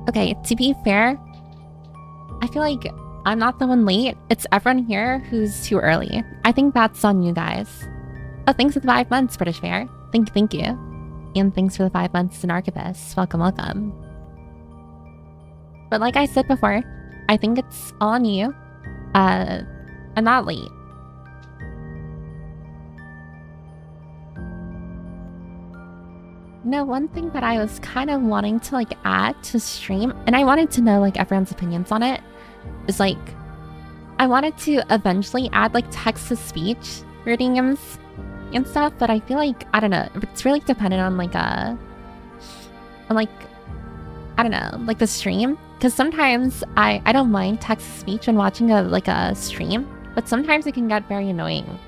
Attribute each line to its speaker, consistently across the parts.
Speaker 1: Okay, to be fair, I feel like I'm not the one late. It's everyone here who's too early. I think that's on you guys. Oh, thanks for the 5 months, British Fair. Thank you. And thanks for the 5 months in Archivist. Welcome. But like I said before, I think it's all on you. I'm not late. No, one thing that I was kind of wanting to like add to stream, and I wanted to know like everyone's opinions on it, is like I wanted to eventually add like text-to-speech readings and stuff, but I feel like I don't know, it's really dependent on like I don't know, like the stream, because sometimes I don't mind text-to-speech when watching a stream, but sometimes it can get very annoying.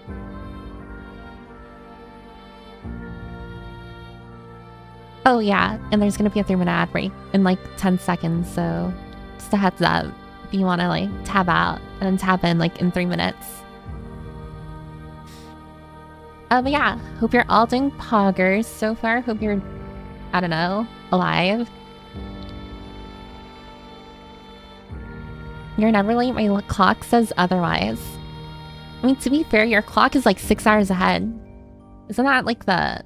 Speaker 1: Oh yeah, and there's gonna be a 3-minute ad break in like 10 seconds, so just a heads up if you wanna like tab out and then tab in like in 3 minutes. But yeah, hope you're all doing poggers so far. Hope you're, I don't know, alive. You're never late, my clock says otherwise. I mean, to be fair, your clock is like 6 hours ahead. Isn't that like at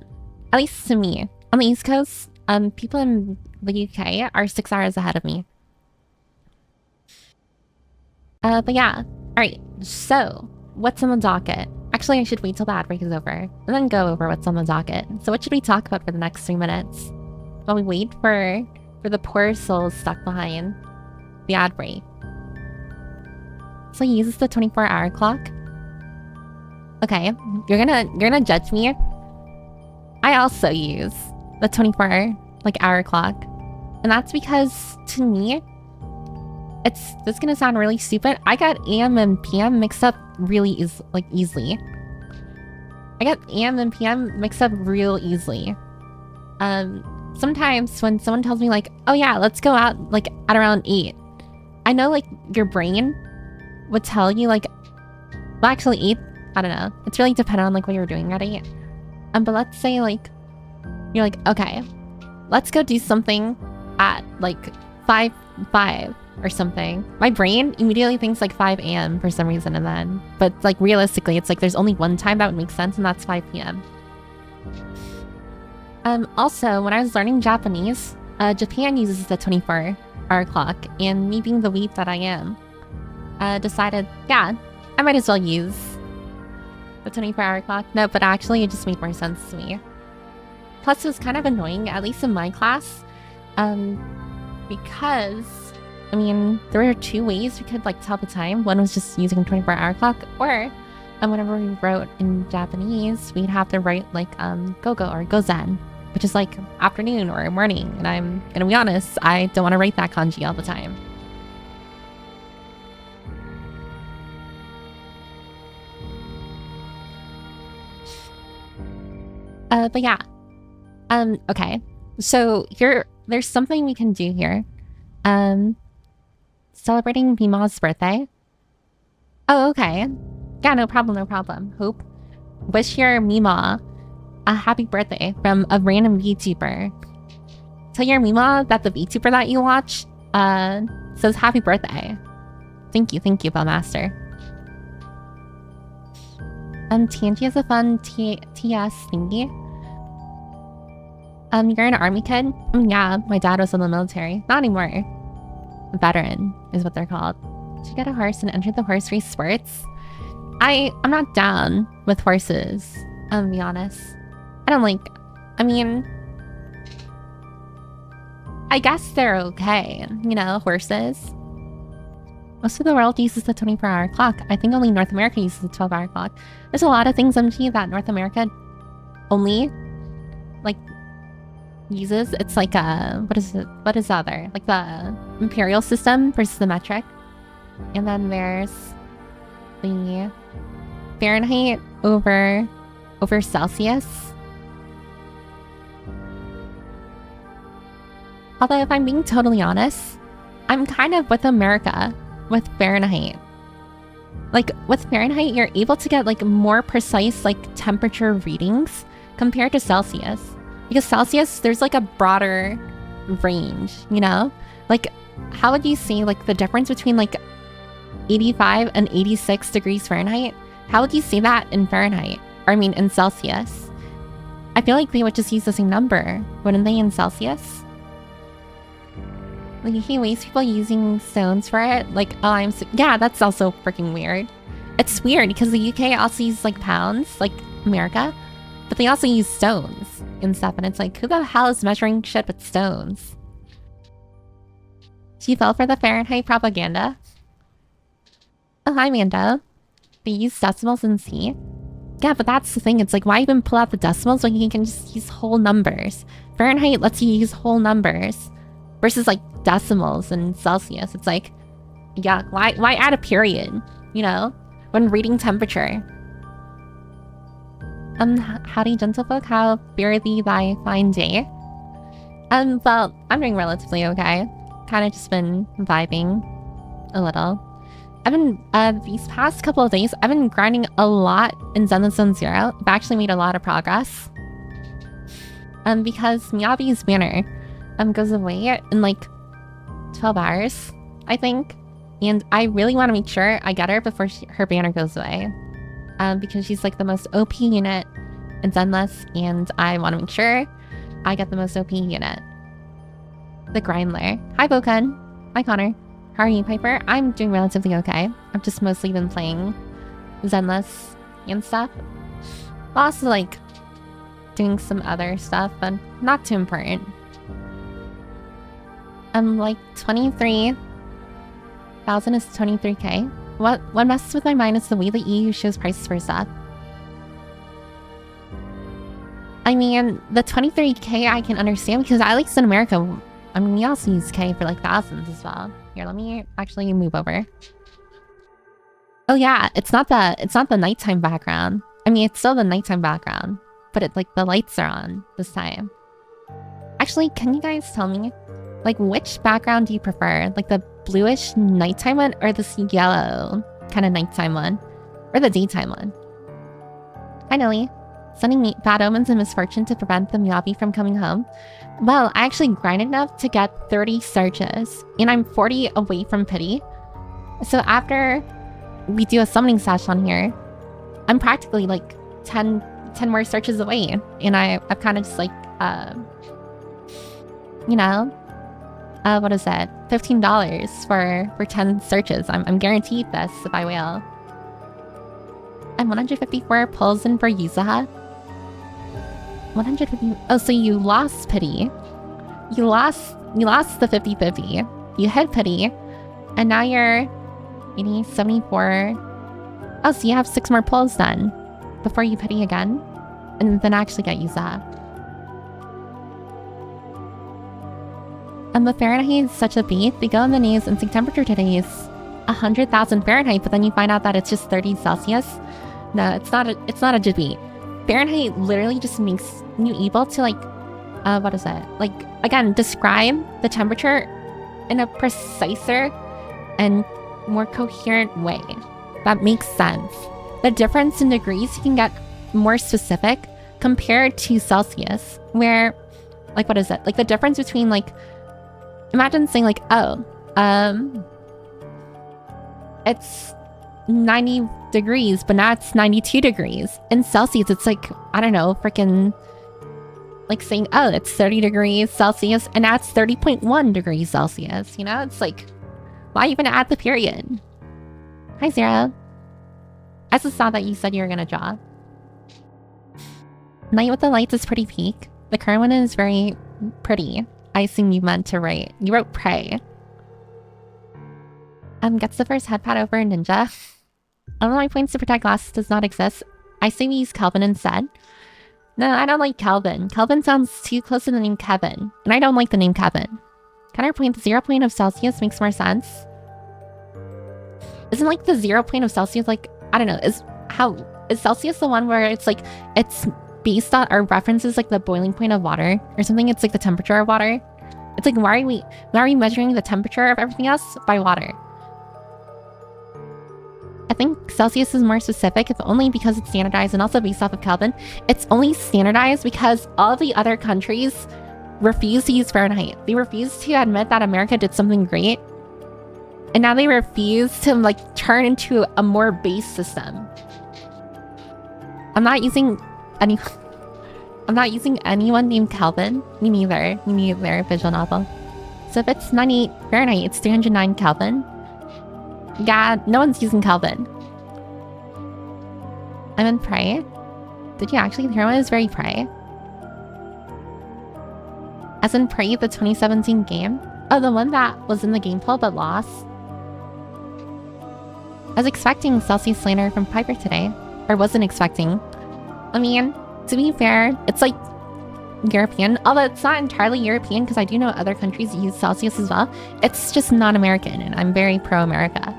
Speaker 1: least to me, on the East Coast, people in the UK are 6 hours ahead of me. But yeah. Alright, so what's on the docket? Actually, I should wait till the ad break is over and then go over what's on the docket. So what should we talk about for the next 3 minutes? While we wait for the poor souls stuck behind the ad break. So he uses the 24-hour clock? Okay, you're gonna judge me. I also use the 24-hour clock. And that's because, to me, this is gonna sound really stupid. I got AM and PM mixed up really easily. I got AM and PM mixed up real easily. Sometimes when someone tells me like, oh yeah, let's go out like at around 8. I know like your brain would tell you like, well actually 8, I don't know. It's really dependent on like what you're doing at 8. But let's say like, you're like, okay, let's go do something at like 5 or something. My brain immediately thinks like 5 a.m. for some reason, and then, but like realistically, it's like there's only one time that would make sense, and that's 5 p.m. Also, when I was learning Japanese, Japan uses the 24-hour clock, and me being the weeb that I am, decided, yeah, I might as well use the 24-hour clock. No, but actually it just made more sense to me. Plus, it was kind of annoying, at least in my class, because, I mean, there were 2 ways we could like tell the time. One was just using a 24-hour clock, or whenever we wrote in Japanese, we'd have to write like gogo or gozen, which is like afternoon or morning. And I'm gonna be honest, I don't want to write that kanji all the time. But yeah. Okay. So there's something we can do here. Celebrating Mima's birthday. Oh, okay. Yeah, no problem. Hope. Wish your Mima a happy birthday from a random VTuber. Tell your Mima that the VTuber that you watch, says happy birthday. Thank you, Bellmaster. TNG is a fun TS thingy. You're an army kid? Yeah, my dad was in the military. Not anymore. A veteran is what they're called. Did you get a horse and enter the horse race sports? I'm not down with horses, to be honest. I mean, I guess they're okay, you know, horses. Most of the world uses the 24-hour clock. I think only North America uses the 12-hour clock. There's a lot of things, MG, that North America only, like, uses. It's like what is the other? Like the imperial system versus the metric. And then there's the Fahrenheit over Celsius. Although if I'm being totally honest, I'm kind of with America with Fahrenheit. Like with Fahrenheit, you're able to get like more precise like temperature readings compared to Celsius. Because Celsius, there's like a broader range, you know? Like, how would you see like the difference between like 85 and 86 degrees Fahrenheit? How would you see that in Fahrenheit? Or I mean in Celsius? I feel like they would just use the same number, wouldn't they, in Celsius? Like, he wastes people using stones for it. Like, oh, yeah, that's also freaking weird. It's weird because the UK also uses like pounds, like America, but they also use stones and stuff. And it's like, who the hell is measuring shit with stones? She fell for the Fahrenheit propaganda. Oh, hi, Mando. They use decimals in C. Yeah, but that's the thing. It's like, why even pull out the decimals when you can just use whole numbers? Fahrenheit lets you use whole numbers versus like decimals in Celsius. It's like, yeah, why add a period, you know, when reading temperature? Howdy, gentlefolk. How bear thee thy fine day? Well, I'm doing relatively okay. Kind of just been vibing a little. I've been, these past couple of days, I've been grinding a lot in Zenless Zone 0. I've actually made a lot of progress. Because Miyabi's banner, goes away in like 12 hours, I think. And I really want to make sure I get her before her banner goes away. Because she's like the most OP unit in Zenless, and I want to make sure I get the most OP unit. The Grindler. Hi, Boken. Hi, Connor. How are you, Piper? I'm doing relatively okay. I've just mostly been playing Zenless and stuff. Also, like, doing some other stuff, but not too important. I'm like 23,000 is 23k. What messes with my mind is the way the EU shows prices for stuff. I mean, the 23k I can understand because at least in America, I mean, we also use K for like thousands as well. Here, let me actually move over. Oh yeah, it's not the nighttime background. I mean, it's still the nighttime background, but it's like the lights are on this time. Actually, can you guys tell me, like, which background do you prefer? Like the bluish nighttime one or this yellow kind of nighttime one? Or the daytime one? Hi, Nelly. Sending bad omens and misfortune to prevent the Miyabi from coming home. Well, I actually grinded enough to get 30 searches, and I'm 40 away from pity. So after we do a summoning sash on here, I'm practically like 10 more searches away, and I've kind of just like, you know, what is that? $15 for 10 searches. I'm guaranteed this if I will. I'm 154 pulls in for Yuzaha. 150. Oh, so you lost pity. You lost the 50-50. You hit pity, and now you're 80, 74. Oh, so you have 6 more pulls then before you pity again, and then actually get Yuzaha. And the Fahrenheit is such a beat. They go in the news and say temperature today is 100,000 Fahrenheit, but then you find out that it's just 30 Celsius. No, it's not a debate. Fahrenheit literally just makes you able to like, what is it? Like, again, describe the temperature in a preciser and more coherent way. That makes sense. The difference in degrees, you can get more specific compared to Celsius, where, like, what is it? Like the difference between like, imagine saying like, oh, it's 90 degrees, but now it's 92 degrees. In Celsius, it's like, I don't know, freaking like saying, oh, it's 30 degrees Celsius, and now it's 30.1 degrees Celsius. You know, it's like, why even add the period? Hi, Zero. I just saw that you said you were gonna draw. Night with the Lights is pretty peak. The current one is very pretty. I assume you meant to write. You wrote pray. Gets the first head pat over Ninja. Online points to protect glasses does not exist. I say we use Kelvin instead. No, I don't like Kelvin. Kelvin sounds too close to the name Kevin, and I don't like the name Kevin. Counterpoint, the 0 point of Celsius makes more sense. Isn't like the 0 point of Celsius like, I don't know, is Celsius the one where it's like, it's based on, or references like the boiling point of water or something? It's like the temperature of water. It's like, why are we measuring the temperature of everything else by water? I think Celsius is more specific, if only because it's standardized and also based off of Kelvin. It's only standardized because all of the other countries refuse to use Fahrenheit. They refuse to admit that America did something great. And now they refuse to like turn into a more base system. I'm not using anyone named Kelvin. Me neither. Visual novel. So if it's 98 Fahrenheit, it's 309 Kelvin. Yeah, no one's using Kelvin. I'm in Prey. Did you actually hear one is very Prey? As in Prey, the 2017 game? Oh, the one that was in the game pool but lost? I was expecting Celsius slander from Piper today. Or wasn't expecting. I mean, to be fair, it's like European. Although it's not entirely European because I do know other countries use Celsius as well. It's just not American and I'm very pro-America.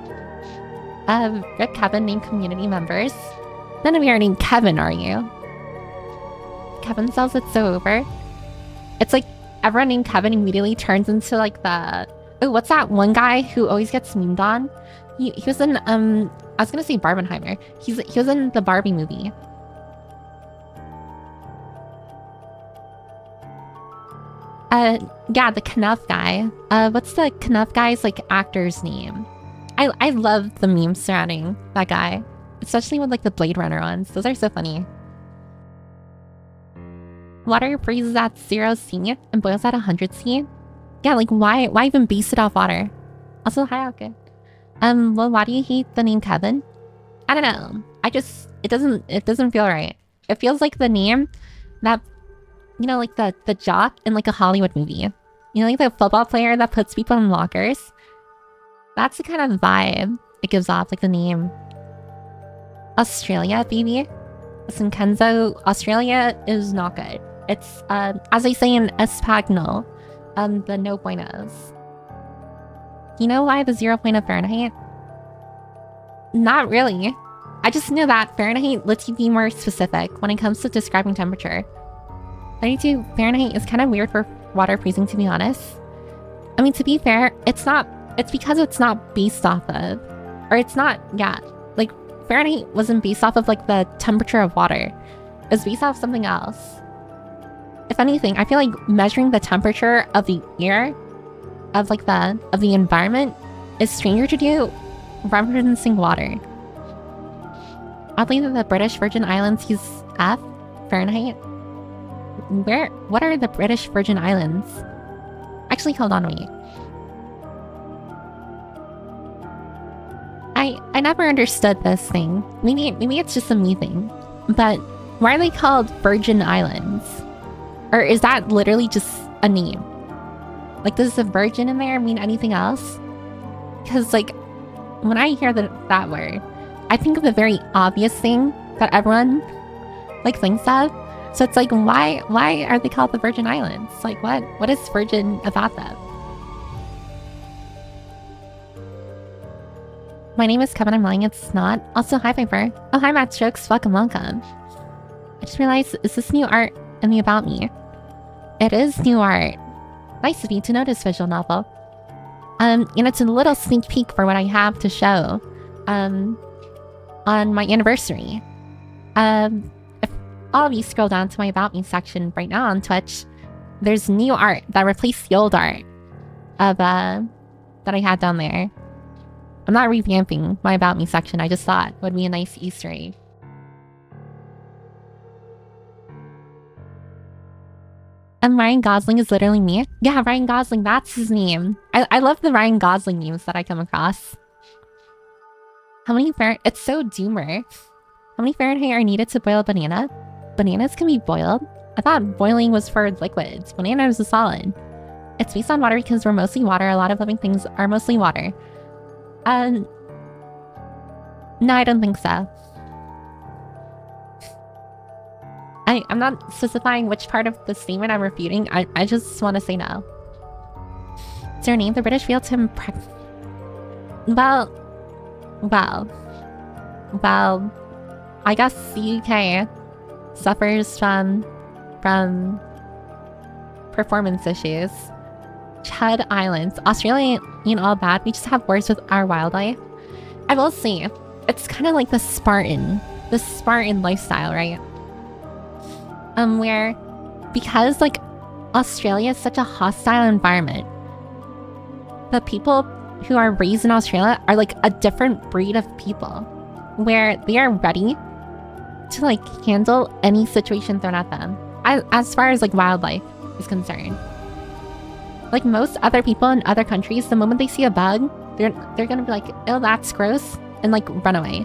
Speaker 1: Rip Kevin named community members. None of you are named Kevin, are you? Kevin sells it so over. It's like everyone named Kevin immediately turns into like the... Oh, what's that one guy who always gets memed on? He was in, I was gonna say Barbenheimer. He was in the Barbie movie. Yeah, the Knuff guy. What's the Knuff guy's like actor's name? I love the memes surrounding that guy. Especially with like the Blade Runner ones. Those are so funny. Water freezes at 0°C and boils at 100°C. Yeah, like why even base it off water? Also, hi, okay. Well, why do you hate the name Kevin? I don't know. It doesn't feel right. It feels like the name that, you know, like the jock in like a Hollywood movie. You know, like the football player that puts people in lockers. That's the kind of vibe it gives off, like the name. Australia, baby. Listen, Kenzo, Australia is not good. It's, as I say in Espagnol, the no buenos. You know why the 0 point of Fahrenheit? Not really. I just know that Fahrenheit lets you be more specific when it comes to describing temperature. 32 Fahrenheit is kind of weird for water freezing, to be honest. I mean, to be fair, it's because it's not based off of, or it's not, yeah, like Fahrenheit wasn't based off of like the temperature of water. It was based off something else. If anything, I feel like measuring the temperature of the air, of the environment, is stranger to do referencing water. Oddly, the British Virgin Islands use F, Fahrenheit. What are the British Virgin Islands? Actually, hold on, wait. I never understood this thing. Maybe it's just a me thing. But why are they called Virgin Islands? Or is that literally just a name? Like, does the virgin in there mean anything else? Because, like, when I hear that word, I think of the very obvious thing that everyone, like, thinks of. So it's like, why are they called the Virgin Islands? Like, what is virgin about them? My name is Kevin, I'm lying, it's not. Also, hi, Piper. Oh, hi, Matt Strokes, welcome. I just realized, is this new art in the About Me? It is new art. Nice of you to notice, visual novel. And it's a little sneak peek for what I have to show on my anniversary. If all of you scroll down to my About Me section right now on Twitch, there's new art that replaced the old art of that I had down there. I'm not revamping my About Me section, I just thought it would be a nice Easter egg. And Ryan Gosling is literally me? Yeah, Ryan Gosling, that's his name. I love the Ryan Gosling memes that I come across. How many Fahrenheit? It's so doomer. How many Fahrenheit are needed to boil a banana? Bananas can be boiled? I thought boiling was for liquids. Banana is a solid. It's based on water because we're mostly water. A lot of living things are mostly water. No, I don't think so. I'm not specifying which part of the statement I'm refuting. I just want to say no. Is your name the British field to impress? Well, I guess the UK suffers from performance issues. Chud Islands. Australia ain't all bad. We just have wars with our wildlife. I will say, it's kind of like the Spartan lifestyle, right? Where, because like Australia is such a hostile environment. The people who are raised in Australia are like a different breed of people, where they are ready to like handle any situation thrown at them. As far as like wildlife is concerned. Like most other people in other countries, the moment they see a bug, they're gonna be like, oh, that's gross, and like run away.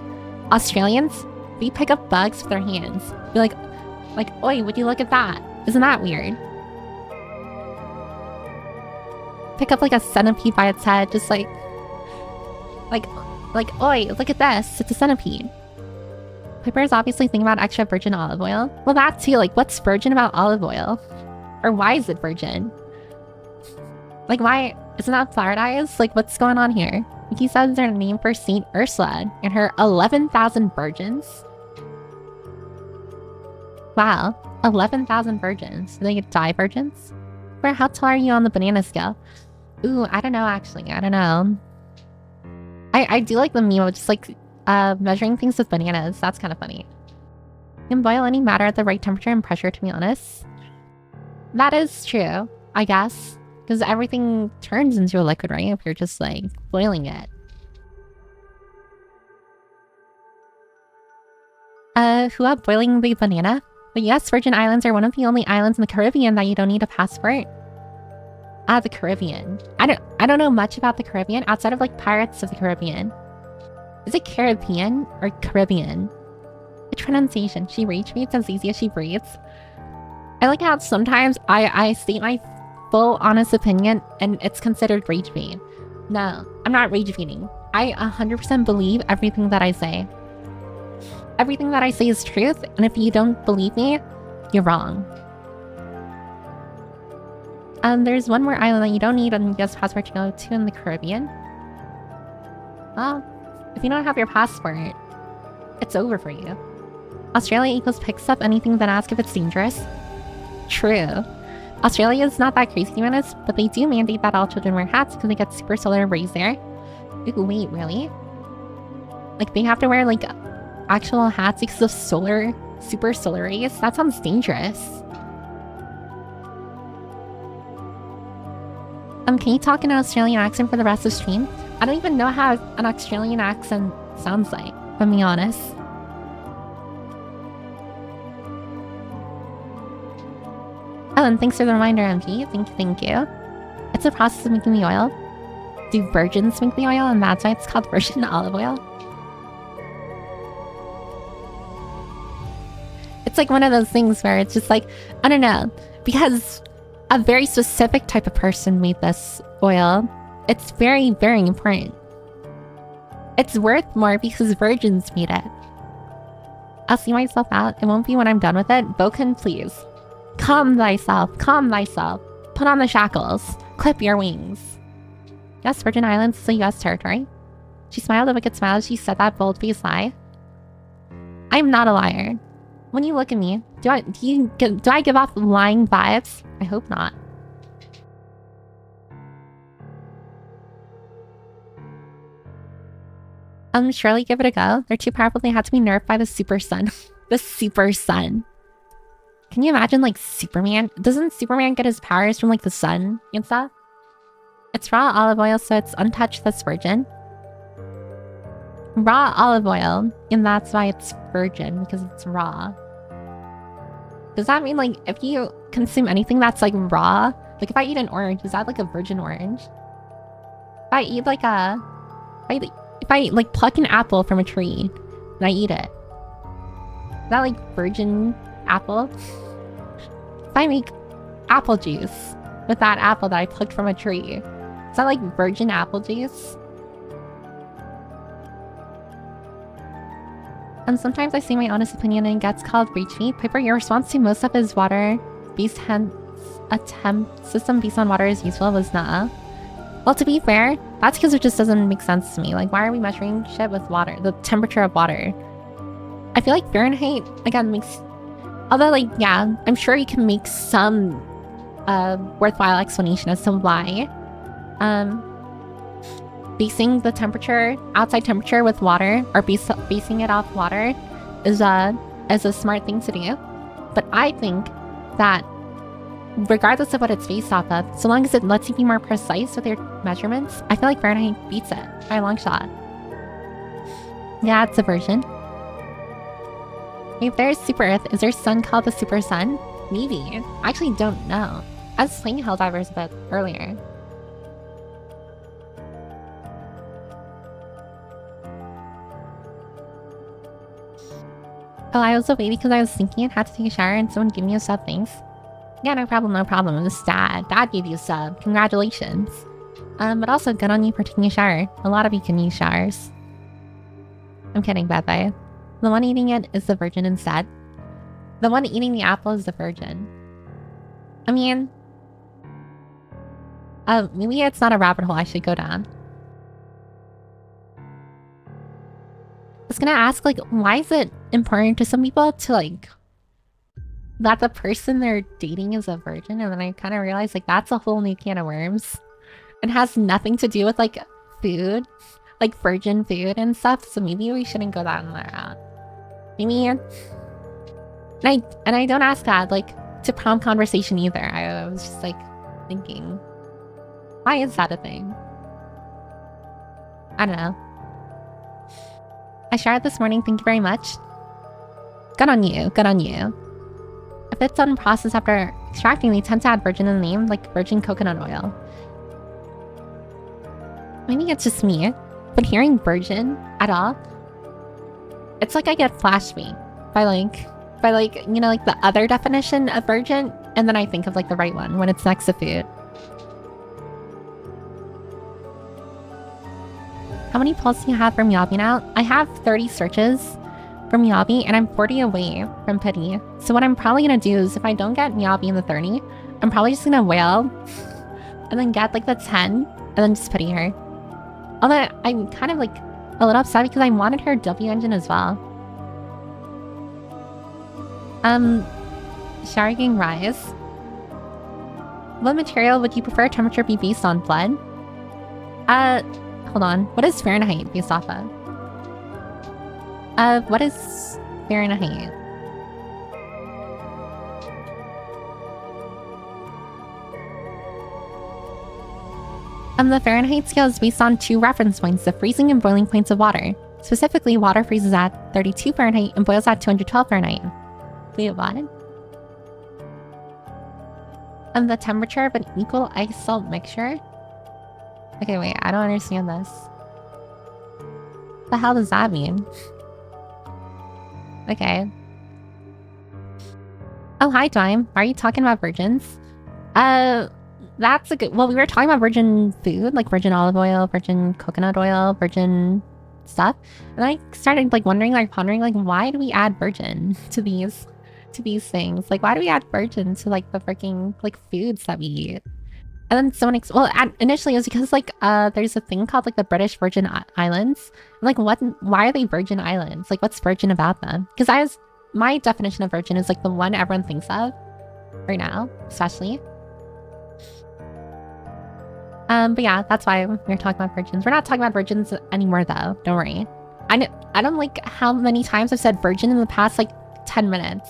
Speaker 1: Australians, they pick up bugs with their hands. Be like, oi, would you look at that? Isn't that weird? Pick up like a centipede by its head, just like, oi, look at this, it's a centipede. Piper is obviously thinking about extra virgin olive oil. Well, that too, like, what's virgin about olive oil? Or why is it virgin? Like, why? Isn't that fluoridized? Like, what's going on here? He says they're named for Saint Ursula and her 11,000 virgins. Wow, 11,000 virgins. Do they get die virgins? Where, how tall are you on the banana scale? Ooh, I don't know, actually. I don't know. I do like the meme of just, like, measuring things with bananas. That's kind of funny. You can boil any matter at the right temperature and pressure, to be honest. That is true, I guess. Because everything turns into a liquid, right? If you're just, like, boiling it. Who up boiling the banana? But yes, Virgin Islands are one of the only islands in the Caribbean that you don't need a passport. Ah, the Caribbean. I don't know much about the Caribbean outside of, like, Pirates of the Caribbean. Is it Caribbean or Caribbean? Which pronunciation? She rage beats as easy as she breathes. I like how sometimes I state my full honest opinion and it's considered rage bait. No, I'm not rage baiting. I 100% believe everything that I say. Everything that I say is truth, and if you don't believe me, you're wrong. There's one more island that you don't need a US passport to go to in the Caribbean. Well, if you don't have your passport, it's over for you. Australia equals picks up anything then ask if it's dangerous. True. Australia is not that crazy to be honest, but they do mandate that all children wear hats because they get super solar rays there. Ooh, wait, really? Like they have to wear like actual hats because of super solar rays? That sounds dangerous. Can you talk in an Australian accent for the rest of the stream? I don't even know how an Australian accent sounds like, if I'm being honest. Oh, and thanks for the reminder, MP. Thank you. It's a process of making the oil. Do virgins make the oil, and that's why it's called virgin olive oil? It's like one of those things where it's just like, I don't know, because a very specific type of person made this oil. It's very, very important. It's worth more because virgins made it. I'll see myself out. It won't be when I'm done with it. Boken, please. Calm thyself. Calm thyself. Put on the shackles. Clip your wings. Yes, Virgin Islands is a US territory. She smiled a wicked smile as she said that bold-faced lie. I'm not a liar. When you look at me, do I give off lying vibes? I hope not. Surely give it a go. They're too powerful, they had to be nerfed by the super sun. The super sun. Can you imagine, like, Superman? Doesn't Superman get his powers from, like, the sun and stuff? It's raw olive oil, so it's untouched, that's virgin. Raw olive oil, and that's why it's virgin, because it's raw. Does that mean, like, if you consume anything that's, like, raw? Like, if I eat an orange, is that, like, a virgin orange? If I eat, like, if I, like, pluck an apple from a tree, and I eat it, is that, like, virgin apple? If I make apple juice with that apple that I plucked from a tree, is that, like, virgin apple juice? And sometimes I say my honest opinion and it gets called rage bait. Piper, your response to most of his water-based attempt system based on water is useful was nah. Well, to be fair, that's because it just doesn't make sense to me. Like, why are we measuring shit with water? The temperature of water. I feel like Fahrenheit, again, makes... Although, like, yeah, I'm sure you can make some worthwhile explanation as to why. Basing the temperature, outside temperature with water, or basing it off water is a smart thing to do. But I think that regardless of what it's based off of, so long as it lets you be more precise with your measurements, I feel like Fahrenheit beats it by a long shot. Yeah, it's a version. If there's Super Earth, is there sun called the Super Sun? Maybe. I actually don't know. I was playing Helldivers a bit earlier. Oh, I was away because I was thinking I had to take a shower and someone gave me a sub, thanks. Yeah, no problem, no problem. It was Dad. Dad gave you a sub. Congratulations. But also good on you for taking a shower. A lot of you can use showers. I'm kidding, by the way. The one eating it is the virgin instead. The one eating the apple is the virgin. I mean... maybe it's not a rabbit hole I should go down. I was gonna ask, like, why is it important to some people to, like... that the person they're dating is a virgin? And then I kind of realized, like, that's a whole new can of worms. It has nothing to do with, like, food. Like, virgin food and stuff. So maybe we shouldn't go down that route. Maybe... And I don't ask that, like, to prompt conversation either. I was just, like, thinking... why is that a thing? I don't know. I showered this morning, thank you very much. Good on you, good on you. If it's done in process after extracting, they tend to add virgin in the name, like virgin coconut oil. Maybe it's just me, but hearing virgin at all, it's like I get flashbang by like, you know, like the other definition of virgin, and then I think of like the right one when it's next to food. How many pulls do you have from Yabi now? I have 30 searches from Yabi, and I'm 40 away from Pity. So what I'm probably gonna do is, if I don't get Yabi in the 30, I'm probably just gonna whale, and then get like the 10, and then just Pity her. Although I'm kind of like a little upset because I wanted her W engine as well. Sharking Rise. What material would you prefer temperature be based on, Blood? Hold on. What is Fahrenheit based off of? What is Fahrenheit? The Fahrenheit scale is based on 2 reference points, the freezing and boiling points of water. Specifically, water freezes at 32 Fahrenheit and boils at 212 Fahrenheit. Wait, what? The temperature of an equal ice salt mixture? Okay, wait, I don't understand this. What the hell does that mean? Okay. Oh, hi, Dime. Are you talking about virgins? That's a good... Well, we were talking about virgin food, like virgin olive oil, virgin coconut oil, virgin stuff. And I started, like, wondering, like, pondering, like, why do we add virgin to these things? Like, why do we add virgin to, like, the freaking, like, foods that we eat? And then someone... initially it was because, like, there's a thing called, like, the British Virgin Islands. Like, why are they Virgin Islands? Like, what's virgin about them? Because my definition of virgin is, like, the one everyone thinks of right now, especially. But yeah, that's why we're talking about virgins. We're not talking about virgins anymore, though. Don't worry. I don't like how many times I've said virgin in the past, like, 10 minutes.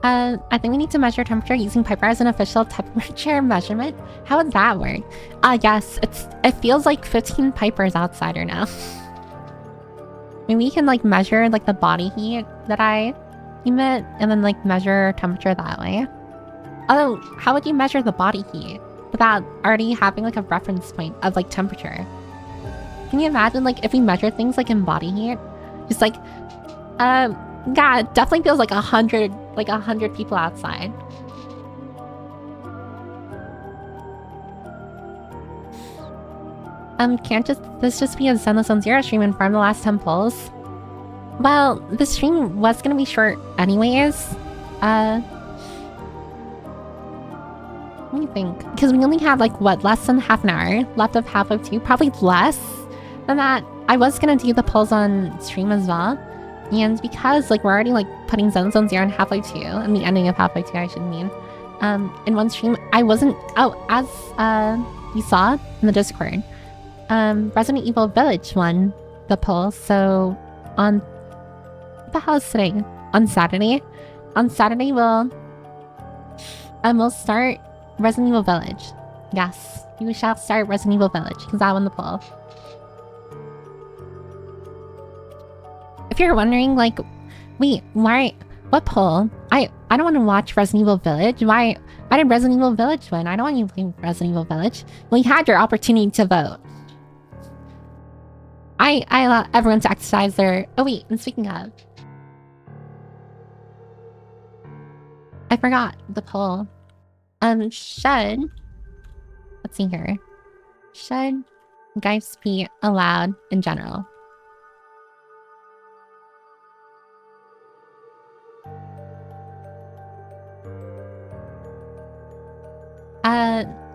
Speaker 1: I think we need to measure temperature using Piper as an official temperature measurement. How would that work? Yes, it feels like 15 Pipers outside right now. Maybe we can, like, measure, like, the body heat that I emit, and then, like, measure temperature that way. Although, how would you measure the body heat without already having, like, a reference point of, like, temperature? Can you imagine, like, if we measure things, like, in body heat? Just, like, yeah, it definitely feels like 100 people outside. Can't this just be a Zenless on Zero stream and farm the last 10 pulls? Well, the stream was gonna be short anyways. Let me think. Because we only have, like, what, less than half an hour left of Half-Life 2? Probably less than that. I was gonna do the pulls on stream as well. And because, like, we're already, like, putting Zenless on Zero and Half-Life 2, and the ending of Half-Life 2, I should mean, in one stream, I wasn't... Oh, as, you saw in the Discord, Resident Evil Village won the poll, so on... What the hell is today? On Saturday. On Saturday, we'll start Resident Evil Village. Yes, we shall start Resident Evil Village because I won the poll. If you're wondering, like, wait, why? What poll? I don't want to watch Resident Evil Village. Why did Resident Evil Village win? I don't want you to play Resident Evil Village. Well, you had your opportunity to vote. I allow everyone to exercise their... Oh wait, and speaking of... I forgot the poll. Should... Let's see here. Should guys be allowed in general?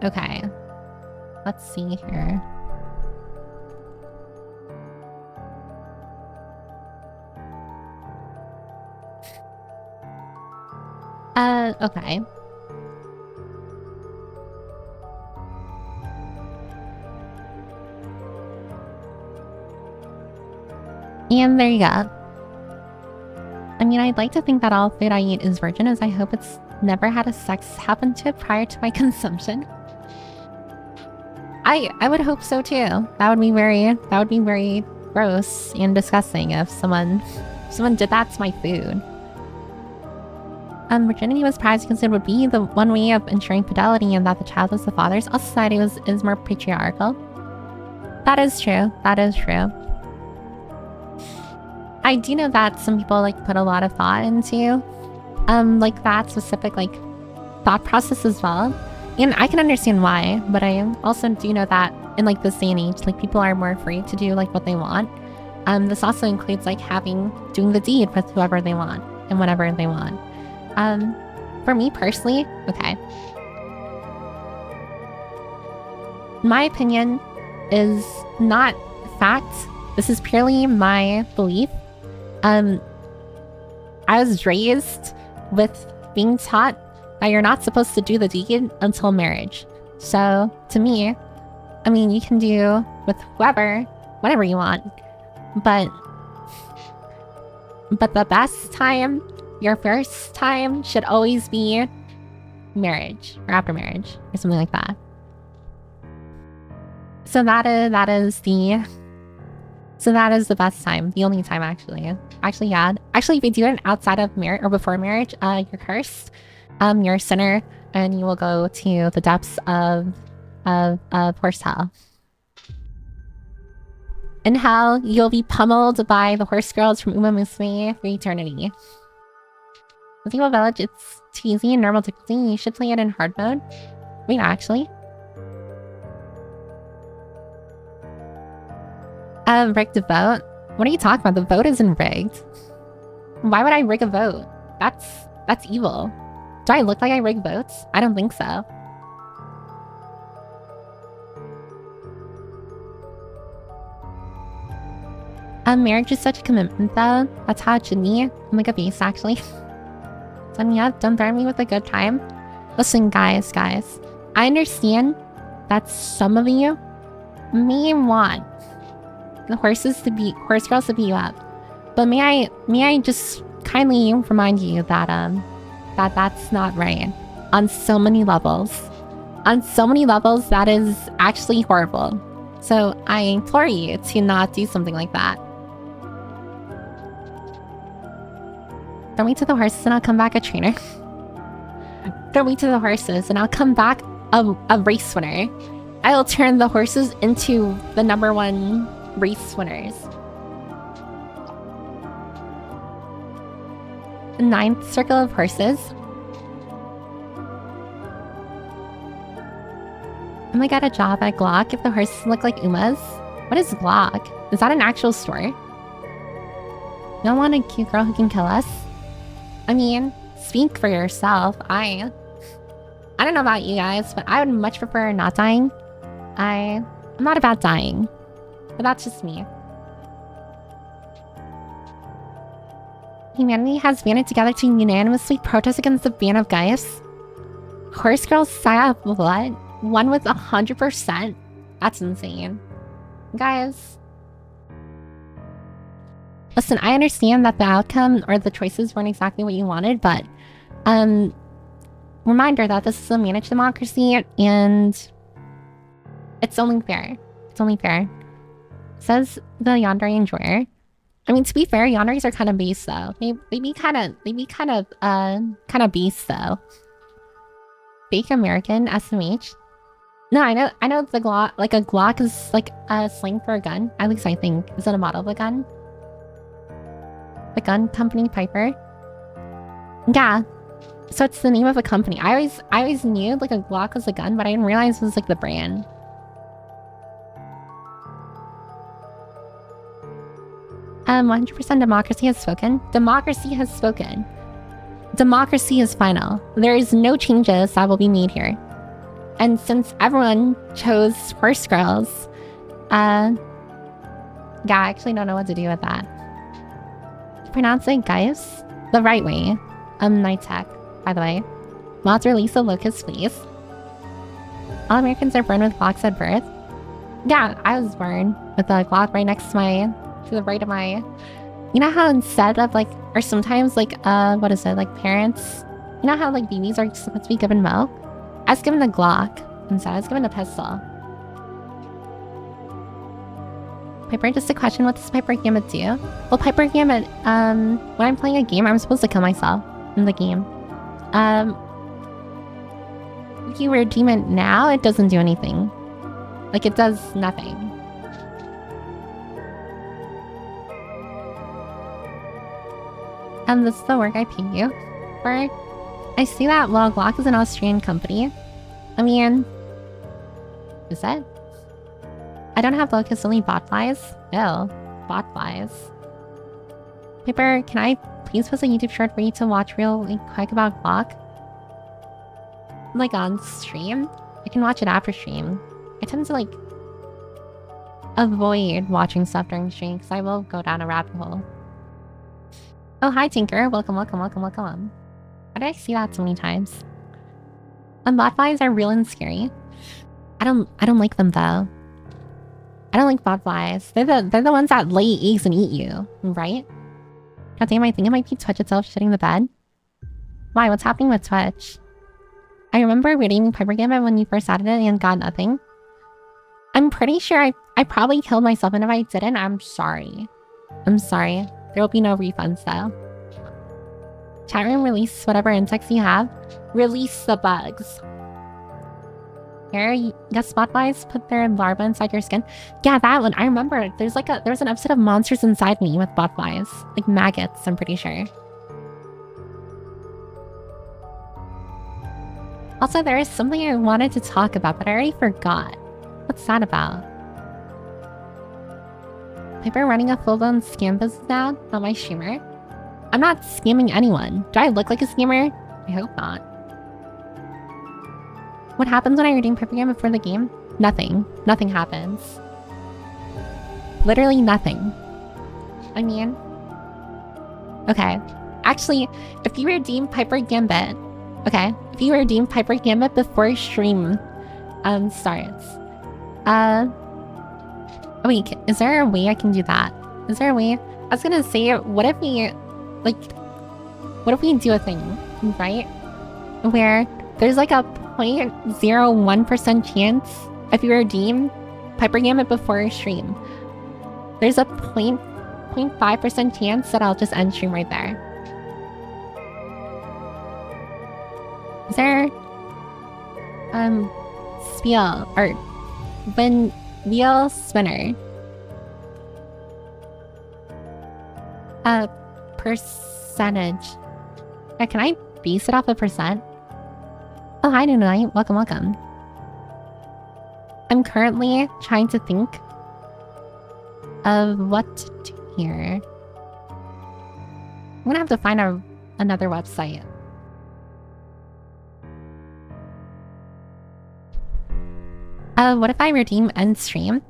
Speaker 1: Okay. Let's see here. Okay. And there you go. I mean, I'd like to think that all food I eat is virgin, as I hope it's never had a sex happen to it prior to my consumption. I would hope so too. That would be very gross and disgusting if someone did that to my food. Virginity was prized because it would be the one way of ensuring fidelity and that the child was the father's. Our society is more patriarchal. That is true. That is true. I do know that some people like put a lot of thought into like that specific like thought process as well. And I can understand why, but I also do know that in like this day and age, like people are more free to do like what they want. This also includes like doing the deed with whoever they want and whenever they want. For me personally, okay. My opinion is not fact. This is purely my belief. I was raised with being taught that you're not supposed to do the deed until marriage. So, to me, I mean, you can do with whoever, whatever you want. But the best time, your first time, should always be marriage or after marriage or something like that. So that is the best time, the only time actually. Actually, yeah. Actually, if you do it outside of marriage or before marriage, you're cursed. You're a sinner, and you will go to the depths of horse hell. In hell, you'll be pummeled by the horse girls from Uma Musume for eternity. Resident Evil Village, it's too easy and normal difficulty. You should play it in hard mode. Wait, actually. Rigged a vote? What are you talking about? The vote isn't rigged. Why would I rig a vote? That's evil. Do I look like I rig votes? I don't think so. Marriage is such a commitment though. That's how it should be. I'm like a beast actually. So yeah, don't threaten me with a good time. Listen guys. I understand that some of you may want the horse girls to beat you up. But may I just kindly remind you that that's not right. On so many levels. On so many levels, that is actually horrible. So I implore you to not do something like that. Throw me to the horses and I'll come back a trainer. Throw me to the horses and I'll come back a race winner. I will turn the horses into the #1 race winners. The 9th circle of horses. Am I got a job at Glock if the horses look like Umas? What is Glock? Is that an actual store? You don't want a cute girl who can kill us? I mean, speak for yourself. I don't know about you guys, but I would much prefer not dying. I'm not about dying, but that's just me. Humanity has banded together to unanimously protest against the ban of Gaius. Horse girls sigh of blood. One with 100%. That's insane. Guys. Listen, I understand that the outcome or the choices weren't exactly what you wanted, but reminder that this is a managed democracy and it's only fair. It's only fair. Says the Yandere enjoyer. I mean, to be fair, Yanderes are kind of beasts though. They be kind of beasts though. Fake American SMH. No, I know the Glock, like a Glock is like a slang for a gun. At least I think. Is it a model of a gun? The gun company Piper. Yeah. So it's the name of a company. I always knew like a Glock was a gun, but I didn't realize it was like the brand. Um, 100% democracy has spoken. Democracy has spoken. Democracy is final. There is no changes that will be made here. And since everyone chose horse girls, yeah, I actually don't know what to do with that. Pronounce it guys the right way. Night Tech, by the way. Mods release a locust, please. All Americans are born with Glocks at birth. Yeah, I was born with a Glock right next to the right of my... You know how instead of like, or sometimes like, what is it? Like parents, you know how like babies are supposed to be given milk? I was given a Glock instead. I was given a pistol. Piper, just a question. What does Piper Gambit do? Well, Piper Gambit, when I'm playing a game, I'm supposed to kill myself in the game. If you redeem it now, it doesn't do anything. Like, it does nothing. This is the work I pay you for. I see that while Glock is an Austrian company. I mean... Is it? I don't have locust, only botflies. Ew. Botflies. Piper, can I please post a YouTube short for you to watch really quick about Glock? Like on stream? I can watch it after stream. I tend to like... avoid watching stuff during stream because I will go down a rabbit hole. Oh, hi Tinker. Welcome, welcome, welcome, welcome. Why did I see that so many times? Botflies are real and scary. I don't like them though. I don't like botflies. They're the ones that lay eggs and eat you, right? God damn, I think it might be Twitch itself shitting the bed. Why? What's happening with Twitch? I remember reading Piper Gambit when you first added it and got nothing. I'm pretty sure I probably killed myself, and if I didn't, I'm sorry. I'm sorry. There will be no refunds though. Chat room, release whatever insects you have. Release the bugs. Here, you guess botflies put their larvae inside your skin. Yeah, that one. I remember. There was an episode of Monsters Inside Me with botflies. Like maggots, I'm pretty sure. Also, there is something I wanted to talk about, but I already forgot. What's that about? Piper running a full-blown scam business now? Not my streamer. I'm not scamming anyone. Do I look like a scammer? I hope not. What happens when I redeem Piper Gambit before the game? Nothing. Nothing happens. Literally nothing. I mean... Okay. Actually, if you redeem Piper Gambit... Okay. If you redeem Piper Gambit before stream starts... Oh wait, is there a way I can do that? Is there a way? I was gonna say, what if we... Like... What if we do a thing, right? Where there's like a 0.01% chance if you redeem Piper Gambit before stream. There's a 0.5% chance that I'll just end stream right there. Is there... Spiel, or... When... Wheel spinner. Percentage. Yeah, can I base it off a percent? Oh, hi, Noonlight. Welcome, welcome. I'm currently trying to think of what to do here. I'm gonna have to find another website. What if I redeem end stream?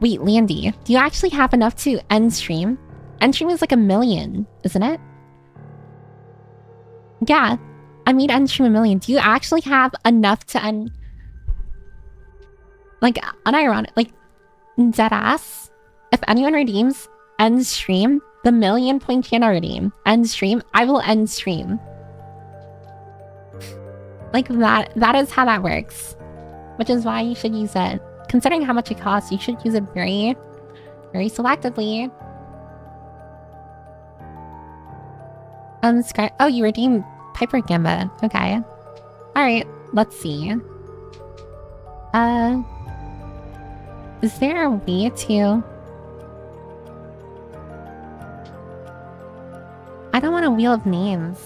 Speaker 1: Wait, Landy, do you actually have enough to end stream? End stream is like 1 million, isn't it? Yeah, I made end stream 1 million. Do you actually have enough to end? Like, unironic, like, deadass? If anyone redeems end stream The million-point channel redeem. End stream. I will end stream. Like that is how that works. Which is why you should use it. Considering how much it costs, you should use it very, very selectively. Oh, you redeemed Piper Gambit. Okay. Alright, let's see. Is there a way to... I don't want a wheel of names.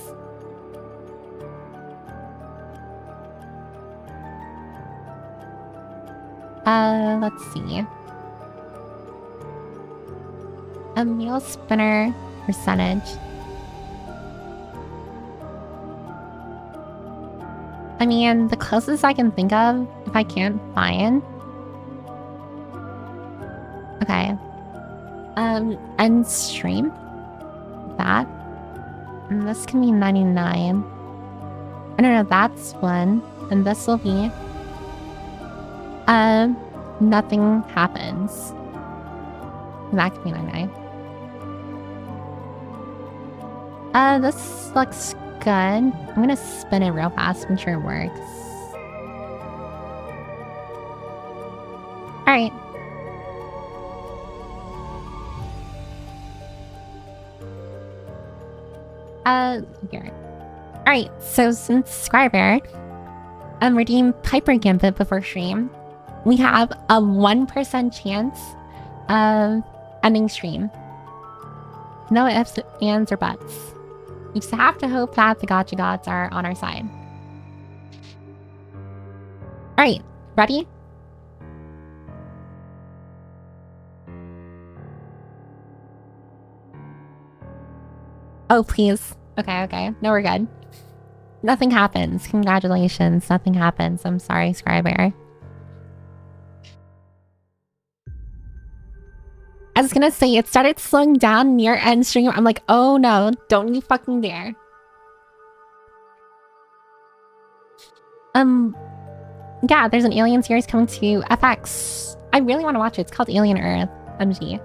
Speaker 1: Let's see. A wheel spinner percentage. I mean, the closest I can think of, if I can't find... Okay. End stream. That. And this can be 99. I don't know, that's one. And this will be... nothing happens. That could be 99. This looks good. I'm gonna spin it real fast, make sure it works. Alright. Here. Alright, so since subscriber redeem Piper Gambit before stream, we have a 1% chance of ending stream. No ifs, ands, or buts. You just have to hope that the gotcha gods are on our side. Alright, ready? Oh, please. Okay. No, we're good. Nothing happens. Congratulations. Nothing happens. I'm sorry, Scriber. I was gonna say, it started slowing down near end stream. I'm like, oh no, don't you fucking dare. Yeah, there's an Alien series coming to FX. I really want to watch it. It's called Alien Earth. MG.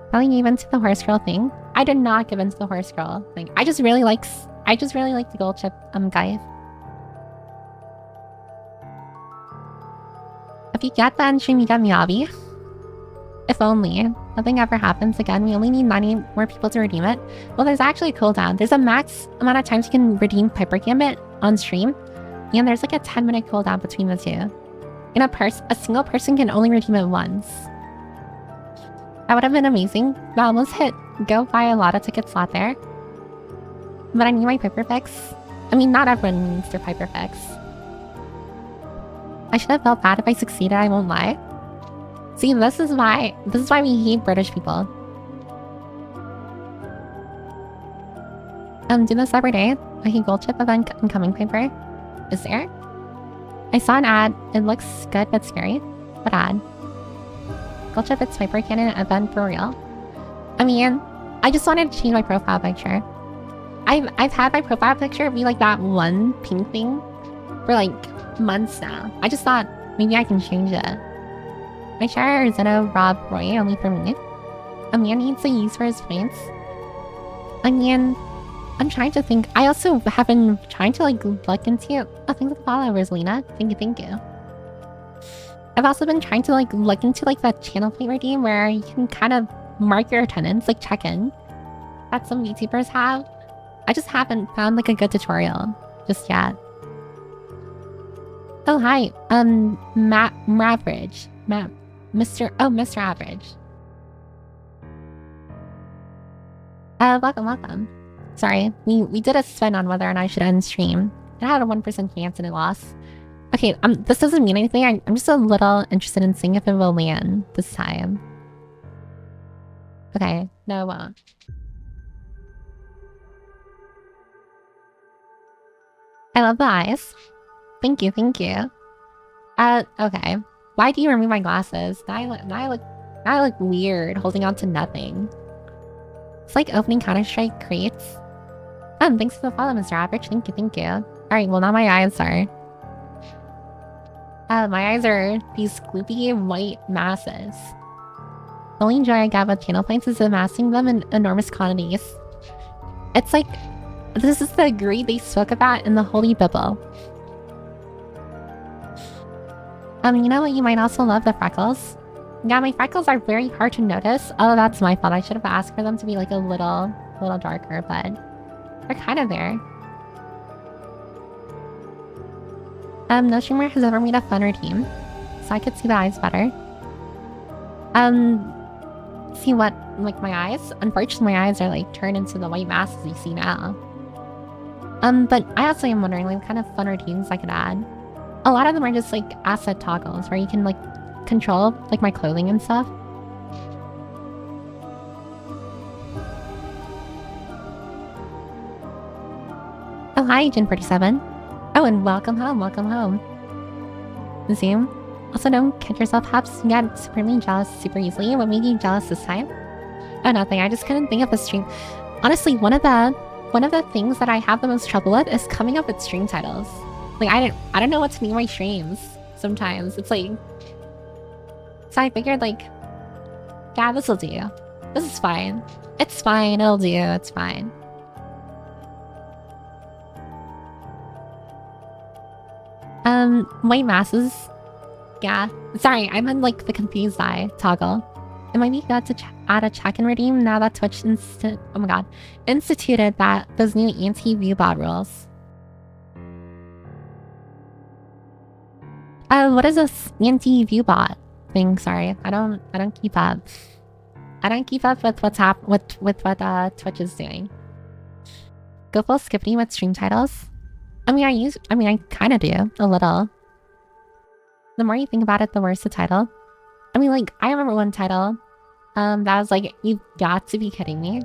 Speaker 1: Probably gave into the horse girl thing. I did not give into the horse girl thing. I just really like the gold chip guy. If you get the end stream, you get Miyabi. If only. Nothing ever happens again. We only need 90 more people to redeem it. Well, there's actually a cooldown. There's a max amount of times you can redeem Piper Gambit on stream. And there's like a 10-minute cooldown between the two. And a single person can only redeem it once. That would have been amazing. I almost hit go buy a lot of ticket slot there. But I need my Piper fix. I mean, not everyone needs their Piper fix. I should have felt bad if I succeeded, I won't lie. See, this is why we hate British people. Do this every day. I hate gold chip event incoming Piper. Is there? I saw an ad. It looks good but scary. What ad? Gold chip it's Piper cannon event for real. I mean, I just wanted to change my profile picture. I've had my profile picture be like that one pink thing for like months now. I just thought maybe I can change it. My share Zeno Rob Roy only for me. A man needs to use for his points. I mean, I'm trying to think. I also have been trying to like look into thanks for the followers, Lena. Thank you. I've also been trying to like look into like that channel point redeem where you can kind of mark your attendance, like check in. That some YouTubers have. I just haven't found like a good tutorial just yet. Oh hi, Average. Mr. Average. Welcome. Sorry, we did a spin on whether or not I should end stream. It had a 1% chance and it lost. Okay, this doesn't mean anything. I'm just a little interested in seeing if it will land this time. Okay, no it won't. I love the eyes. Thank you. Okay. Why do you remove my glasses? Now I look weird holding on to nothing. It's like opening Counter-Strike crates. Thanks for the follow, Mr. Average. Thank you. Alright, well now my eyes are... my eyes are these gloopy white masses. The only joy I get with channel points is amassing them in enormous quantities. It's like, this is the greed they spoke about in the Holy Bible. You know what? You might also love the freckles. Yeah, my freckles are very hard to notice. Oh, that's my fault. I should have asked for them to be like a little darker, but they're kind of there. No streamer has ever made a fun routine, so I could see the eyes better. See what, like my eyes? Unfortunately, my eyes are like turned into the white masks you see now. But I also am wondering like what kind of fun routines I could add. A lot of them are just like asset toggles where you can like control like my clothing and stuff. Oh, hi, Agent 47. Oh, and welcome home, welcome home. Zoom. Also, don't kid yourself, Haps. You got supremely jealous super easily. What made you jealous this time? Oh, nothing. I just couldn't think of a stream. Honestly, one of the things that I have the most trouble with is coming up with stream titles. Like, I don't know what to name my streams sometimes. It's like... So I figured, like... Yeah, this'll do. This is fine. It's fine. It'll do. It's fine. White masses. Yeah. Sorry, I'm in, like, the confused eye toggle. It might be good to add a check and redeem now that Twitch instituted those new anti-view bot rules. What is this anti-view bot thing? Sorry, I don't keep up. I don't keep up with what's with what Twitch is doing. Go full skippity with stream titles. I mean, I kind of do a little. The more you think about it, the worse the title. I mean, like, I remember one title, that was like, "You've got to be kidding me."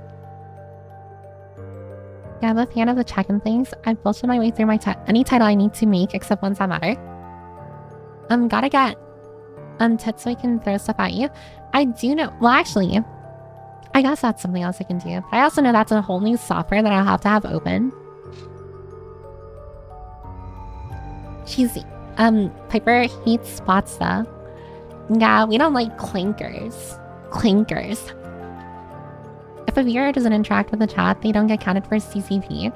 Speaker 1: Yeah, I'm a fan of the check-in things. I've bullshit my way through any title I need to make except ones that matter. Gotta get tits so I can throw stuff at you. I do know. Well, actually, I guess that's something else I can do. But I also know that's a whole new software that I'll have to have open. Cheesy. Piper hates spots though. Yeah, we don't like clankers. Clankers. If a viewer doesn't interact with the chat, they don't get counted for CCP.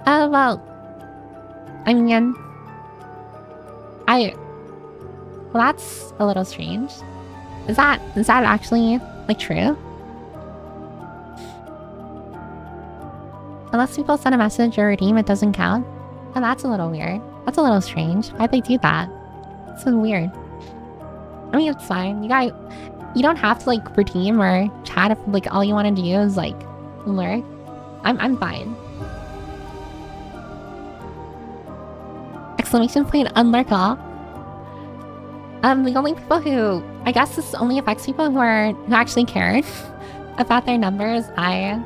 Speaker 1: Well, I mean, well, that's a little strange. Is that actually, like, true? Unless people send a message or redeem, it doesn't count. Oh, that's a little weird. That's a little strange. Why'd they do that? It's so weird. I mean, it's fine. You don't have to, like, redeem or chat if, like, all you want to do is, like, lurk. I'm fine. Exclamation point, unlurk all. The only people who... I guess this only affects people who actually care about their numbers. I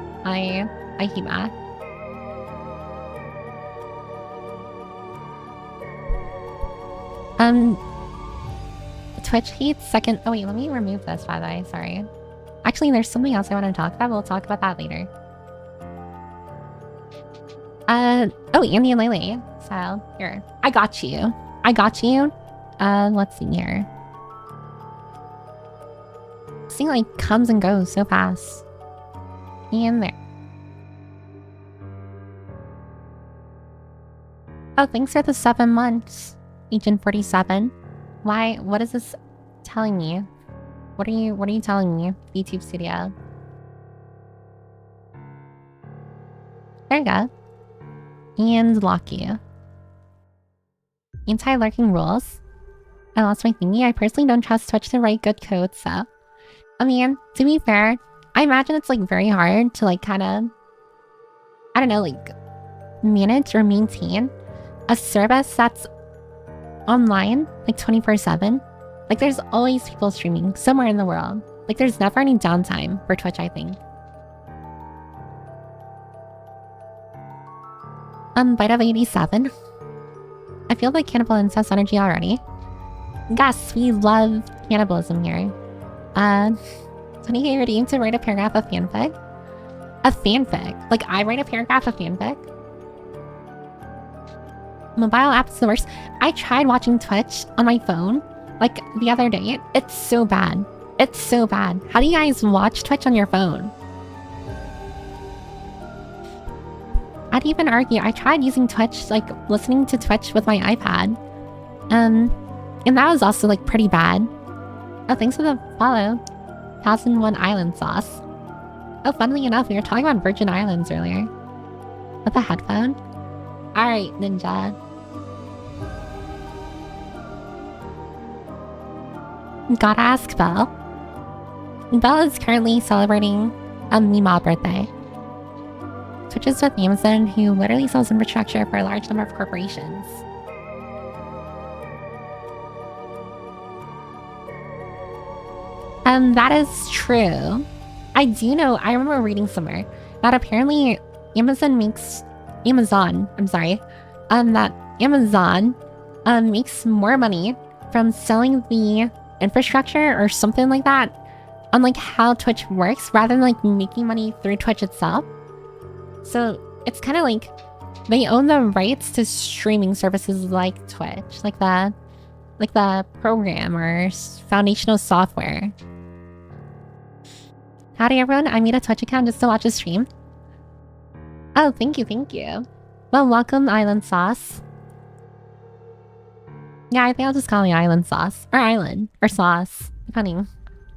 Speaker 1: hate that. Twitch hates second... Oh wait, let me remove this, by the way. Sorry. Actually, there's something else I want to talk about. We'll talk about that later. Oh, Andy and Lele. So, here. I got you. I got you. Let's see here. This thing, like, comes and goes so fast. And there. Oh, thanks for the 7 months, Agent 47. Why? What is this telling me? What are you telling me, YouTube Studio? There you go. And lock you. Anti-lurking rules. I lost my thingy. I personally don't trust Twitch to write good code, so... I mean, to be fair, I imagine it's, like, very hard to, like, kind of... I don't know, like... manage or maintain a service that's online, like, 24/7. Like, there's always people streaming somewhere in the world. Like, there's never any downtime for Twitch, I think. Bite of 87. I feel like cannibal incest energy already. Yes, we love cannibalism here. 20k redeemed to write a paragraph of fanfic. A fanfic? Like, I write a paragraph of fanfic? Mobile app is the worst. I tried watching Twitch on my phone, like, the other day. It's so bad. It's so bad. How do you guys watch Twitch on your phone? I'd even argue I tried using Twitch, like listening to Twitch with my iPad. And that was also like pretty bad. Oh, thanks for the follow. 1001 Island Sauce. Oh, funnily enough, we were talking about Virgin Islands earlier. With a headphone? Alright, Ninja. Gotta ask Belle. Belle is currently celebrating a Mima birthday. Twitch is with Amazon, who literally sells infrastructure for a large number of corporations. That is true. I do know, I remember reading somewhere that apparently Amazon makes more money from selling the infrastructure or something like that on like how Twitch works rather than like making money through Twitch itself. So it's kind of like they own the rights to streaming services like Twitch, like the program or foundational software. Howdy everyone, I made a Twitch account just to watch a stream. Oh, thank you. Well, welcome Island Sauce. Yeah, I think I'll just call you Island Sauce. Or Island. Or Sauce. Depending.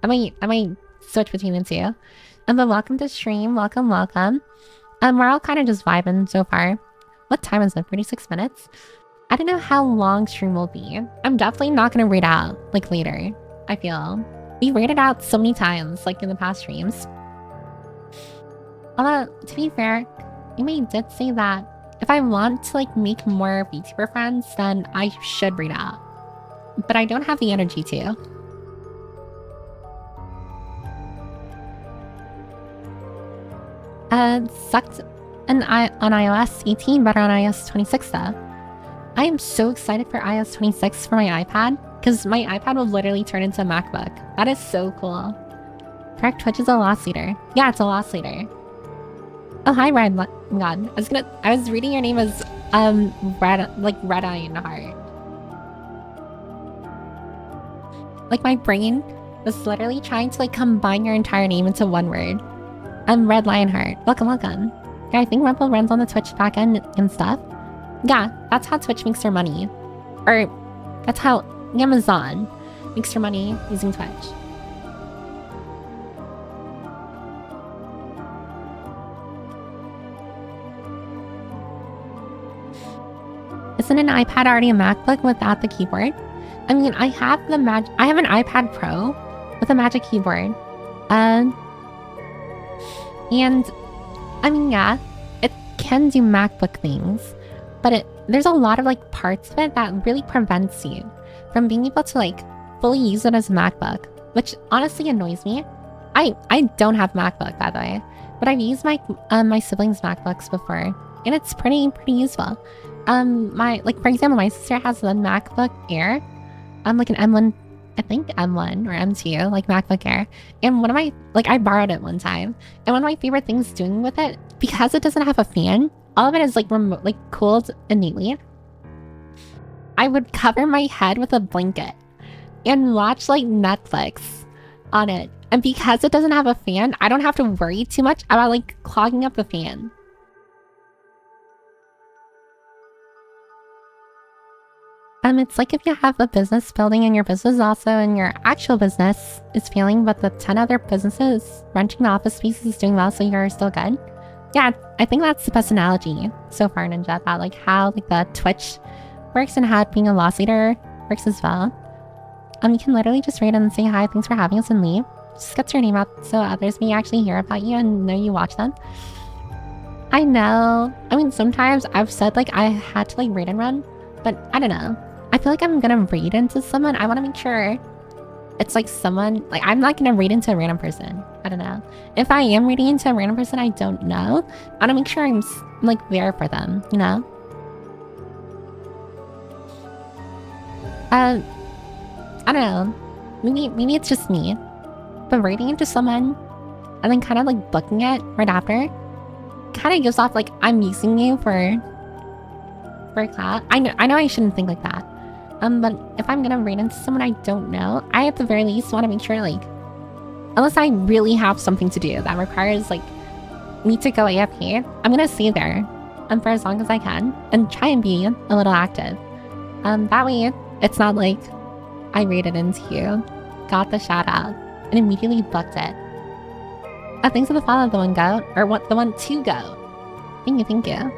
Speaker 1: I might switch between the two. But welcome to stream. Welcome. We're all kind of just vibing so far. What time is it? 36 minutes? I don't know how long stream will be. I'm definitely not going to read out, like, later. I feel. We rated out so many times, like, in the past streams. Although, to be fair, Yumi did say that if I want to, like, make more VTuber friends, then I should read out. But I don't have the energy to. Sucked on iOS 18, better on iOS 26 though. I am so excited for iOS 26 for my iPad, because my iPad will literally turn into a MacBook. That is so cool. Correct, Twitch is a loss leader. Yeah, it's a loss leader. Oh, hi, Red. God, I was reading your name as Red Iron Heart. Like my brain was literally trying to like combine your entire name into one word. Red Lionheart. Welcome. Yeah, I think Rumple runs on the Twitch backend and stuff. Yeah, that's how Twitch makes their money. Or that's how Amazon makes their money using Twitch. Isn't an iPad already a MacBook without the keyboard? I mean, I have an iPad Pro with a Magic Keyboard. And I mean, yeah, it can do MacBook things, but there's a lot of like parts of it that really prevents you from being able to like fully use it as a MacBook, which honestly annoys me. I don't have MacBook, by the way, but I've used my siblings' MacBooks before, and it's pretty useful. For example, my sister has a MacBook Air, like an M1, I think M1 or M2, like MacBook Air, and I borrowed it one time, and one of my favorite things doing with it, because it doesn't have a fan, all of it is like remote, like cooled innately. I would cover my head with a blanket and watch like Netflix on it, and because it doesn't have a fan, I don't have to worry too much about like clogging up the fan. It's like if you have a business building and your business also and your actual business is failing, but the 10 other businesses renting the office space is doing well, so you're still good. Yeah, I think that's the best analogy so far, Ninja, about like how like the Twitch works and how being a loss leader works as well. You can literally just rate and say hi, thanks for having us, and leave. Just gets your name out so others may actually hear about you and know you watch them. I know. I mean, sometimes I've said like I had to like raid and run, but I don't know. I feel like I'm gonna raid into someone. I want to make sure it's like someone, like I'm not gonna raid into a random person. I don't know. If I am raiding into a random person I don't know, I want to make sure I'm like there for them, you know? I don't know. Maybe it's just me. But raiding into someone and then kind of like booking it right after kind of gives off like I'm using you for clout. I know I shouldn't think like that. But if I'm gonna raid into someone I don't know, I at the very least want to make sure like Unless I really have something to do that requires like me to go AFK, I'm gonna stay there for as long as I can and try and be a little active. That way it's not like I raided into you, got the shout out, and immediately booked it. Thanks for the follow, the one go, or what, the one to go. Thank you.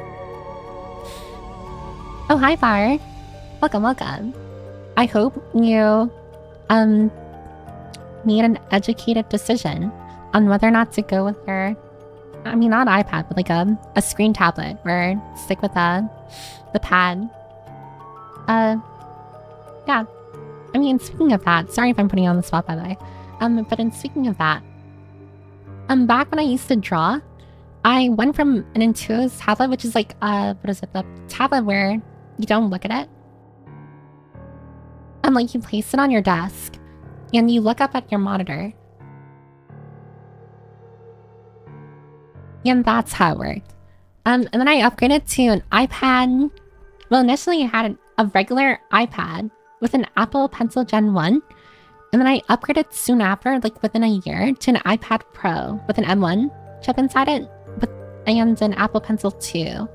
Speaker 1: Oh, hi, Fire. Welcome. I hope you made an educated decision on whether or not to go with your, I mean, not iPad, but like a screen tablet, or stick with the pad. Yeah. I mean, speaking of that, sorry if I'm putting you on the spot, by the way. But in speaking of that, back when I used to draw, I went from an Intuos tablet, which is like, what is it? The tablet where you don't look at it. And like you place it on your desk and you look up at your monitor. And that's how it worked. And then I upgraded to an iPad. Well, initially I had a regular iPad with an Apple Pencil Gen 1. And then I upgraded soon after, like within a year, to an iPad Pro with an M1 chip inside it, and an Apple Pencil 2. And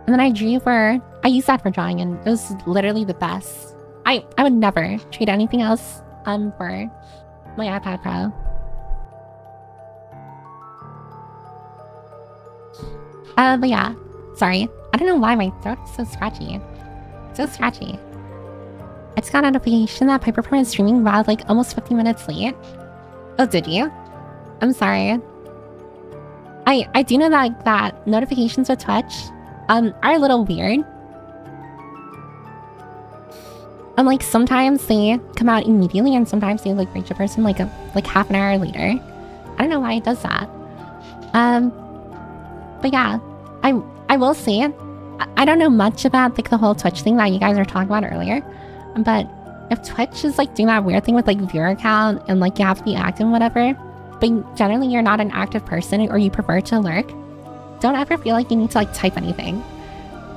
Speaker 1: then I used that for drawing, and it was literally the best. I would never trade anything else for my iPad Pro. But yeah, sorry. I don't know why my throat is so scratchy. I just got a notification that Piper Perm is streaming while like almost 15 minutes late. Oh, did you? I'm sorry. I do know that notifications with Twitch are a little weird. Like sometimes they come out immediately and sometimes they like reach a person like half an hour later. I don't know why it does that. But yeah, I will say I don't know much about like the whole Twitch thing that you guys were talking about earlier. But if Twitch is like doing that weird thing with like viewer count and like you have to be active and whatever, but generally you're not an active person or you prefer to lurk, don't ever feel like you need to like type anything.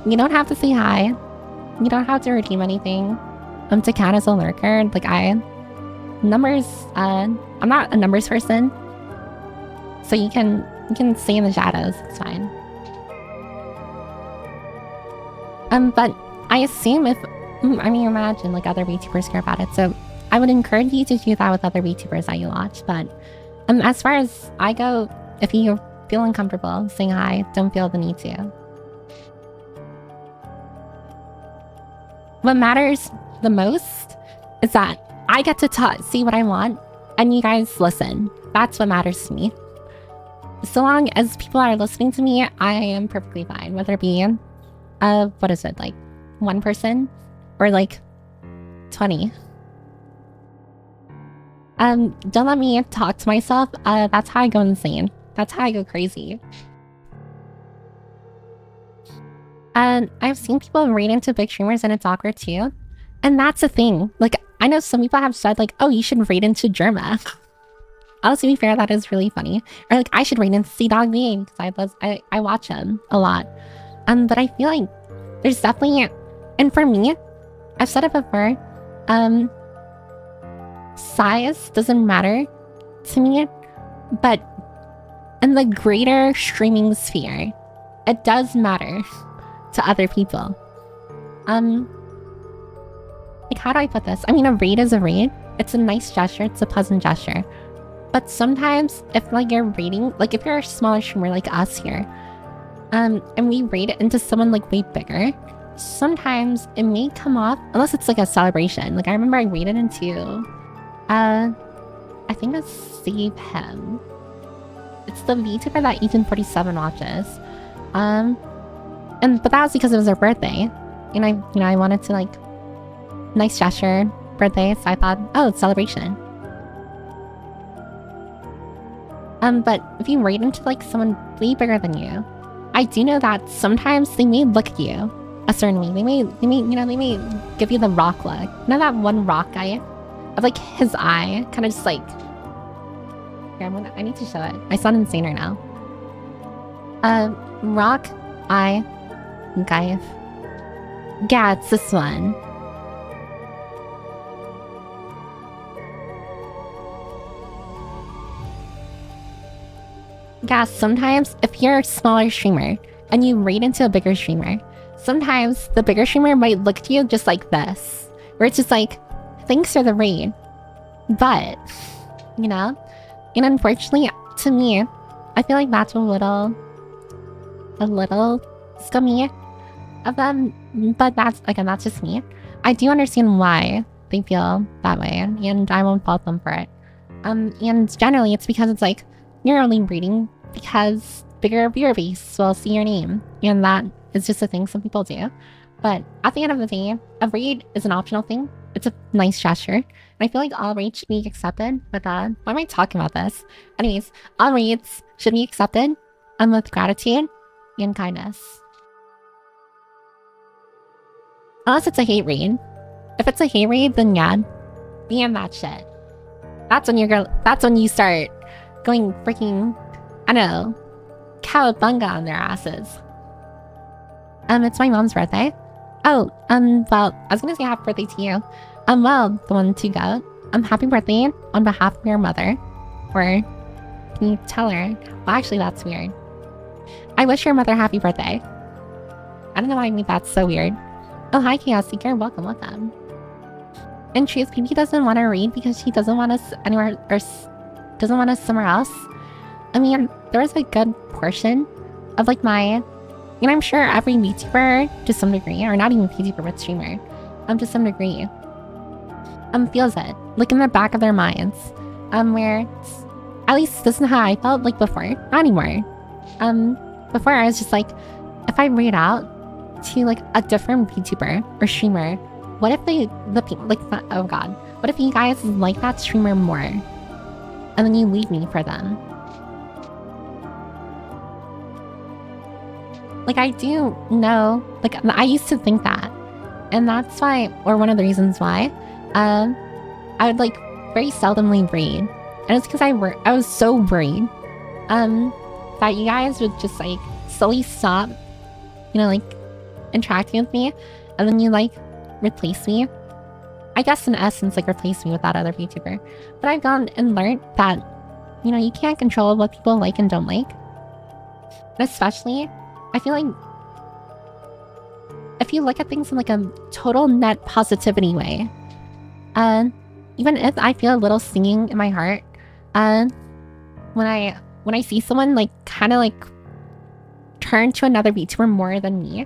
Speaker 1: You don't have to say hi. You don't have to redeem anything. To count as a lurker, like numbers, I'm not a numbers person. So you can stay in the shadows, it's fine. But I assume imagine like other VTubers care about it, so I would encourage you to do that with other VTubers that you watch. But as far as I go, if you feel uncomfortable saying hi, don't feel the need to. What matters the most is that I get to see what I want and you guys listen. That's what matters to me. So long as people are listening to me, I am perfectly fine, whether it be what is it, like one person or like 20. Don't let me talk to myself. That's how I go insane. That's how I go crazy. And I've seen people raid into big streamers and it's awkward too. And that's the thing. Like, I know some people have said like, oh, you should raid into Germa. I'll to be fair, that is really funny. Or like, I should raid into C-Dog Game because I watch him a lot. But I feel like there's definitely, and for me, I've said it before, size doesn't matter to me, but in the greater streaming sphere, it does matter to other people. Like, how do I put this? I mean, a raid is a raid. It's a nice gesture. It's a pleasant gesture. But sometimes, if like you're raiding, like if you're a smaller streamer like us here, and we raid into someone like way bigger, sometimes it may come off, unless it's like a celebration. Like I remember I raided into, I think it's Save Him. It's the VTuber that Ethan47 watches. But that was because it was her birthday, and I wanted to like nice gesture, birthday, so I thought, oh, it's celebration. But if you raid into like someone way bigger than you, I do know that sometimes they may look at you a certain way. They may give you the rock look. You know that one rock guy? Of like his eye, kind of just like. Here, I need to show it. I sound insane right now. Rock eye guy. Yeah, it's this one. Yeah, sometimes if you're a smaller streamer and you raid into a bigger streamer, sometimes the bigger streamer might look at you just like this, where it's just like, thanks for the raid, but, you know? And unfortunately, to me, I feel like that's a little scummy of them, but that's, again, that's just me. I do understand why they feel that way, and I won't fault them for it. And generally, it's because it's like, you're only reading because bigger viewer base will see your name, and that is just a thing some people do. But at the end of the day, a raid is an optional thing. It's a nice gesture, and I feel like all raids should be accepted. But why am I talking about this? Anyways, all raids should be accepted, with gratitude and kindness. Unless it's a hate raid. If it's a hate raid, then yeah, ban that shit. That's when you start going freaking, I don't know, cowabunga on their asses. It's my mom's birthday. Oh, well, I was gonna say happy birthday to you. Well, the one to go. Happy birthday on behalf of your mother. Or can you tell her? Well, actually, that's weird. I wish your mother happy birthday. I don't know why I made that so weird. Oh, hi, Chaos Seeker. Welcome. In truth, PP doesn't want to read because she doesn't want us anywhere, or doesn't want us somewhere else. I mean, there was a good portion of like my, and I'm sure every VTuber to some degree, or not even VTuber but streamer, to some degree, feels it, like in the back of their minds, where it's, at least this is how I felt like before, not anymore. Before I was just like, if I read out to like a different VTuber or streamer, what if oh god, what if you guys like that streamer more, and then you leave me for them? Like, I do know, like, I used to think that, and that's why, or one of the reasons why, I would like very seldomly read, and it's because I was so worried, that you guys would just like slowly stop, you know, like interacting with me, and then you like replace me. I guess in essence, like replace me with that other VTuber. But I've gone and learned that, you know, you can't control what people like and don't like. And especially, I feel like if you look at things in like a total net positivity way, even if I feel a little stinging in my heart, when I see someone like kind of like turn to another VTuber more than me,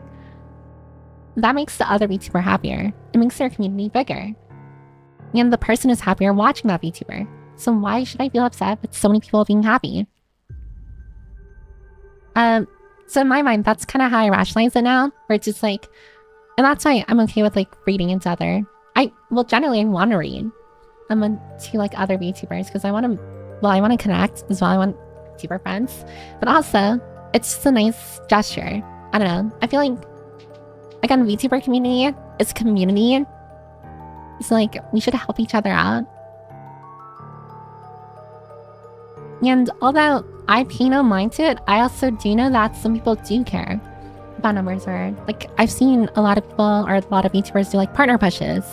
Speaker 1: that makes the other VTuber happier. It makes their community bigger. And the person is happier watching that VTuber. So why should I feel upset with so many people being happy? So in my mind, that's kind of how I rationalize it now, where it's just like, and that's why I'm okay with like reading into other, well, generally I want to read to like other VTubers because I want to connect as well. I want VTuber friends, but also it's just a nice gesture. I don't know. I feel like, again, VTuber community is community. It's like, we should help each other out. And although I pay no mind to it, I also do know that some people do care about numbers, or like I've seen a lot of people or a lot of VTubers do like partner pushes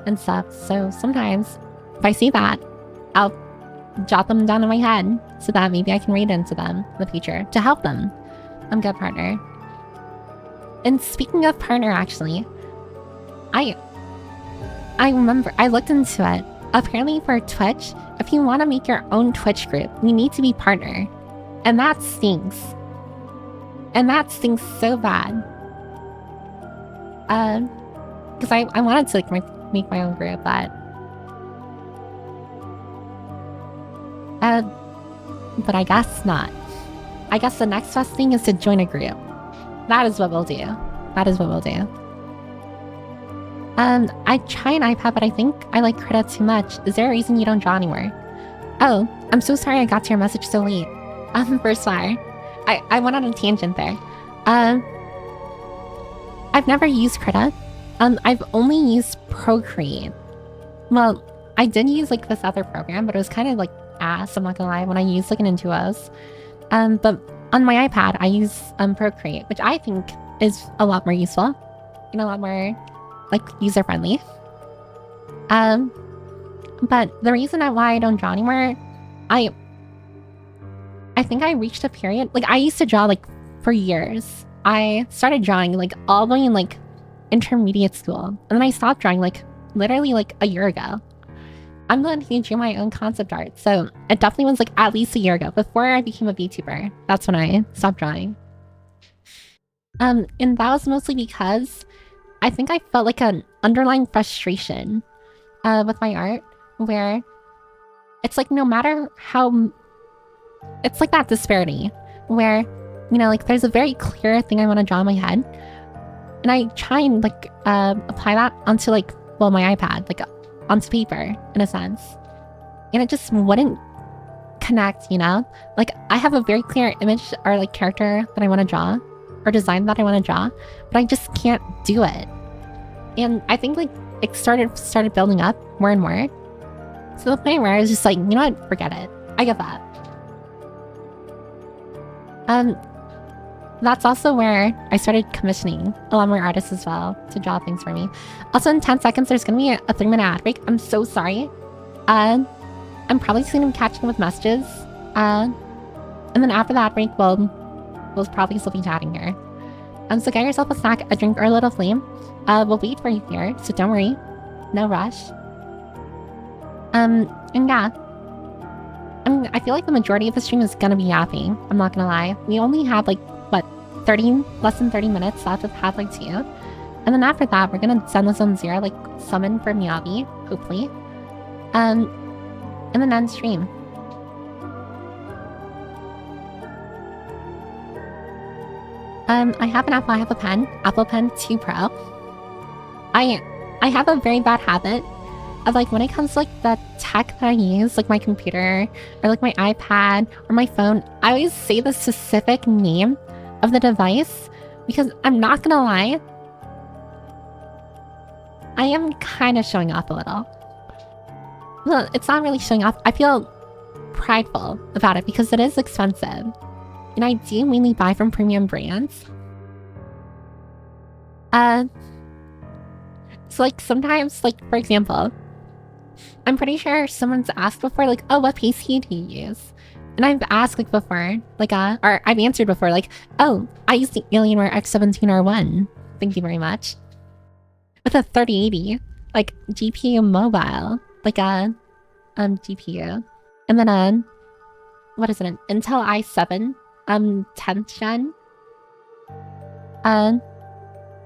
Speaker 1: and stuff. So sometimes if I see that, I'll jot them down in my head so that maybe I can read into them in the future to help them. I'm a good partner. And speaking of partner, actually, I remember I looked into it. Apparently for Twitch, if you want to make your own Twitch group, you need to be partner. And that stinks. And that stinks so bad. Because I wanted to like make my own group, but I guess not. I guess the next best thing is to join a group. That is what we'll do. That is what we'll do. I try an iPad, but I think I like Krita too much. Is there a reason you don't draw anymore? Oh, I'm so sorry I got to your message so late. First fire. I went on a tangent there. I've never used Krita. I've only used Procreate. Well, I did use like this other program, but it was kind of like ass, I'm not gonna lie, when I used like an Intuos. But on my iPad, I use Procreate, which I think is a lot more useful. You know, a lot more like user-friendly. But the reason why I don't draw anymore, I I think I reached a period, like I used to draw like for years. I started drawing like all the way in like intermediate school. And then I stopped drawing like literally like a year ago. I'm going to do my own concept art. So it definitely was like at least a year ago before I became a VTuber. That's when I stopped drawing. And that was mostly because I think I felt like an underlying frustration with my art where it's like no matter how... It's like that disparity where, you know, like there's a very clear thing I want to draw in my head. And I try and like apply that onto like, well, my iPad, like onto paper in a sense. And it just wouldn't connect, you know? Like I have a very clear image or like character that I want to draw or design that I want to draw, but I just can't do it. And I think like it started building up more and more. To the point where I was just like, you know what, forget it. I give up. That's also where I started commissioning a lot more artists as well to draw things for me. Also in 10 seconds, there's going to be a 3-minute ad break. I'm so sorry. I'm probably just going to be catching with messages. And then after the ad break, we'll probably still be chatting here. So get yourself a snack, a drink, or a little flame. We'll wait for you here, so don't worry. No rush. And yeah. I mean, I feel like the majority of the stream is gonna be yapping. I'm not gonna lie. We only have like, what, less than 30 minutes left with Half-Life 2. And then after that, we're gonna Zenless on 0, like, summon for Miyabi, hopefully. And then end stream. I have an Apple, I have a pen. Apple Pen 2 Pro. I have a very bad habit of like when it comes to like the tech that I use, like my computer or like my iPad or my phone, I always say the specific name of the device because I'm not gonna lie, I am kind of showing off a little. Well, it's not really showing off. I feel prideful about it because it is expensive. And I do mainly buy from premium brands. So like sometimes, like for example, I'm pretty sure someone's asked before, like, oh, what PC do you use? And I've asked like before, like or I've answered before, like, oh, I use the Alienware X17R1. Thank you very much. With a 3080, like GPU mobile, like a GPU, and then what is it? An Intel i7, 10th gen.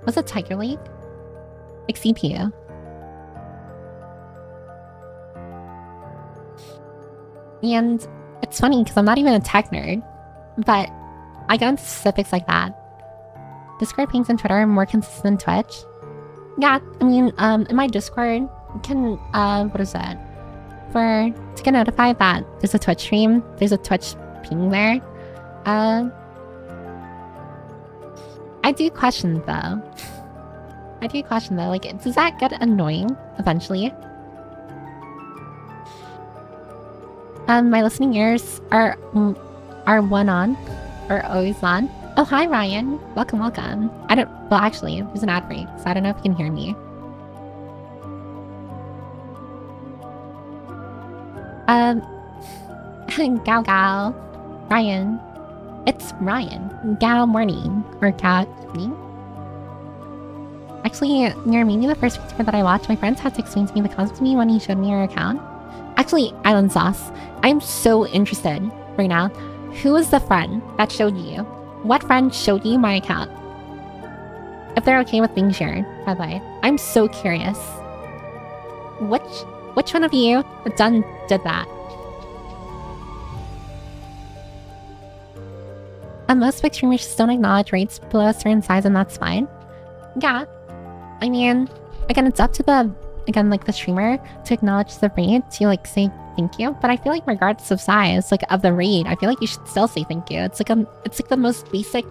Speaker 1: Was it Tiger Lake? Like CPU. And it's funny because I'm not even a tech nerd, but I go into specifics like that. Discord pings and Twitter are more consistent than Twitch. Yeah, I mean, in my Discord, you can, what is that? To get notified that there's a Twitch stream, there's a Twitch ping there. I do question though. Like, does that get annoying eventually? My listening ears are one on, or always on. Oh, hi Ryan. Welcome. Well, actually, there's an ad break, so I don't know if you can hear me. Gao. Ryan. It's Ryan. Gao morning. Or Gao evening. Actually, you're maybe the first YouTuber that I watched. My friends had to explain to me the concept to me when he showed me your account. Actually, Island Sauce, I'm so interested right now. Who was the friend that showed you? What friend showed you my account? If they're okay with being shared, by the way. I'm so curious. Which one of you did that? Most big streamers just don't acknowledge rates below a certain size, and that's fine. Yeah. I mean, again, it's up to the streamer to acknowledge the rate, to like say thank you. But I feel like regardless of size, like of the rate, I feel like you should still say thank you. It's like the most basic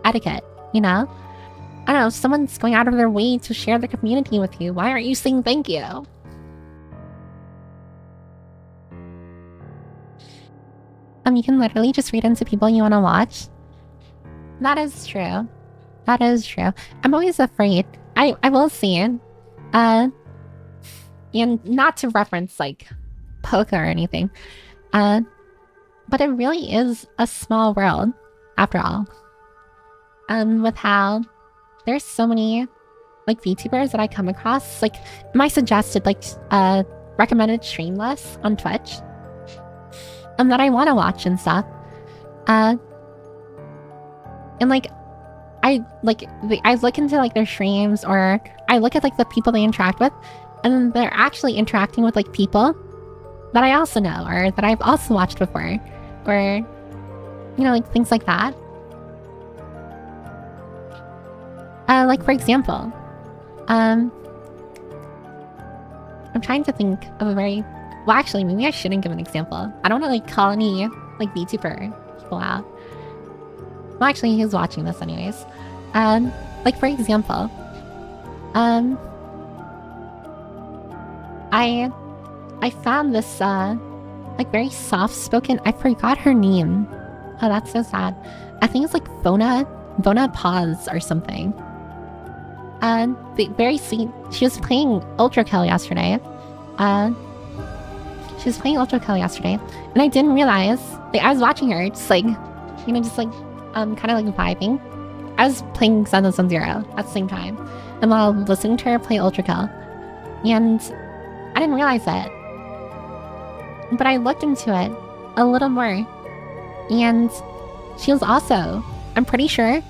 Speaker 1: etiquette, you know? I don't know, if someone's going out of their way to share their community with you, why aren't you saying thank you? You can literally just read into people you want to watch. That is true. I'm always afraid. I will say it. And not to reference like poker or anything. But it really is a small world, after all. With how there's so many like VTubers that I come across, like my suggested like recommended stream lists on Twitch, that I want to watch and stuff. And like I look into like their streams, or I look at like the people they interact with, and they're actually interacting with like people that I also know or that I've also watched before, or you know, like things like that. Like for example, I'm trying to think of a very well. Actually, maybe I shouldn't give an example. I don't want to like call any like VTuber people out. Well, actually, he's watching this anyways. Like for example, I found this like very soft-spoken. I forgot her name. Oh, that's so sad. I think it's like Bona Paz or something. Very sweet. She was playing Ultra Kill yesterday. And I didn't realize. Like, I was watching her, just like, you know, just like, kind of like vibing. I was playing Zenless on Zero at the same time, and while listening to her play Ultra Kill, and I didn't realize it. But I looked into it a little more, and she was also, I'm pretty sure,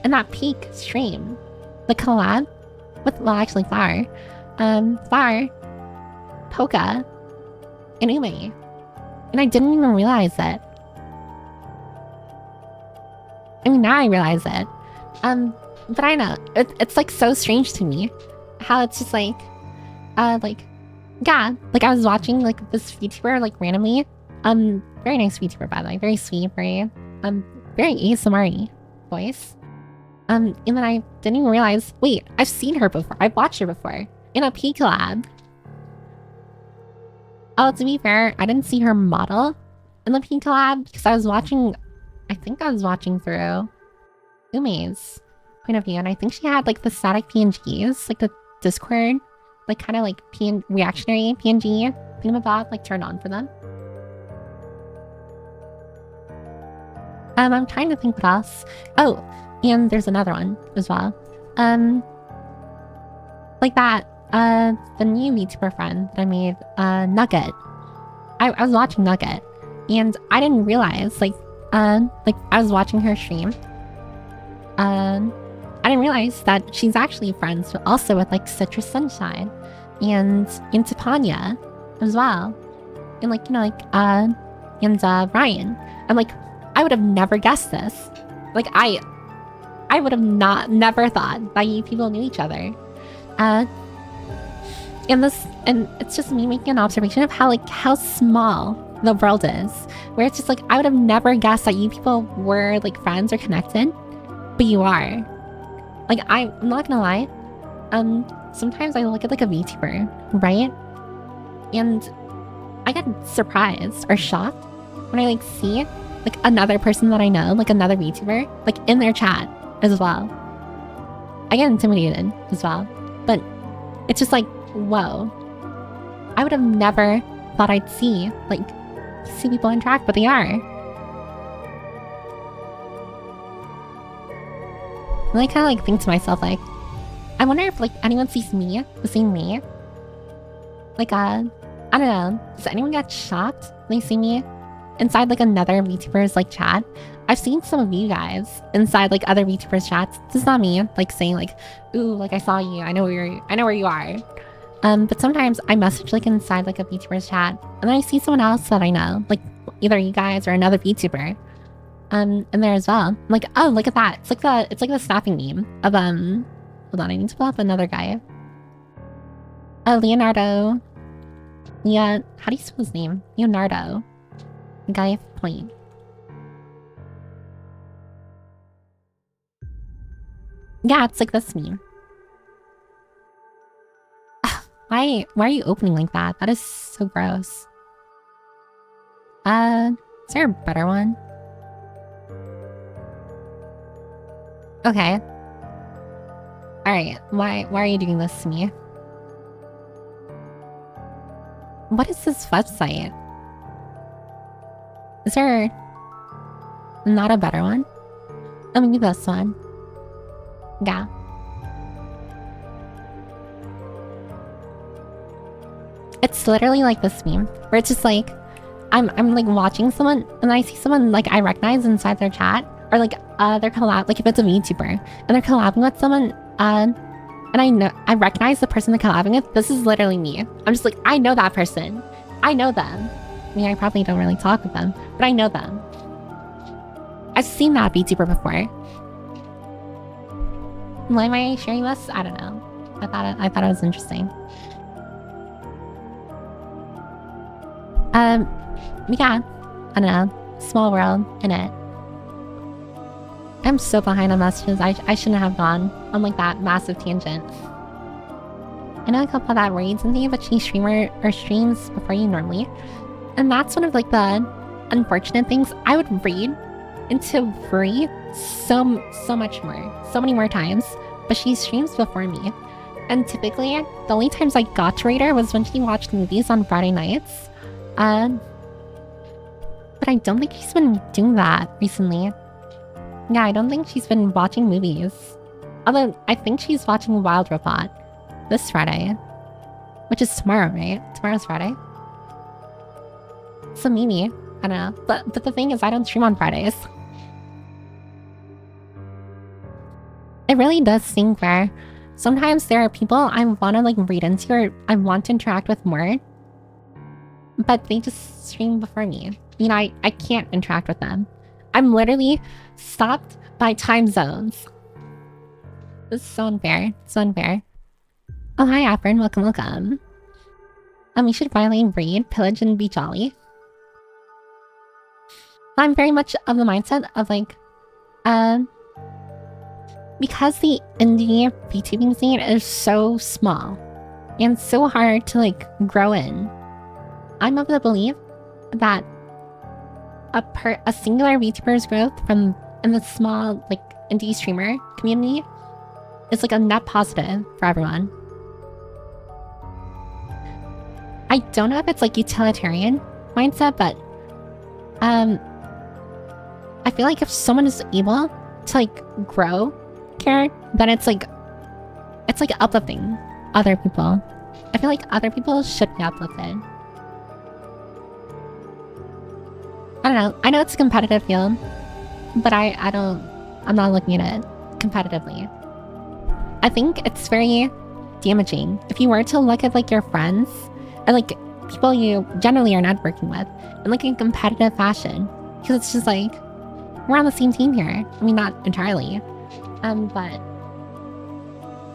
Speaker 1: in that peak stream, the collab with, well, actually Flower, Poca, and Ume, and I didn't even realize it. I mean, now I realize it. But I know it's like so strange to me how it's just like, yeah, like I was watching like this VTuber like randomly, very nice VTuber by the way, very sweet, very ASMR-y voice, and then I didn't even realize, wait, I've seen her before, I've watched her before in a P collab. Oh, to be fair, I didn't see her model in the P collab because I think I was watching through Ume's point of view, and I think she had like the static PNGs, like the Discord, like kind of like reactionary PNG thingamabob, like turned on for them. I'm trying to think what else. Oh, and there's another one as well. Like that, the new VTuber friend that I made, Nugget. I was watching Nugget, and I didn't realize, like I was watching her stream. I didn't realize that she's actually friends also with like Citrus Sunshine and Intipania as well. And like, you know, like and Ryan. I'm like, I would have never guessed this. Like I would have never thought that you people knew each other. And it's just me making an observation of how small the world is, where it's just like I would have never guessed that you people were like friends or connected, but you are. Like I'm not gonna lie, sometimes I look at like a VTuber, right, and I get surprised or shocked when I like see like another person that I know, like another VTuber, like in their chat as well. I get intimidated as well, but it's just like, whoa, I would have never thought I'd see people interact, but they are. And I kind of like think to myself, like, I wonder if like anyone sees me the same way. Like, I don't know, does anyone get shocked when they see me inside like another VTuber's like chat? I've seen some of you guys inside like other VTuber's chats. This is not me like saying like, ooh, like I saw you, I know where you are. But sometimes I message like inside like a VTuber's chat, and then I see someone else that I know, like either you guys or another VTuber, in there as well. I'm like, oh, look at that! It's like the snapping meme of Hold on, I need to pull up another guy. Leonardo. Yeah, how do you spell his name? Leonardo. The guy with point. Yeah, it's like this meme. Why are you opening like that? That is so gross. Is there a better one? Okay. Alright, why are you doing this to me? What is this website? Is there not a better one? Oh, maybe this one. Yeah. It's literally like this meme where it's just like I'm like watching someone and I see someone like I recognize inside their chat, or like they're collab, like if it's a VTuber and they're collabing with someone and I recognize the person they're collabing with. This is literally me. I'm just like, I know that person. I know them. I mean, I probably don't really talk with them, but I know them. I've seen that VTuber before. Why am I sharing this? I don't know. I thought it was interesting. Yeah, I don't know. Small world, innit? I'm so behind on messages. I shouldn't have gone on like that massive tangent. I know a couple that reads and thing, but she streamer or streams before you normally. And that's one of like the unfortunate things. I would read into free so much more. So many more times. But she streams before me. And typically, the only times I got to read her was when she watched movies on Friday nights. But I don't think she's been doing that recently. Yeah, I don't think she's been watching movies. Although, I think she's watching Wild Robot this Friday. Which is tomorrow, right? Tomorrow's Friday. So maybe. I don't know. But the thing is, I don't stream on Fridays. It really does seem where sometimes there are people I want to like read into or I want to interact with more. But they just stream before me. You know, I can't interact with them. I'm literally stopped by time zones. This is so unfair. So unfair. Oh, hi, Afrin. Welcome, welcome. We should finally read, pillage, and be jolly. I'm very much of the mindset of like, because the indie VTubing scene is so small and so hard to like grow in, I'm of the belief that a singular VTuber's growth from in the small like indie streamer community is like a net positive for everyone. I don't know if it's like utilitarian mindset, but I feel like if someone is able to like grow care, then it's like uplifting other people. I feel like other people should be uplifted. I don't know. I know it's a competitive field, but I'm not looking at it competitively. I think it's very damaging if you were to look at like your friends or like people you generally are networking with in like a competitive fashion, because it's just like we're on the same team here. I mean, not entirely, but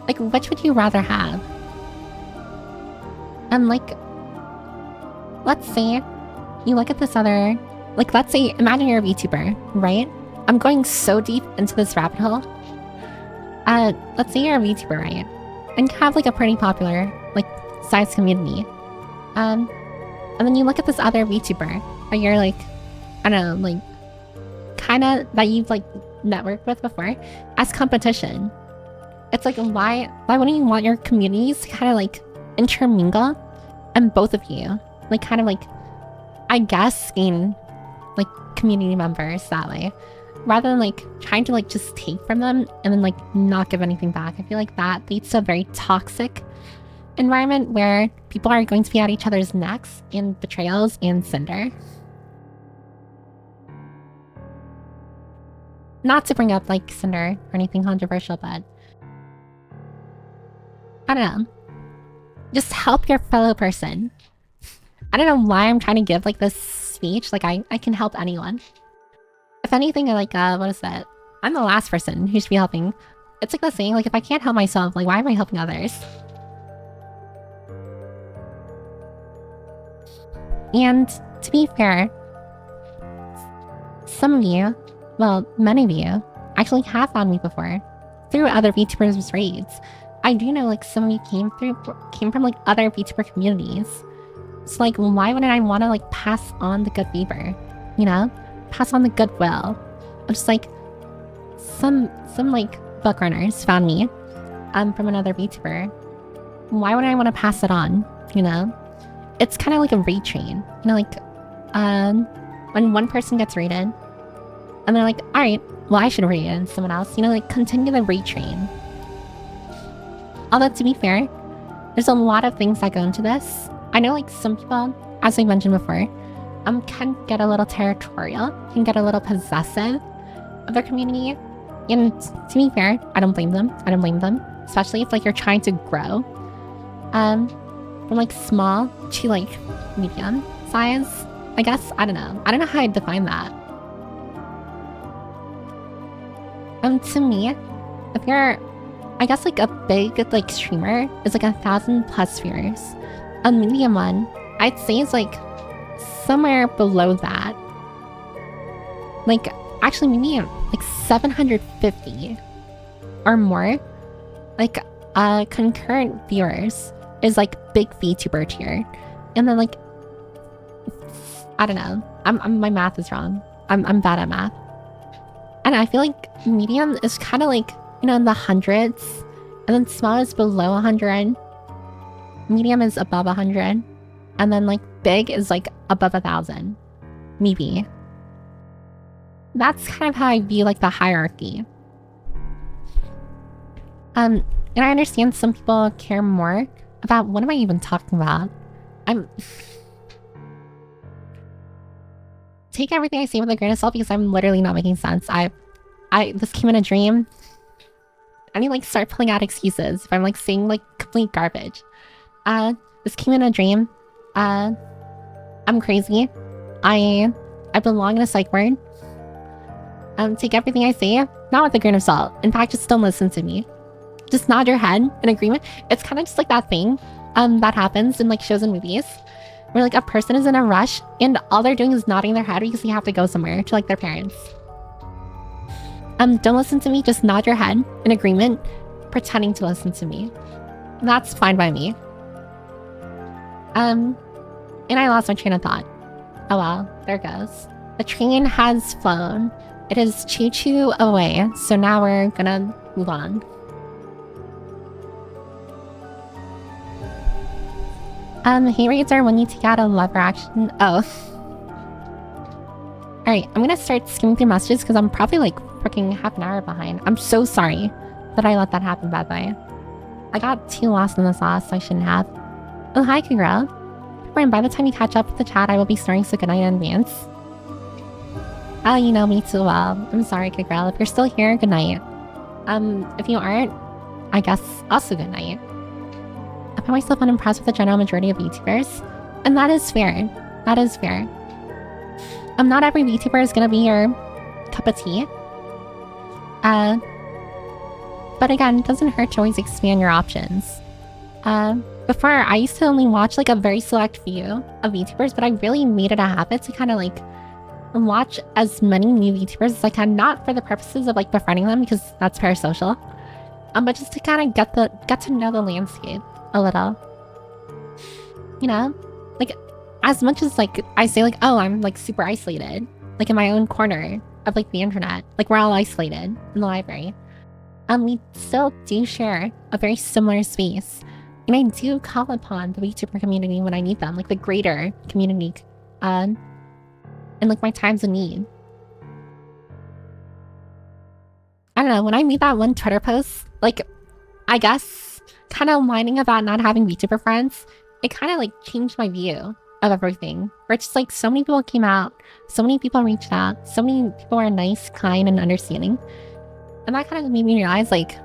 Speaker 1: like, which would you rather have? Like, let's say you look at this other, like, let's say, imagine you're a VTuber, right? I'm going so deep into this rabbit hole. Let's say you're a VTuber, right? And you have like a pretty popular, like, size community. And then you look at this other VTuber that you're like, I don't know, like, kind of that you've like networked with before as competition. It's like, why wouldn't you want your communities to kind of like intermingle and both of you like kind of like, I guess, gain like community members that way, rather than like trying to like just take from them and then like not give anything back. I feel like that leads to a very toxic environment where people are going to be at each other's necks in betrayals and cinder. Not to bring up like cinder or anything controversial, but I don't know. Just help your fellow person. I don't know why I'm trying to give like this speech. Like I can help anyone. If anything, I like, what is that? I'm the last person who should be helping. It's like the saying, like, if I can't help myself, like, why am I helping others? And to be fair, some of you, well, many of you, actually have found me before through other VTubers' raids. I do know, like, some of you came from, like, other VTuber communities. So, like, why wouldn't I want to, like, pass on the good favor? You know? Pass on the goodwill. I'm just, like, some like, book runners found me, from another VTuber. Why would I want to pass it on, you know? It's kind of like a retrain. You know, like, when one person gets rated, and they're like, all right, well, I should rate it and someone else, you know, like continue the retrain. Although to be fair, there's a lot of things that go into this. I know like some people, as I mentioned before, can get a little territorial, can get a little possessive of their community. And to be fair, I don't blame them. I don't blame them. Especially if like you're trying to grow from like small to like medium size, I guess. I don't know. I don't know how I'd define that. To me, if you're, I guess like a big like streamer is like 1,000+ viewers. A medium one, I'd say is like somewhere below that. Like actually maybe like 750 or more. Like concurrent viewers is like big VTuber tier. And then like I don't know. My math is wrong. I'm bad at math. And I feel like medium is kind of like, you know, in the hundreds, and then small is below 100. Medium is above 100, and then like big is like above 1,000, maybe. That's kind of how I view like the hierarchy. And I understand some people care more about, what am I even talking about? Take everything I say with a grain of salt because I'm literally not making sense. This came in a dream. I need like start pulling out excuses if I'm like saying like complete garbage. This came in a dream. I'm crazy. I belong in a psych ward. Take everything I say, not with a grain of salt. In fact, just don't listen to me. Just nod your head in agreement. It's kind of just like that thing that happens in like shows and movies where like a person is in a rush and all they're doing is nodding their head because they have to go somewhere to like their parents. Don't listen to me, just nod your head in agreement, pretending to listen to me. That's fine by me. And I lost my train of thought. Oh well, there it goes. The train has flown. It is choo-choo away, so now we're gonna move on. Hate rates are when you take out a lever action. Oh. Alright, I'm gonna start skimming through messages because I'm probably like freaking half an hour behind. I'm so sorry that I let that happen, by the way. I got too lost in the sauce, I shouldn't have. Oh, hi, Kagura. And by the time you catch up with the chat, I will be snoring, so good night in advance. Oh, you know me too well. I'm sorry, Kagura. If you're still here, good night. If you aren't, I guess also good night. I find myself unimpressed with the general majority of VTubers, and that is fair. That is fair. Not every VTuber is gonna be your cup of tea. But again, it doesn't hurt to always expand your options. Before, I used to only watch like a very select few of VTubers, but I really made it a habit to kind of like watch as many new VTubers as I can, not for the purposes of like befriending them because that's parasocial, but just to kind of get to know the landscape a little. You know, like as much as like I say like, oh, I'm like super isolated, like in my own corner of like the internet, like we're all isolated in the library. We still do share a very similar space. And I do call upon the VTuber community when I need them, like the greater community, in like my times of need. I don't know, when I made that one Twitter post, like, I guess, kind of whining about not having VTuber friends, it kind of like changed my view of everything. Where it's just like so many people came out, so many people reached out, so many people were nice, kind, and understanding. And that kind of made me realize like,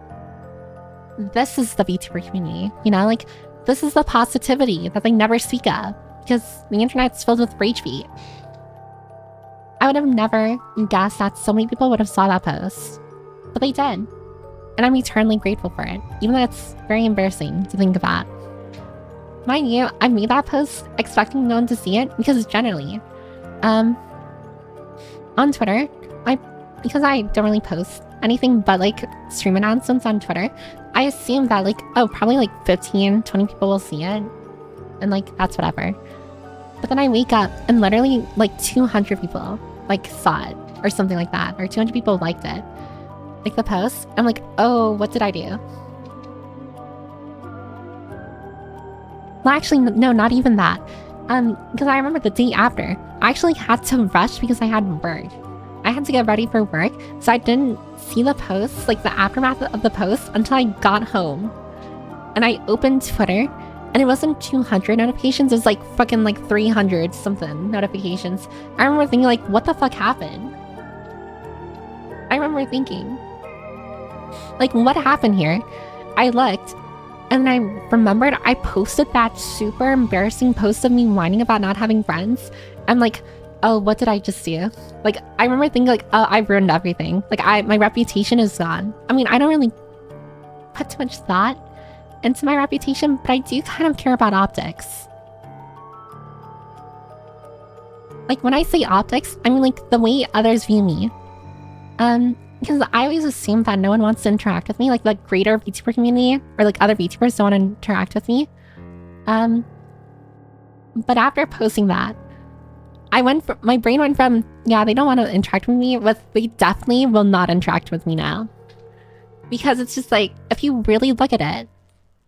Speaker 1: this is the VTuber community, you know, like this is the positivity that they never speak of because the internet's filled with rage beat. I would have never guessed that so many people would have saw that post, but they did, and I'm eternally grateful for it, even though it's very embarrassing to think about. Mind you, I made that post expecting no one to see it because generally, on Twitter, because I don't really post anything but like stream announcements on Twitter, I assume that like, oh, probably like 15, 20 people will see it. And like, that's whatever. But then I wake up and literally like 200 people like saw it or something like that. Or 200 people liked it. Like the post. I'm like, oh, what did I do? Well, actually, no, not even that. Because I remember the day after, I actually had to rush because I had work. I had to get ready for work, so I didn't see the post, like the aftermath of the post, until I got home. And I opened Twitter, and it wasn't 200 notifications, it was like fucking like 300 something notifications. I remember thinking like, what the fuck happened? I remember thinking, like, what happened here? I looked, and I remembered I posted that super embarrassing post of me whining about not having friends. I'm like, oh, what did I just do? Like, I remember thinking like, oh, I ruined everything. Like, my reputation is gone. I mean, I don't really put too much thought into my reputation, but I do kind of care about optics. Like, when I say optics, I mean like the way others view me. Because I always assume that no one wants to interact with me, like the greater VTuber community, or like other VTubers don't want to interact with me. But after posting that, my brain went from, yeah, they don't want to interact with me, with they definitely will not interact with me now. Because it's just like, if you really look at it,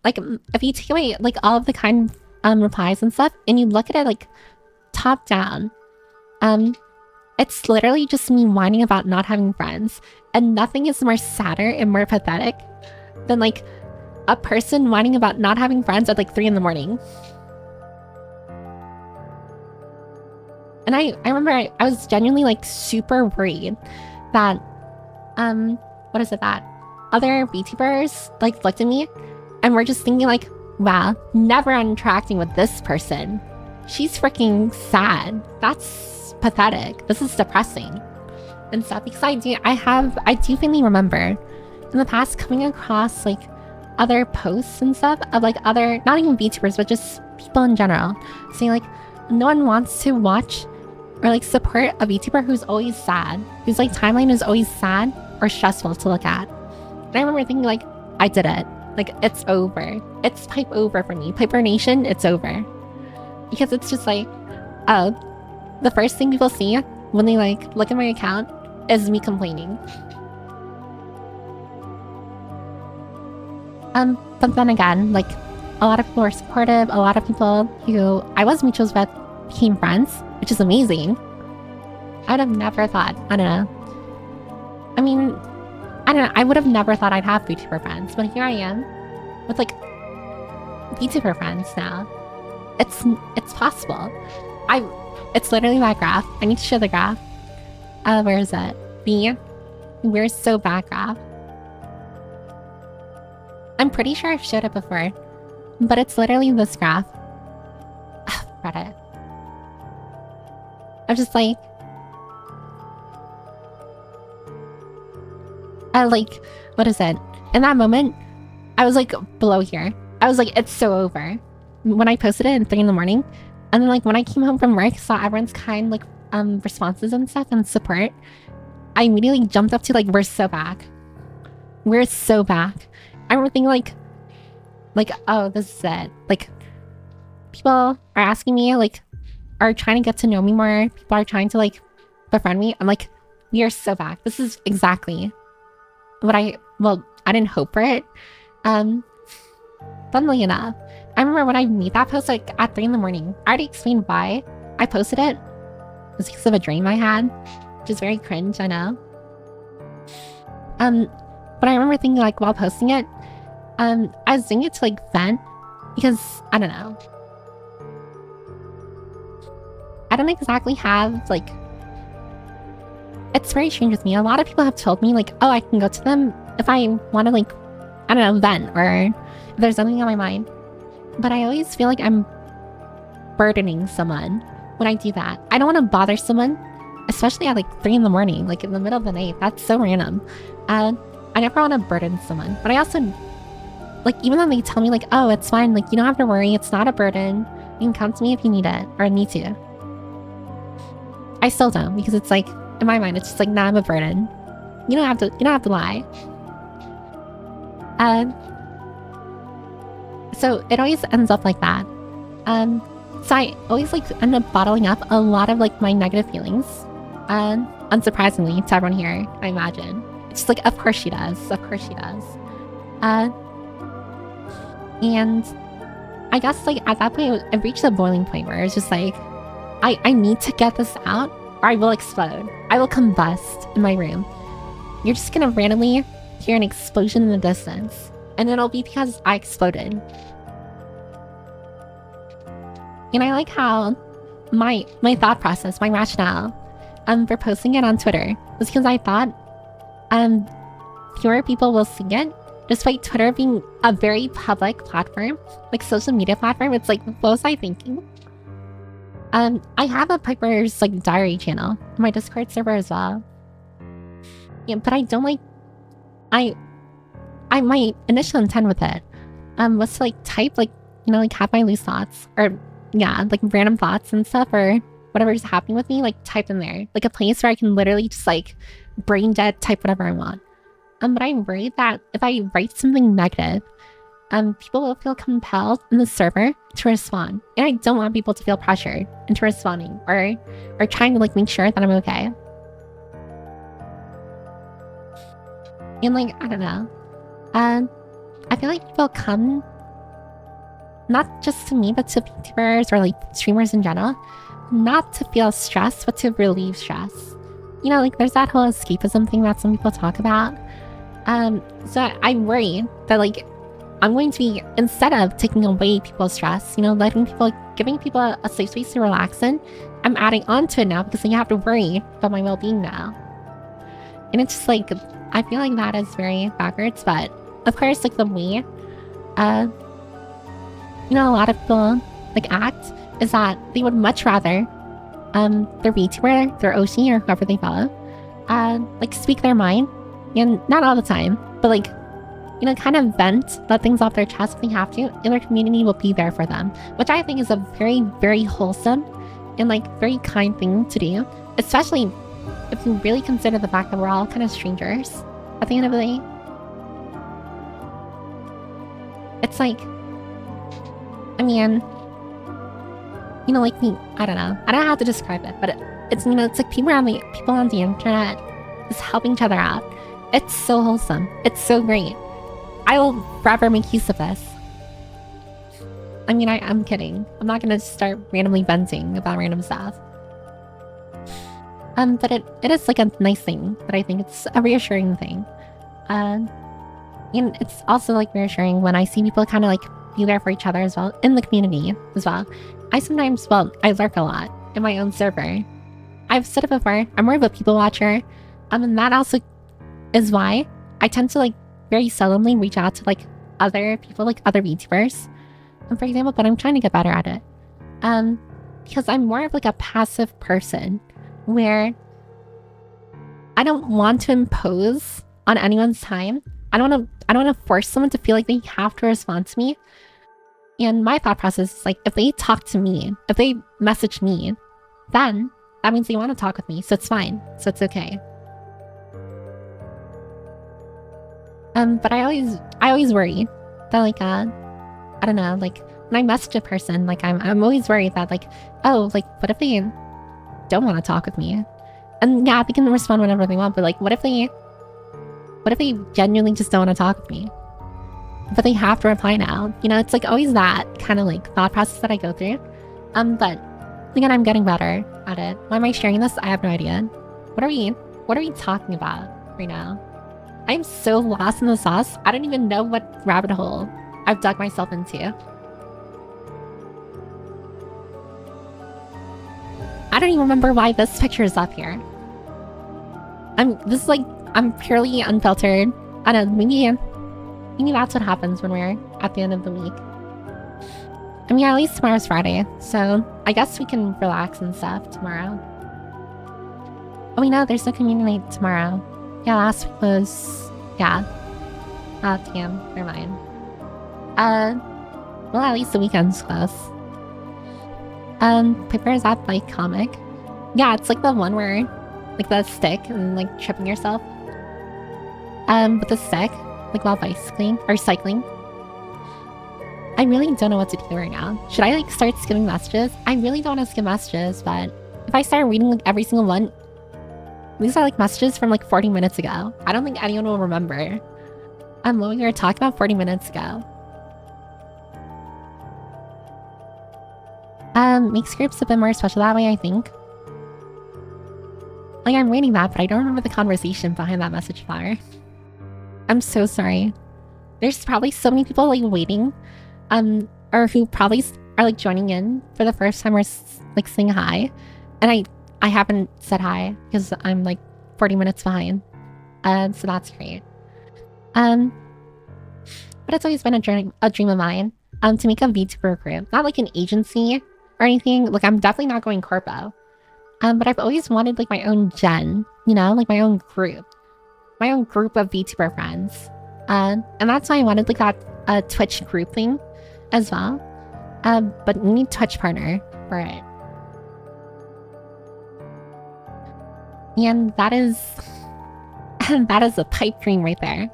Speaker 1: like if you take away like all of the kind replies and stuff, and you look at it like top down, it's literally just me whining about not having friends, and nothing is more sadder and more pathetic than like a person whining about not having friends at like 3 in the morning. And I remember I was genuinely like super worried that, what is it, that other VTubers like looked at me and were just thinking like, wow, never interacting with this person. She's freaking sad. That's pathetic. This is depressing and stuff. Because I do faintly remember in the past coming across like other posts and stuff of like other, not even VTubers, but just people in general saying like, no one wants to watch or like support a VTuber who's always sad, whose like timeline is always sad or stressful to look at. And I remember thinking like, I did it. Like, it's over. It's pipe over for me. Piper Nation, it's over. Because it's just like, oh, the first thing people see when they like look at my account is me complaining. But then again, like, a lot of people are supportive. A lot of people who I was mutuals with became friends, which is amazing. I would have never thought, I don't know. I mean, I don't know, I would have never thought I'd have VTuber friends, but here I am with like VTuber friends now. It's possible. It's literally that graph. I need to show the graph. Where is it? We're so bad graph. I'm pretty sure I've showed it before, but it's literally this graph. Reddit. I'm just like, what is it? In that moment, I was like below here. I was like, it's so over. When I posted it at 3 in the morning, and then like when I came home from work, saw everyone's kind like responses and stuff and support, I immediately jumped up to like, we're so back. We're so back. I remember thinking like, oh, this is it. Like, people are asking me, like, are trying to get to know me more. People are trying to like befriend me. I'm like, we are so back. This is exactly what I didn't hope for it. Funnily enough, I remember when I made that post like at 3 in the morning, I already explained why I posted it. It was because of a dream I had, which is very cringe, I know. But I remember thinking like while posting it, I was doing it to like vent because I don't know. I don't exactly have like, it's very strange with me. A lot of people have told me like, oh, I can go to them if I want to like, I don't know, vent or if there's something on my mind. But I always feel like I'm burdening someone when I do that. I don't want to bother someone, especially at like 3 in the morning, like in the middle of the night. That's so random. I never want to burden someone. But I also, like, even though they tell me like, oh, it's fine, like you don't have to worry, it's not a burden. You can come to me if you need it or need to. I still don't, because it's like, in my mind, it's just like, nah, I'm a burden. You don't have to lie. So it always ends up like that. So I always like end up bottling up a lot of like my negative feelings. Unsurprisingly to everyone here, I imagine. It's just like, of course she does. Of course she does. And I guess like at that point, I reached a boiling point where it's just like, I need to get this out or I will explode. I will combust in my room. You're just gonna randomly hear an explosion in the distance. And it'll be because I exploded. And I like how my thought process, my rationale, for posting it on Twitter was because I thought fewer people will see it. Despite Twitter being a very public platform, like social media platform, it's like, what was I thinking? I have a Piper's like diary channel on my Discord server as well. Yeah, but I don't like. My initial intent with it, was to like type like like have my loose thoughts or yeah like random thoughts and stuff or whatever's happening with me like type in there like a place where I can literally just like brain dead type whatever I want. But I'm worried that if I write something negative, people will feel compelled in the server to respond. And I don't want people to feel pressured into responding or trying to like make sure that I'm okay. And like, I don't know. I feel like people come not just to me, but to VTubers or like streamers in general, not to feel stress, but to relieve stress. You know, like there's that whole escapism thing that some people talk about. So I'm worried that like I'm going to be, instead of taking away people's stress, letting people, giving people a safe space to relax in, I'm adding on to it now because I have to worry about my well-being now. And it's just like, I feel like that is very backwards, but of course, like the way, a lot of people like act is that they would much rather, their VTuber, their OC, or whoever they follow, like speak their mind, and not all the time, but like, kind of vent, let things off their chest if they have to, and their community will be there for them, which I think is a very, very wholesome and like very kind thing to do, especially if you really consider the fact that we're all kind of strangers at the end of the day. It's like, I mean, like me, I don't know. I don't know how to describe it, but it's it's like people on the internet just helping each other out. It's so wholesome. It's so great. I will forever make use of this. I mean, I'm kidding. I'm not gonna start randomly venting about random stuff. But it is like a nice thing, but I think it's a reassuring thing. And it's also like reassuring when I see people kind of like be there for each other as well, in the community as well. I sometimes, I lurk a lot in my own server. I've said it before, I'm more of a people watcher. And that also is why I tend to like very seldomly reach out to like other people, like other VTubers, for example, but I'm trying to get better at it. Because I'm more of like a passive person where I don't want to impose on anyone's time. I don't want to force someone to feel like they have to respond to me. And my thought process is like, if they talk to me, if they message me, then that means they want to talk with me. So it's fine. So it's okay. But I always worry that like, I don't know, like when I message a person, like I'm always worried that like, oh, like what if they don't want to talk with me? And yeah, they can respond whenever they want, but like, what if they genuinely just don't want to talk with me? But they have to reply now. It's like always that kind of like thought process that I go through. But again, I'm getting better at it. Why am I sharing this? I have no idea. What are we talking about right now? I'm so lost in the sauce. I don't even know what rabbit hole I've dug myself into. I don't even remember why this picture is up here. I'm purely unfiltered. I don't know, maybe that's what happens when we're at the end of the week. I mean, at least tomorrow's Friday, so I guess we can relax and stuff tomorrow. Oh, no, there's no community night tomorrow. Yeah, last week was... yeah. Oh, damn, never mind. Well, at least the weekend's close. Piper's that bike comic. Yeah, it's like the one where, like the stick and like tripping yourself. With the stick, like while bicycling or cycling. I really don't know what to do right now. Should I like start skimming messages? I really don't want to skim messages, but if I start reading like every single one, these are like messages from like 40 minutes ago. I don't think anyone will remember. What we were talking about 40 minutes ago. Makes groups a bit more special that way, I think. Like, I'm reading that, but I don't remember the conversation behind that message flower. I'm so sorry. There's probably so many people, like, waiting, or who probably are, like, joining in for the first time or, like, saying hi. And I haven't said hi because I'm, like, 40 minutes behind. So that's great. But it's always been a dream of mine, to make a VTuber group. Not, like, an agency or anything. Like, I'm definitely not going corpo. But I've always wanted, like, my own gen, you know? Like, my own group. My own group of VTuber friends. And that's why I wanted, like, that Twitch group thing as well. But we need Twitch partner for it. And that is... that is a pipe dream right there.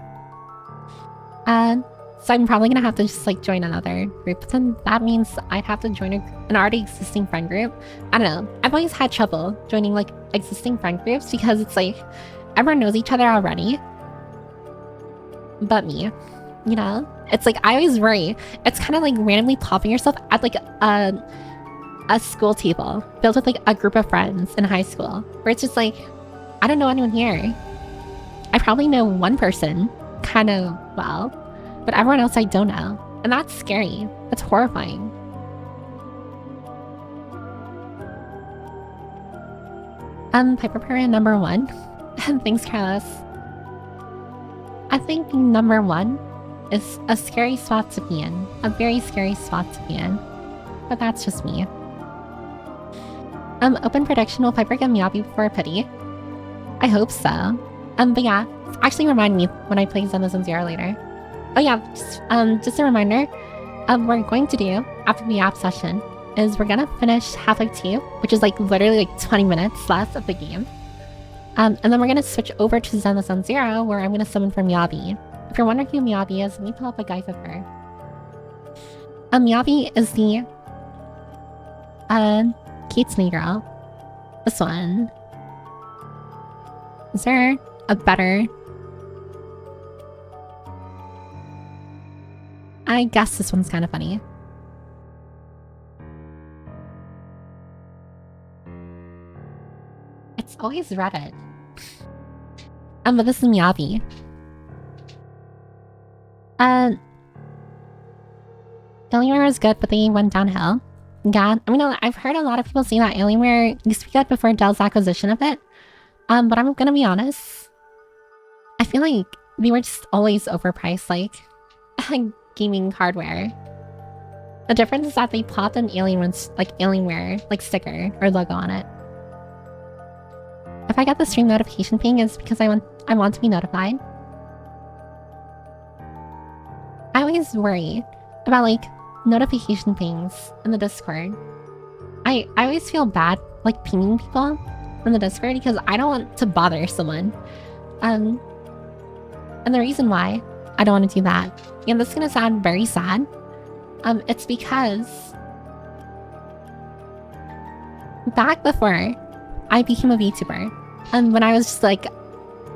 Speaker 1: So I'm probably gonna have to just, like, join another group. But then that means I'd have to join an already existing friend group. I don't know. I've always had trouble joining, like, existing friend groups because it's like everyone knows each other already. But me, you know? It's like I always worry. It's kind of like randomly popping yourself at, like, a school table filled with, like, a group of friends in high school. Where it's just like, I don't know anyone here. I probably know one person kind of well. But everyone else I don't know. And that's scary. That's horrifying. Piper Parent number 1. Thanks, Carlos. I think number 1 is a scary spot to be in. A very scary spot to be in. But that's just me. Open prediction, will Piper get Miyabi before Pity? I hope so. But yeah, actually remind me when I play Zenless Zero later. Oh yeah, just a reminder, we're going to do, after the app session, is we're gonna finish Half-Life 2, which is, like, literally, like, 20 minutes left of the game. And then we're gonna switch over to Zenless Zero, where I'm gonna summon for Miyabi. If you're wondering who Miyabi is, let me pull up a guide of her. Miyabi is the, Kitsune girl. This one. Is there a better... I guess this one's kind of funny. It's always Reddit. But this is Miyabi. Alienware was good, but they went downhill. Yeah, I mean, I've heard a lot of people say that Alienware used to be good before Dell's acquisition of it. But I'm gonna be honest. I feel like they were just always overpriced, like gaming hardware. The difference is that they popped an Alienware, like, sticker or logo on it. If I get the stream notification ping, it's because I want to be notified. I always worry about, like, notification pings in the Discord. I always feel bad, like, pinging people in the Discord because I don't want to bother someone. And the reason why I don't want to do that, and this is gonna sound very sad, it's because back before I became a VTuber, and when I was just, like,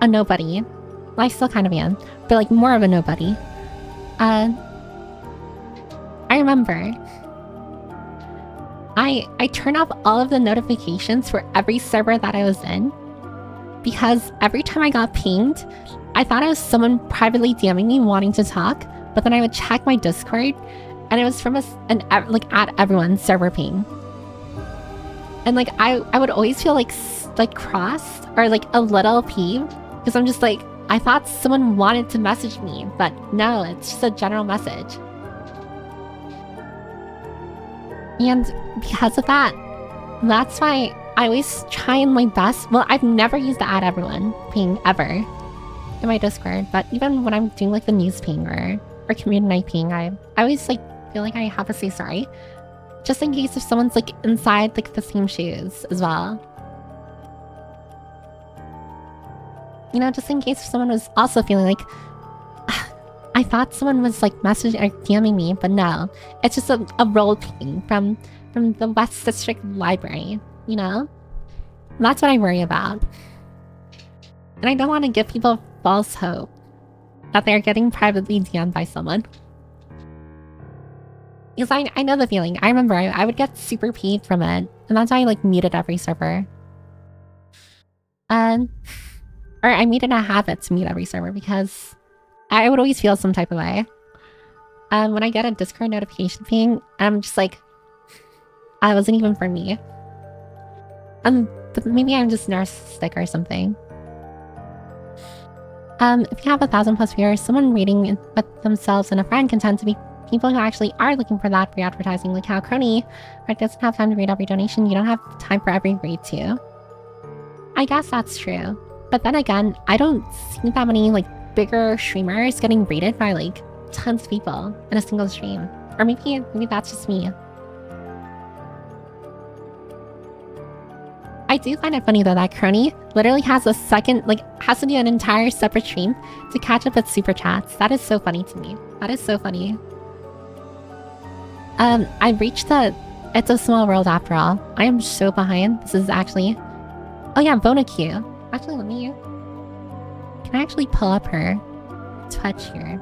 Speaker 1: a nobody, well, I still kind of am, but, like, more of a nobody, I remember I turned off all of the notifications for every server that I was in because every time I got pinged, I thought it was someone privately DMing me wanting to talk, but then I would check my Discord and it was from an at everyone server ping. And, like, I would always feel like crossed or, like, a little peeved because I'm just like, I thought someone wanted to message me, but no, it's just a general message. And because of that, that's why I always try my best. Well, I've never used the add everyone ping ever in my Discord, but even when I'm doing, like, the news ping or community night ping, I always, like, feel like I have to say sorry, just in case if someone's, like, inside, like, the same shoes as well. You know, just in case if someone was also feeling like, I thought someone was, like, messaging or DMing me, but no, it's just a role ping from the West District Library, you know? That's what I worry about. And I don't want to give people false hope that they're getting privately DM'd by someone. Because I know the feeling. I remember I would get super peeved from it. And that's why I like muted every server. Or I made it a habit to mute every server because I would always feel some type of way. When I get a Discord notification ping, I'm just like, it wasn't even for me. But maybe I'm just narcissistic or something. If you have 1,000+ viewers, someone reading with themselves and a friend can tend to be people who actually are looking for that free advertising, like how Crony doesn't have time to read every donation. You don't have time for every read too. I guess that's true. But then again, I don't see that many like bigger streamers getting rated by like tons of people in a single stream. Or maybe that's just me. I do find it funny though that Crony literally has a second, like, has to do an entire separate stream to catch up with super chats. That is so funny to me. That is so funny. I reached the It's a Small World after all. I am so behind. This is actually... Oh yeah, Bonacue. Actually, let me... Can I actually pull up her touch here?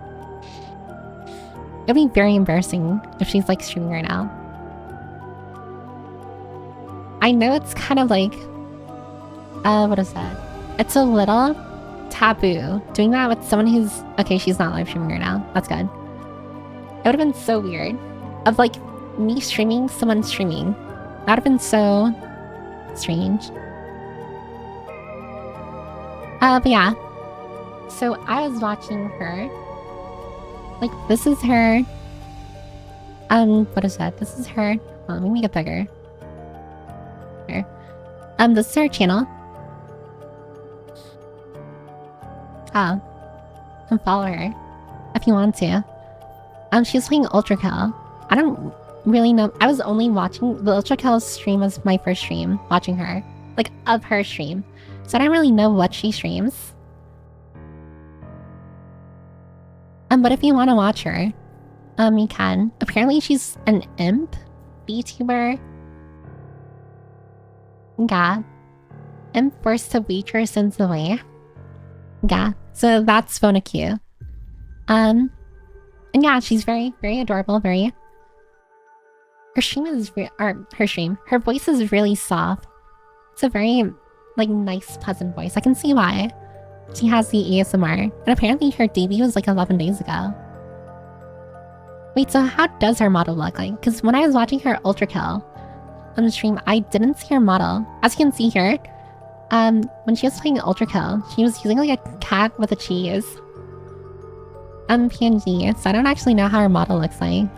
Speaker 1: It'd be very embarrassing if she's like streaming right now. I know it's kind of like... what is that? It's a little taboo doing that with someone who's... Okay, she's not live streaming right now. That's good. It would have been so weird. Of like me streaming, someone streaming. That would have been so strange. But yeah. So I was watching her. Like, this is her. What is that? This is her. Oh, let me make it bigger. Here. This is her channel. Oh. And follow her. If you want to. She's playing Ultra Kill. I don't really know. I was only watching the Ultra Kill stream was my first stream. Watching her. Like, of her stream. So I don't really know what she streams. But if you want to watch her, you can. Apparently she's an imp VTuber. Yeah. Imp forced to waitress in the way. Yeah. So that's Bonacue. And yeah, she's very, very adorable, very... Her stream is... Her voice is really soft. It's a very, like, nice, pleasant voice. I can see why. She has the ASMR. And apparently her debut was like 11 days ago. Wait, so how does her model look like? Because when I was watching her Ultra Kill on the stream, I didn't see her model. As you can see here, when she was playing Ultra Kill, she was using like a cat with a cheese. PNG, so I don't actually know how her model looks like.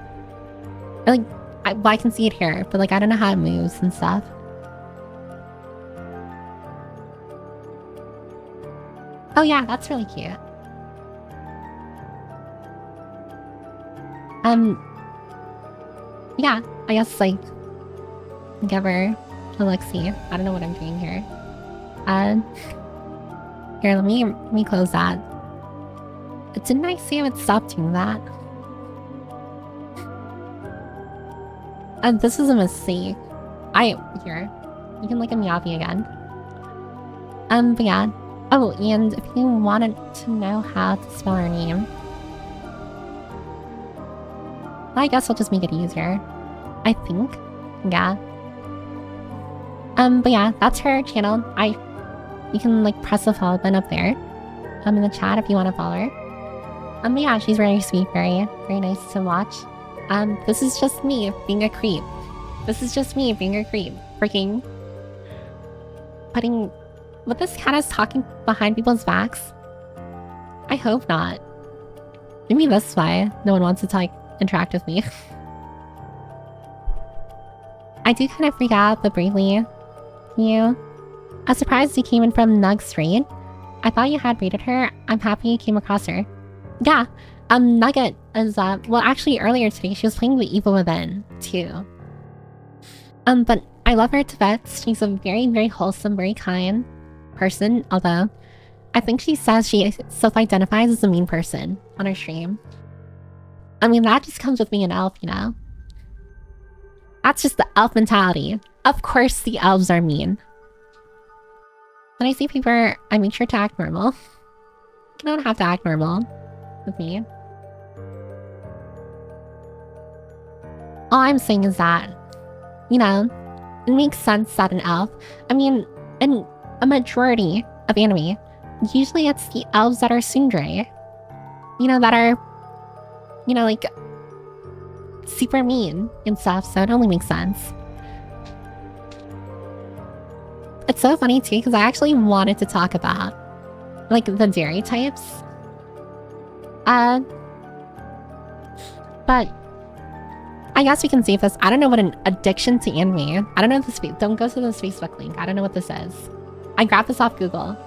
Speaker 1: Like, I can see it here, but like I don't know how it moves and stuff. Oh yeah, that's really cute. Yeah, I guess like give her a look-see. I don't know what I'm doing here. Here, let me close that. Didn't I say I would stop doing that? This is a mistake. Here. You can look at Miyabi again. But yeah. Oh, and if you wanted to know how to spell her name, I guess I'll just make it easier. I think. Yeah. But yeah, that's her channel. You can like press the follow button up there. In the chat if you want to follow her. But yeah, she's very sweet, very, very nice to watch. This is just me being a creep. This is just me being a creep. Freaking putting... What, this cat is talking behind people's backs? I hope not. Maybe that's why no one wants to like interact with me. I do kind of freak out, but bravely. You. I was surprised you came in from Nug's raid. I thought you had raided her. I'm happy you came across her. Yeah. Nugget is well, actually earlier today she was playing the Evil Within too. But I love her to bits. She's a very, very wholesome, very kind person, although I think she says she self-identifies as a mean person on her stream. I mean, that just comes with being an elf, you know? That's just the elf mentality. Of course the elves are mean. When I see people, I make sure to act normal. You don't have to act normal with me. all I'm saying is that, you know, it makes sense that an elf, I mean, in a majority of anime, usually it's the elves that are tsundere. You know, that are, you know, like, super mean and stuff, so it only makes sense. It's so funny too, because I actually wanted to talk about, like, the dairy types. But I guess we can save this. I don't know what an addiction to anime. I don't know this. Don't go to this Facebook link. I don't know what this is. I grabbed this off Google.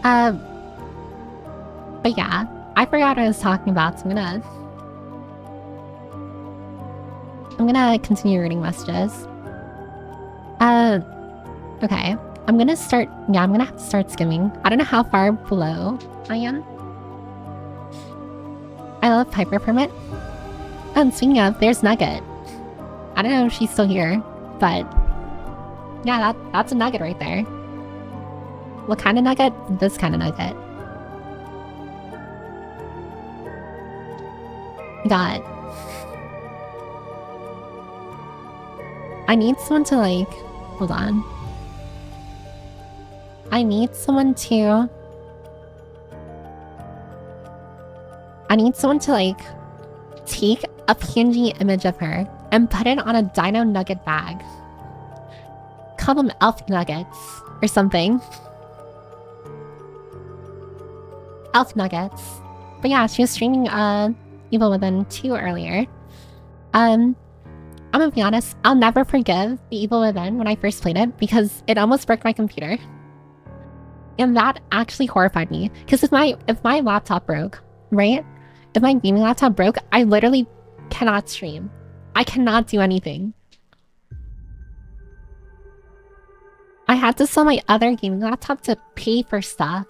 Speaker 1: But yeah, I forgot what I was talking about, so I'm gonna continue reading messages. Okay. I'm gonna start, yeah, I'm gonna have to start skimming. I don't know how far below I am. I love Piper Permit. And speaking of, there's Nugget. I don't know if she's still here, but yeah, that's a nugget right there. What kind of nugget? This kind of nugget. God. I need someone to like, hold on. I need someone to like take a PNG image of her and put it on a dino nugget bag. Call them elf nuggets or something. Elf nuggets. But yeah, she was streaming Evil Within 2 earlier. I'm gonna be honest, I'll never forgive the Evil Within when I first played it because it almost broke my computer. And that actually horrified me. Because if my laptop broke, right? If my gaming laptop broke, I literally cannot stream. I cannot do anything. I had to sell my other gaming laptop to pay for stuff.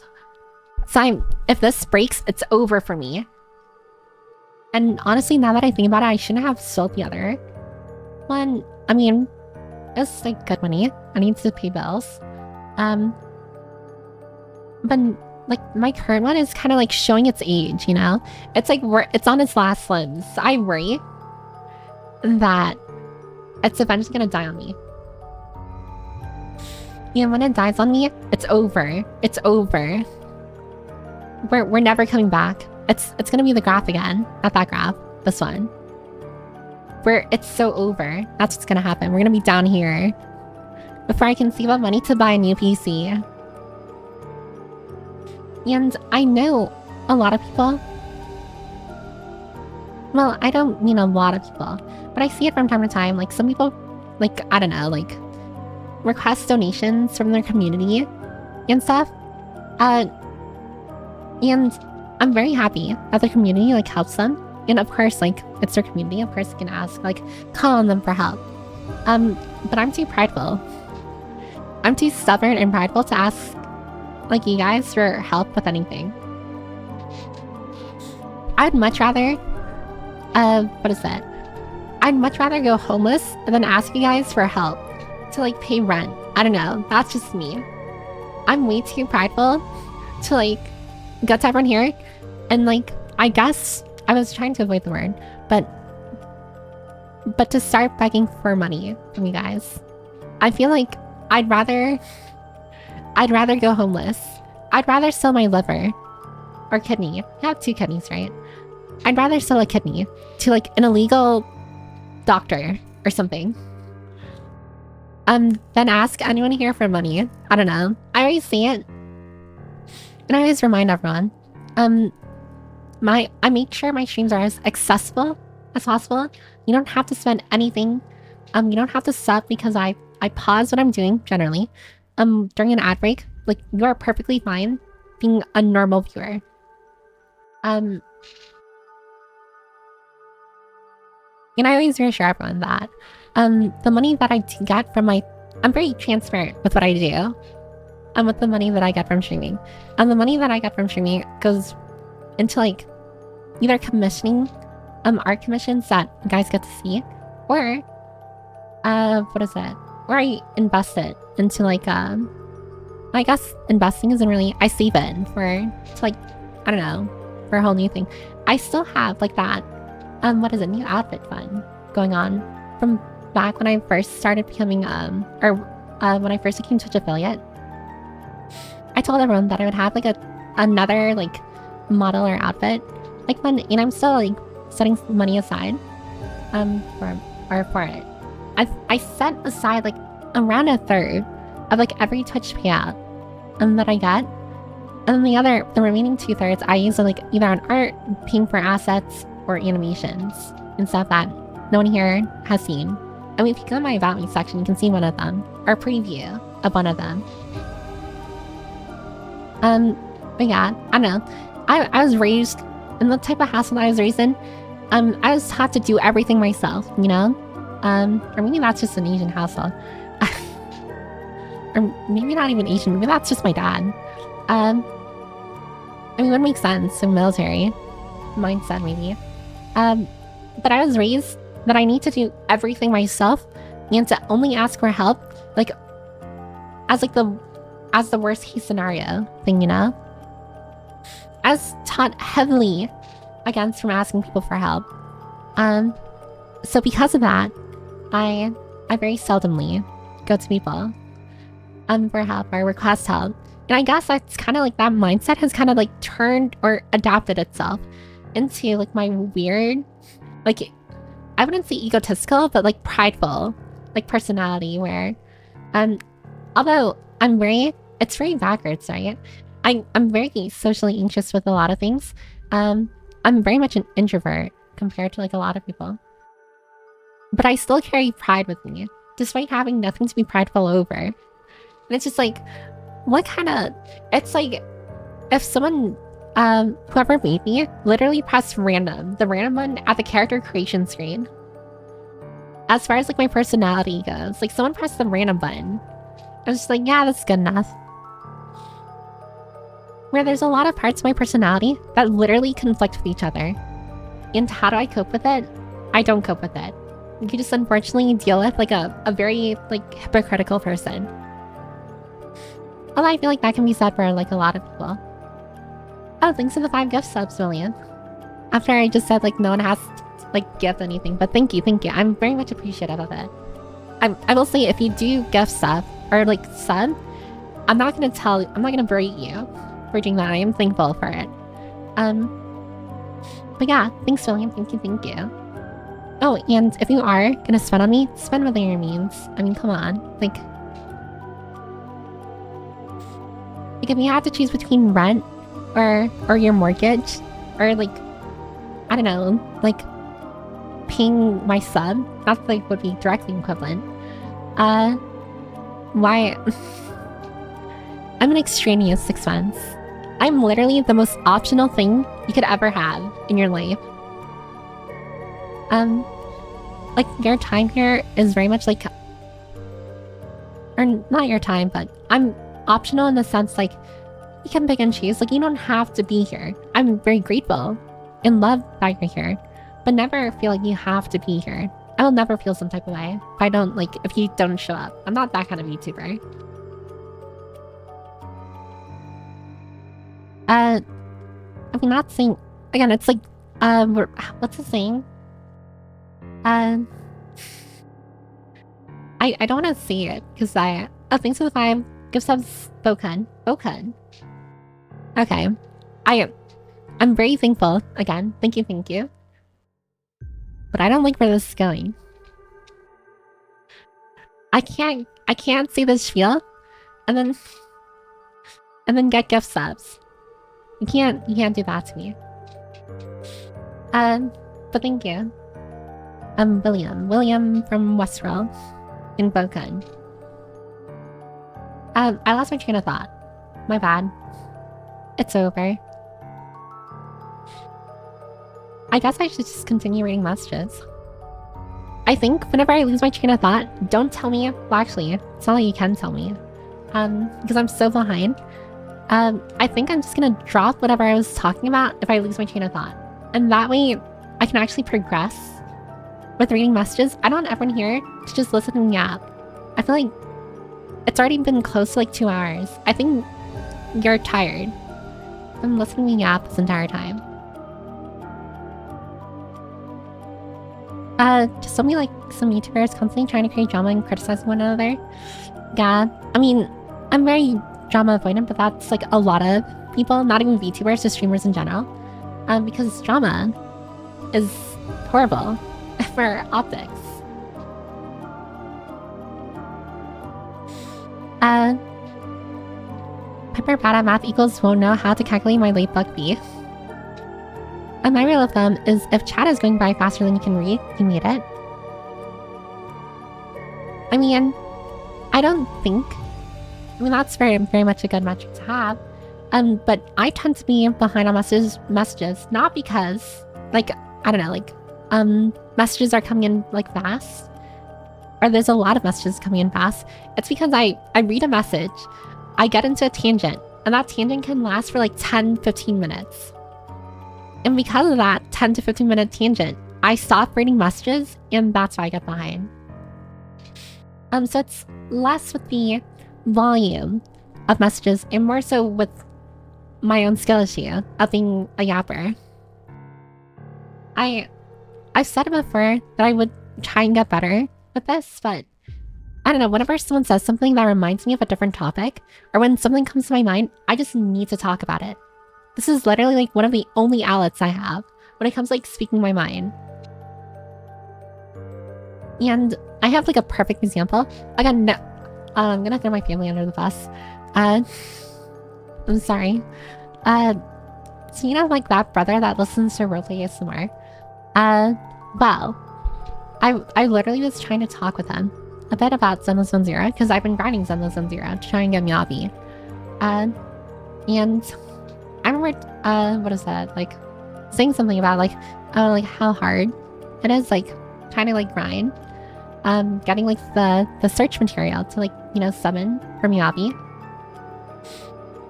Speaker 1: So if this breaks, it's over for me. And honestly, now that I think about it, I shouldn't have sold the other one. I mean, it's like good money. I need to pay bills. But like my current one is kind of like showing its age, you know? It's like it's on its last limbs. So I worry that it's eventually gonna die on me. And when it dies on me, it's over. It's over. We're never coming back. It's gonna be the graph again. Not that graph. This one. Where it's so over. That's what's gonna happen. We're gonna be down here before I can save up money to buy a new PC. And I know a lot of people. Well, I don't mean a lot of people, but I see it from time to time. Like some people, like, I don't know, like request donations from their community and stuff. And I'm very happy that the community like helps them. And of course, like it's their community. Of course, you can ask, like, call on them for help. But I'm too prideful. I'm too stubborn and prideful to ask like you guys for help with anything. I'd much rather what is that? I'd much rather go homeless than ask you guys for help to like pay rent. I don't know, that's just me. I'm way too prideful to like go to everyone here and like, I guess I was trying to avoid the word, but to start begging for money from you guys. I feel like I'd rather go homeless. I'd rather sell my liver or kidney. I have 2 kidneys, right? I'd rather sell a kidney to like an illegal doctor or something. Then ask anyone here for money. I don't know. I always say it. And I always remind everyone. I make sure my streams are as accessible as possible. You don't have to spend anything. You don't have to sub because I pause what I'm doing generally. During an ad break, like you are perfectly fine being a normal viewer. And I always reassure everyone that the money that I do get from I'm very transparent with what I do and with the money that I get from streaming. And the money that I get from streaming goes into like either commissioning art commissions that you guys get to see, or what is it? Or I invest it into like I guess investing isn't really, I save it to like, I don't know, for a whole new thing. I still have like that What is it? New outfit fun going on from back when I first started becoming, when I first became Twitch affiliate. I told everyone that I would have like another like model or outfit like fun, and I'm still like setting some money aside for it. I set aside like around a third of like every Twitch payout that I get, and then the remaining 2/3 I use like either on art, paying for assets, or animations and stuff that no one here has seen. I mean, if you go to my About Me section, you can see one of them, or preview of one of them. But yeah, I don't know. I was raised in the type of household I was raised in. I was taught to do everything myself, you know? Or maybe that's just an Asian household. Or maybe not even Asian, maybe that's just my dad. I mean, that makes sense, in military mindset, maybe. But I was raised that I need to do everything myself and to only ask for help, like, as the worst case scenario thing, you know? I was taught heavily against from asking people for help. So because of that, I very seldomly go to people for help or request help. And I guess that's kind of like that mindset has kind of like turned or adapted itself into like my weird, like, I wouldn't say egotistical, but like prideful, like personality where, although it's very backwards, right? I'm very socially anxious with a lot of things. I'm very much an introvert compared to like a lot of people. But I still carry pride with me, despite having nothing to be prideful over. And it's just like, it's like, if someone, whoever made me, literally pressed the random button at the character creation screen. As far as like my personality goes, like someone pressed the random button. I was just like, yeah, that's good enough. Where there's a lot of parts of my personality that literally conflict with each other. And how do I cope with it? I don't cope with it. You just unfortunately deal with like a very like hypocritical person. Although I feel like that can be said for like a lot of people. Oh, thanks for the 5 gift subs, William. After I just said like no one has to like gift anything, but thank you. I'm very much appreciative of it. I will say if you do gift sub or like sub, I'm not gonna berate you for doing that. I am thankful for it. But yeah, thanks, William. Thank you. Oh, and if you are gonna spend on me, spend within your means. I mean, come on. Like if you have to choose between rent or your mortgage, or like, I don't know, like paying my sub, that's like would be directly equivalent. Why? I'm an extraneous expense. I'm literally the most optional thing you could ever have in your life. Like your time here is very much like, or not your time, but I'm optional in the sense like you can pick and choose. Like you don't have to be here. I'm very grateful and love that you're here, but never feel like you have to be here. I will never feel some type of way if you don't show up. I'm not that kind of YouTuber. I mean, not saying again. It's like, what's the saying? I don't want to say it because thanks for the 5 gift subs, Bokan. Okay, I'm very thankful again. Thank you. But I don't like where this is going. I can't see this spiel, and then get gift subs. You can't do that to me. But thank you. William from Westworld in Bokan. I lost my train of thought. My bad. It's over. I guess I should just continue reading messages. I think whenever I lose my train of thought, don't tell me. Well, actually, it's not like you can tell me. Because I'm so behind. I think I'm just gonna drop whatever I was talking about if I lose my train of thought. And that way, I can actually progress with reading messages. I don't want everyone here to just listen to me yap. I feel like it's already been close to like 2 hours. I think you're tired. I'm listening to me yap this entire time. Just so many like some YouTubers constantly trying to create drama and criticize one another. Yeah, I mean, I'm very drama avoidant, but that's like a lot of people, not even VTubers, just streamers in general. Because drama is horrible for optics. Pepper bad at math equals won't know how to calculate my late buck B. And my rule of thumb is if chat is going by faster than you can read, you need it. I mean, I don't think... I mean, that's very, very much a good metric to have. But I tend to be behind on messages, not because, like, I don't know, like, messages are coming in, like, fast. Or there's a lot of messages coming in fast. It's because I read a message, I get into a tangent, and that tangent can last for, like, 10, 15 minutes. And because of that 10 to 15 minute tangent, I stop reading messages, and that's why I get behind. So it's less with the volume of messages and more so with my own skill issue of being a yapper. I've said it before that I would try and get better with this, but I don't know, whenever someone says something that reminds me of a different topic, or when something comes to my mind, I just need to talk about it. This is literally like one of the only outlets I have when it comes to like speaking my mind. And I have like a perfect example. Again, no, I'm gonna throw my family under the bus. I'm sorry. So you know like that brother that listens to roleplay ASMR? Well, I literally was trying to talk with him a bit about Zenless 1.0 because I've been grinding Zenless 1.0 to try and get Miyabi. And I remember, what is that? Like, saying something about like how hard it is, like, trying to like grind. Getting like the search material to like, you know, summon for Miyabi.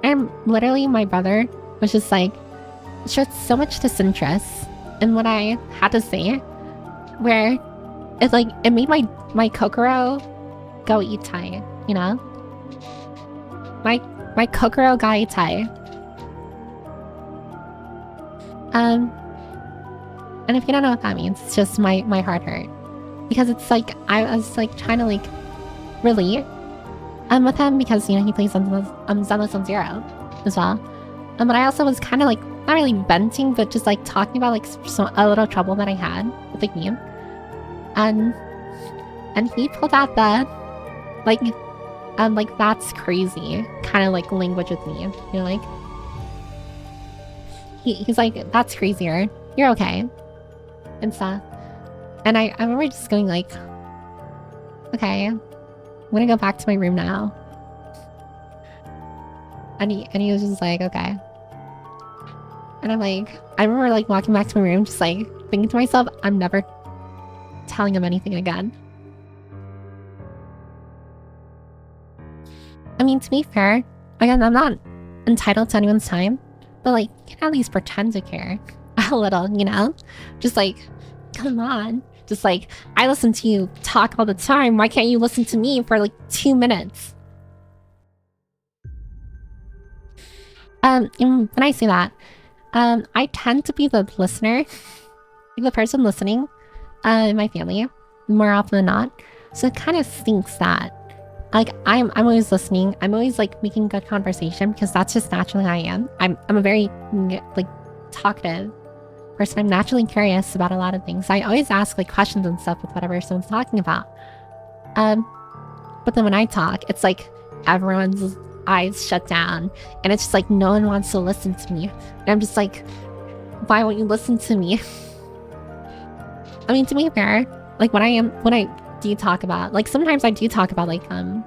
Speaker 1: And literally my brother was just like, showed so much disinterest in what I had to say, where it's like, it made my Kokoro go eat Tai, you know? My Kokoro ga eat Tai. And if you don't know what that means, it's just my heart hurt. Because it's like, I was like trying to like relate with him because, you know, he plays Zenless 1.0 as well. But I also was kind of like, not really venting, but just like talking about like a little trouble that I had with the game. And he pulled out the, like that's crazy kind of like language with me. You know, like, he's like, that's crazier. You're okay. And stuff. And I remember just going like, okay, I'm gonna go back to my room now. And he was just like, okay. And I'm like, I remember like walking back to my room, just like thinking to myself, I'm never telling him anything again. I mean, to be fair, again, I'm not entitled to anyone's time, but like, you can at least pretend to care a little, you know? Just like, come on. Just like, I listen to you talk all the time. Why can't you listen to me for like 2 minutes? And when I say that, I tend to be the listener, the person listening, in my family, more often than not. So it kind of stinks that, like, I'm always listening. I'm always like making good conversation because that's just naturally how I am. I'm a very like talkative person. I'm naturally curious about a lot of things. I always ask like questions and stuff with whatever someone's talking about. But then when I talk, it's like everyone's eyes shut down and it's just like no one wants to listen to me. And I'm just like, why won't you listen to me? I mean, to be fair, like when I do talk about, like sometimes I do talk about like I'm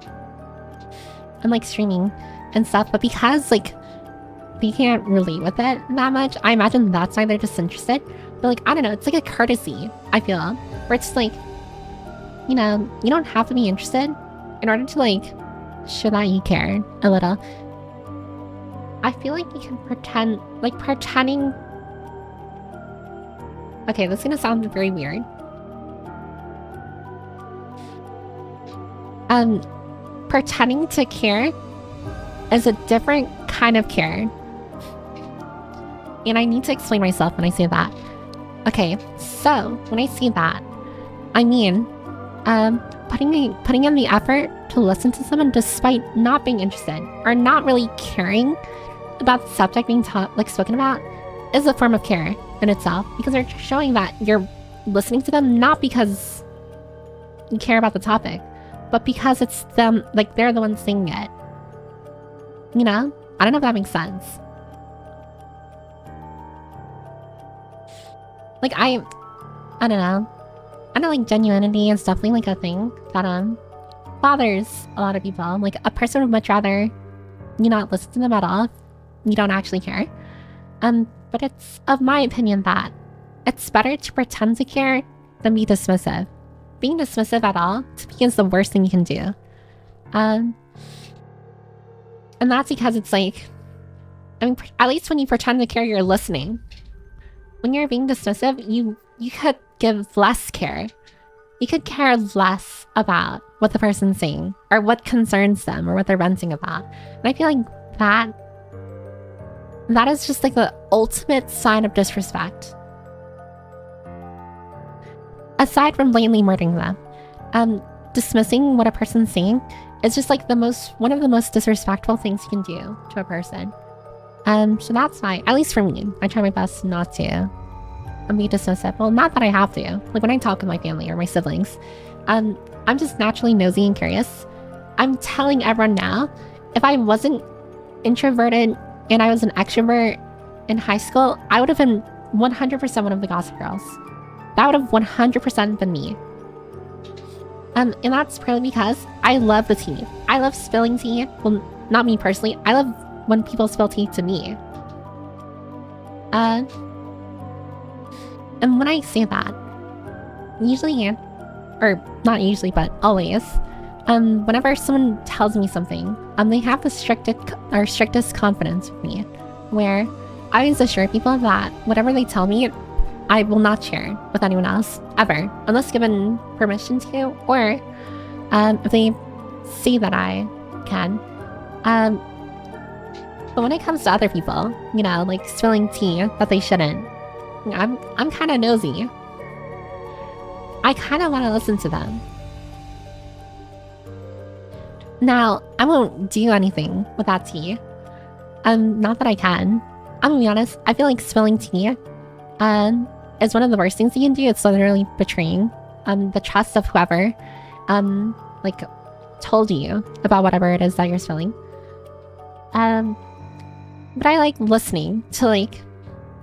Speaker 1: like streaming and stuff, but because like they can't relate with it that much, I imagine that's why they're disinterested. But like, I don't know, it's like a courtesy, I feel, where it's like, you know, you don't have to be interested in order to like show that you care a little. I feel like you can pretend, like pretending. Okay, this is gonna sound very weird. Pretending to care is a different kind of care. And I need to explain myself when I say that. Okay, so when I say that, I mean, putting in the effort to listen to someone despite not being interested or not really caring about the subject being spoken about is a form of care in itself, because they're showing that you're listening to them not because you care about the topic, but because it's them, like they're the ones saying it. You know? I don't know if that makes sense. Like I don't know. I know, like, genuinity is definitely like a thing that bothers a lot of people. Like, a person would much rather you not listen to them at all if you don't actually care. But it's of my opinion that it's better to pretend to care than be dismissive. Being dismissive at all, to me, is the worst thing you can do. And that's because it's like, I mean, at least when you pretend to care, you're listening. When you're being dismissive, you could give less care. You could care less about what the person's saying or what concerns them or what they're venting about. And I feel like that is just like the ultimate sign of disrespect. Aside from blatantly murdering them, dismissing what a person's saying is just like one of the most disrespectful things you can do to a person. So that's why, at least for me, I try my best not to be dismissive. Well, not that I have to. Like, when I talk with my family or my siblings, I'm just naturally nosy and curious. I'm telling everyone now, if I wasn't introverted and I was an extrovert in high school, I would have been 100% one of the Gossip Girls. That would have 100% been me. And that's probably because I love the tea. I love spilling tea. Well, not me personally. I love when people spill tea to me. And when I say that, usually, or not usually, but always, whenever someone tells me something, they have the strictest confidence with me, where I always assure people that whatever they tell me, I will not share with anyone else, ever, unless given permission to, or if they see that I can. But when it comes to other people, you know, like spilling tea that they shouldn't, I'm kind of nosy. I kind of want to listen to them. Now, I won't do anything with that tea. Not that I can. I'm gonna be honest, I feel like spilling tea is one of the worst things you can do. It's literally betraying the trust of whoever like told you about whatever it is that you're spilling. But I like listening to, like,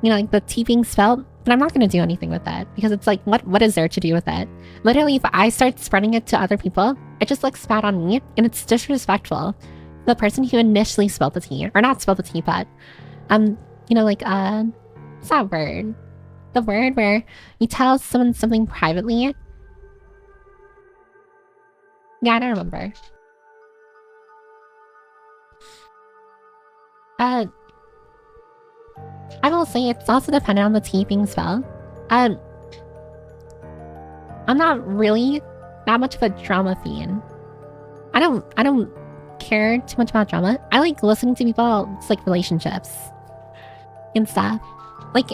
Speaker 1: you know, like the tea being spilled, but I'm not going to do anything with that, because it's like, what is there to do with it? Literally, if I start spreading it to other people, it just looks bad on me, and it's disrespectful. The person who initially spilled the tea, or not spilled the tea, but, you know, like, what's that word? The word where you tell someone something privately. Yeah, I don't remember. I will say it's also dependent on the tea being spelled. I'm not really that much of a drama fan. I don't care too much about drama. I like listening to people's like relationships and stuff. Like,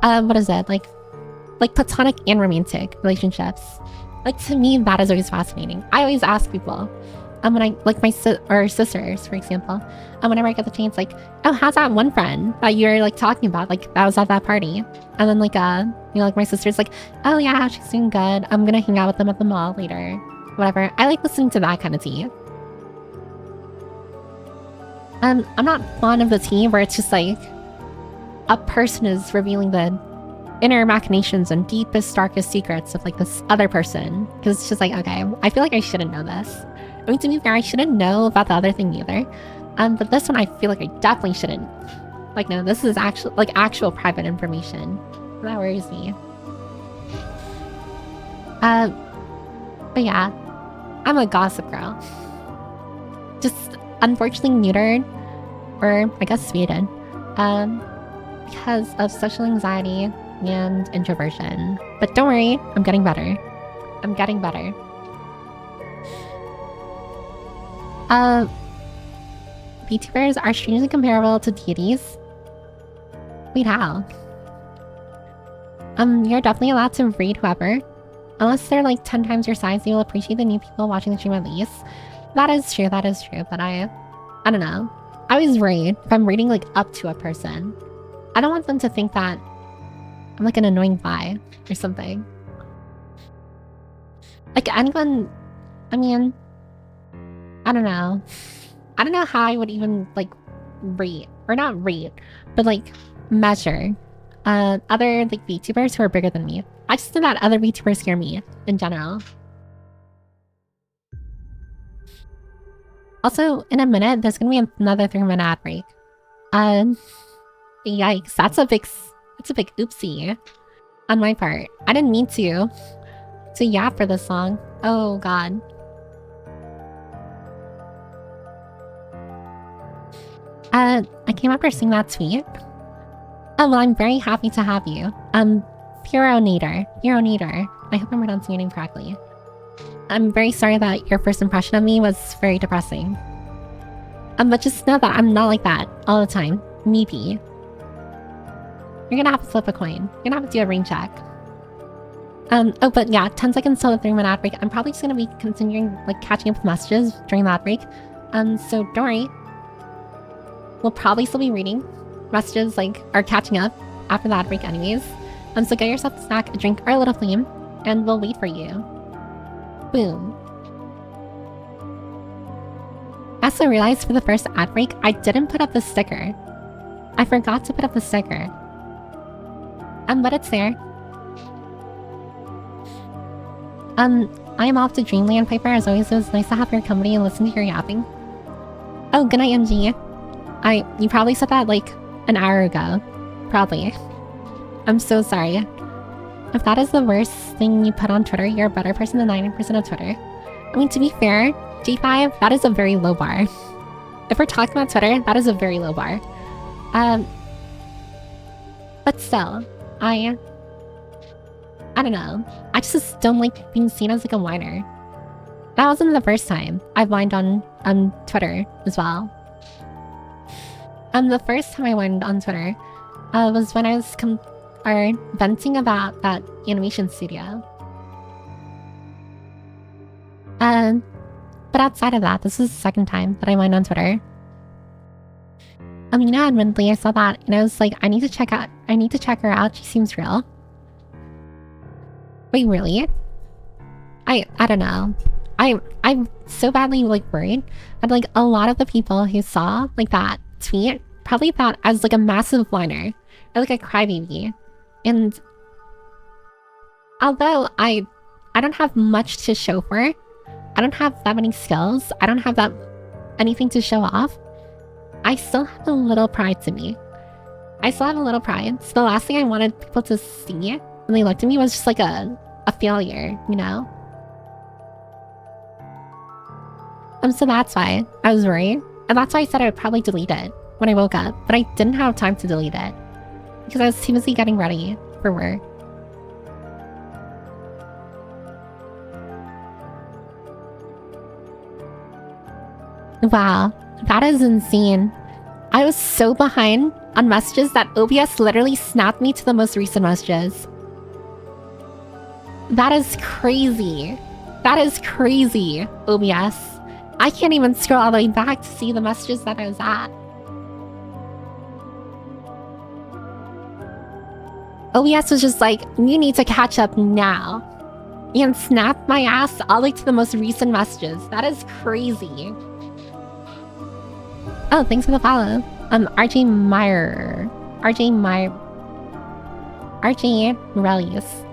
Speaker 1: what is it? Like platonic and romantic relationships. Like, to me, that is always fascinating. I always ask people, when I, like, my sisters, for example, whenever I get the chance, like, oh, how's that one friend that you're, like, talking about? Like, that was at that party. And then, like, you know, like, my sister's like, oh, yeah, she's doing good. I'm gonna hang out with them at the mall later. Whatever. I like listening to that kind of tea. I'm not fond of the tea where it's just, like, a person is revealing the inner machinations and deepest, darkest secrets of, like, this other person. Because it's just like, okay, I feel like I shouldn't know this. I mean, to be fair, I shouldn't know about the other thing either. But this one, I feel like I definitely shouldn't. Like, no, this is actual private information. That worries me. But yeah, I'm a gossip girl. Just unfortunately neutered, or I guess Sweden, because of social anxiety and introversion. But don't worry, I'm getting better. I'm getting better. VTubers are strangely comparable to deities. Wait, how? You're definitely allowed to read whoever. Unless they're like 10 times your size, you will appreciate the new people watching the stream at least. That is true, but I don't know. I was worried if I'm reading like up to a person. I don't want them to think that I'm like an annoying bi or something. Like anyone, I mean, I don't know. I don't know how I would even like rate, or not rate, but like measure other like VTubers who are bigger than me. I just think that other VTubers scare me in general. Also, in a minute, there's gonna be another 3-minute ad break. Yikes, that's a big oopsie on my part. I didn't mean to yap for this song. Oh god. I came after seeing that tweet. Oh, well, I'm very happy to have you. Puronator. I hope I'm pronouncing your name correctly. I'm very sorry that your first impression of me was very depressing. But just know that I'm not like that all the time. Maybe. You're gonna have to flip a coin. You're gonna have to do a ring check. Oh, but yeah, 10 seconds till the 3-minute ad break. I'm probably just gonna be continuing, like, catching up with messages during the ad break. So don't worry. We'll probably still be reading messages, like, or catching up after the ad break anyways. So get yourself a snack, a drink, or a little flame, and we'll wait for you. Boom. I also realized for the first ad break, I didn't put up the sticker. I forgot to put up the sticker. But it's there. I am off to Dreamland, Piper. As always, it was nice to have your company and listen to your yapping. Oh, good night, MG. You probably said that like an hour ago. Probably. I'm so sorry. If that is the worst thing you put on Twitter, you're a better person than 90% of Twitter. I mean, to be fair, G5, that is a very low bar. If we're talking about Twitter, that is a very low bar. But still, I don't know. I just don't like being seen as like a whiner. That wasn't the first time I've whined on Twitter as well. The first time I whined on Twitter was when I was venting about that animation studio. But outside of that, this is the second time that I whined on Twitter. You know, admittedly, I saw that and I was like, I need to check her out. She seems real. Wait, really? I don't know. I'm so badly like worried that like a lot of the people who saw like that tweet probably thought I was like a massive whiner or like a crybaby. And although I don't have much to show for it, I don't have that many skills, I don't have that anything to show off, I still have a little pride to me. I still have a little pride. So the last thing I wanted people to see when they looked at me was just like a failure, you know? So that's why I was worried. And that's why I said I would probably delete it when I woke up. But I didn't have time to delete it because I was too busy getting ready for work. Wow, that is insane. I was so behind on messages that OBS literally snapped me to the most recent messages. That is crazy. That is crazy, OBS. I can't even scroll all the way back to see the messages that I was at. OBS was just like, you need to catch up now. And snapped my ass all the way to the most recent messages. That is crazy. Oh, thanks for the follow. RJ Morellis.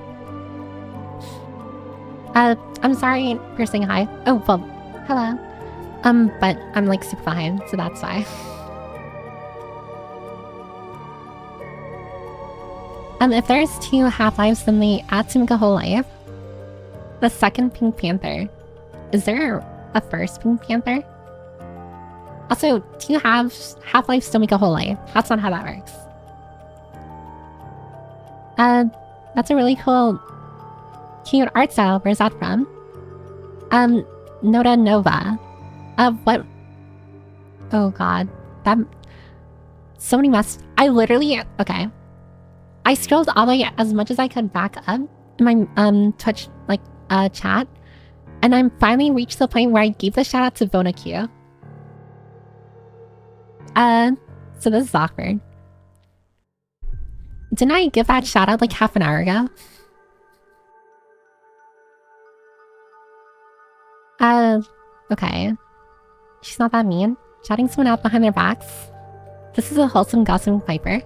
Speaker 1: I'm sorry for saying hi. Oh, well, hello. But I'm like super behind, so that's why. If there's 2 Half-Lives, then they add to make a whole life. The second Pink Panther. Is there a first Pink Panther? Also, do you have Half-Life still make a whole life? That's not how that works. That's a really cool, cute art style. Where's that from? Noda Nova. What? Oh god. That... So many I literally... Okay. I scrolled all the way as much as I could back up in my, Twitch, like, chat. And I'm finally reached the point where I gave the shout out to Vonaq. So this is awkward. Didn't I give that shout out like half an hour ago? Okay. She's not that mean. Shouting someone out behind their backs. This is a wholesome gossiping Piper.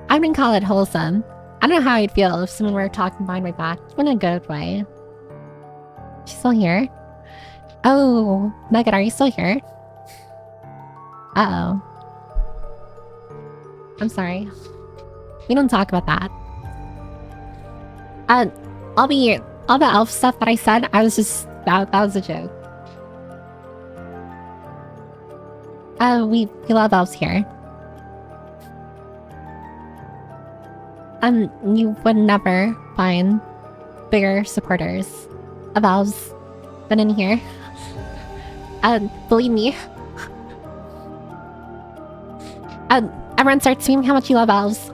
Speaker 1: I wouldn't call it wholesome. I don't know how I'd feel if someone were talking behind my back in a good way. She's still here? Oh, Nugget, are you still here? Uh-oh. I'm sorry. We don't talk about that. All the elf stuff that I said, I was just... That was a joke. We love elves here. You would never find bigger supporters of elves than in here. Believe me. Everyone starts screaming how much you love elves.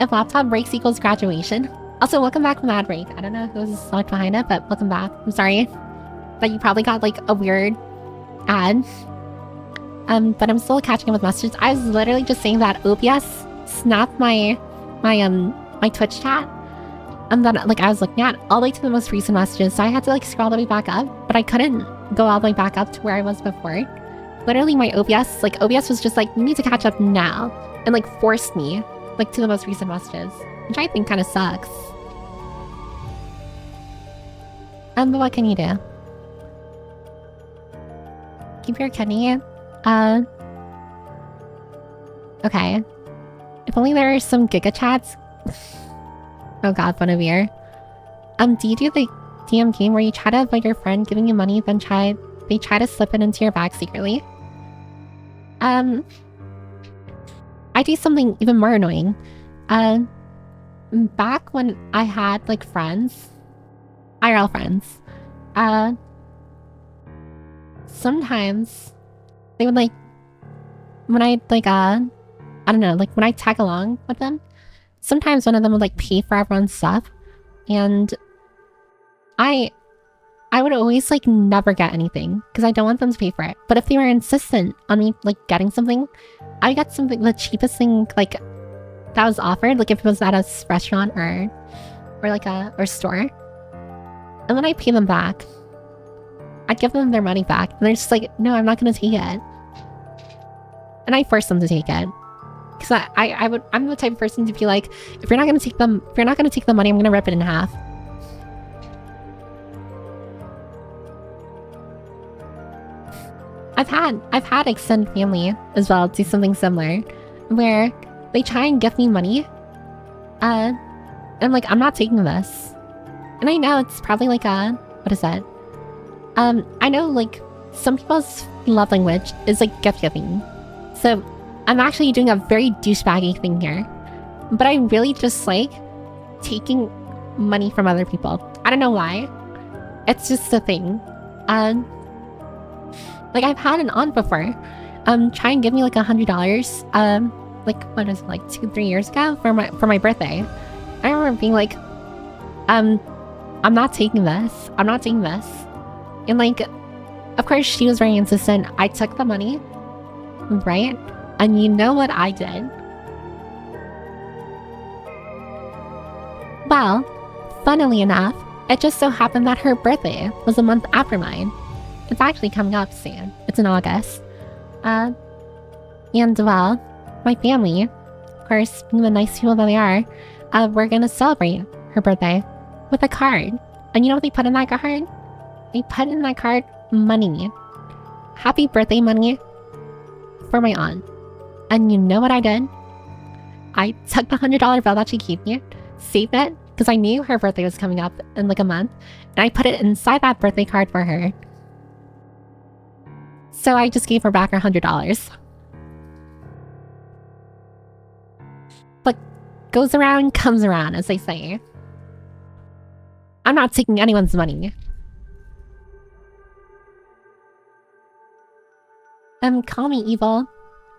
Speaker 1: If laptop breaks equals graduation. Also, welcome back from ad break. I don't know who's locked behind it, but welcome back. I'm sorry that you probably got like a weird ad. But I'm still catching up with messages. I was literally just saying that OBS snapped my Twitch chat. And then like I was looking at all the way to the most recent messages, so I had to like scroll all the way back up, but I couldn't go all the way back up to where I was before. Literally my OBS was just like, you need to catch up now, and like forced me like to the most recent messages, which I think kind of sucks. But what can you do? Keep your kidney. Okay. If only there are some Giga chats. Oh god, Bonavir. Do you do the DM game where you try to avoid your friend giving you money, then they try to slip it into your bag secretly? I do something even more annoying. Back when I had like friends, IRL friends, sometimes they would like, when I like, I don't know, like when I tag along with them, sometimes one of them would like pay for everyone's stuff, and I would always like never get anything because I don't want them to pay for it. But if they were insistent on me like getting something, I got something, the cheapest thing like that was offered, like if it was at a restaurant or like or store, and then I pay them back. I'd give them their money back, and they're just like, no, I'm not gonna take it. And I force them to take it. Because I'm the type of person to be like, if you're not gonna take the money, I'm gonna rip it in half. I've had extended family as well do something similar, where they try and give me money, and I'm like, I'm not taking this. And I know it's probably like what is that? I know like some people's love language is like gift giving, so I'm actually doing a very douchebaggy thing here, but I really just like taking money from other people. I don't know why. It's just a thing. Like I've had an aunt before, try and give me like $100, like what is it, like 2-3 years ago for my birthday. I remember being like, I'm not taking this. I'm not taking this. And like, of course she was very insistent. I took the money, right? And you know what I did? Well, funnily enough, it just so happened that her birthday was a month after mine. It's actually coming up soon. It's in August. And well, my family, of course, being the nice people that they are, we're gonna celebrate her birthday with a card. And you know what they put in that card? They put in that card money. Happy birthday money for my aunt. And you know what I did? I took the $100 bill that she gave me, saved it, because I knew her birthday was coming up in like a month, and I put it inside that birthday card for her. So I just gave her back her $100. What goes around comes around, as they say. I'm not taking anyone's money. Call me evil,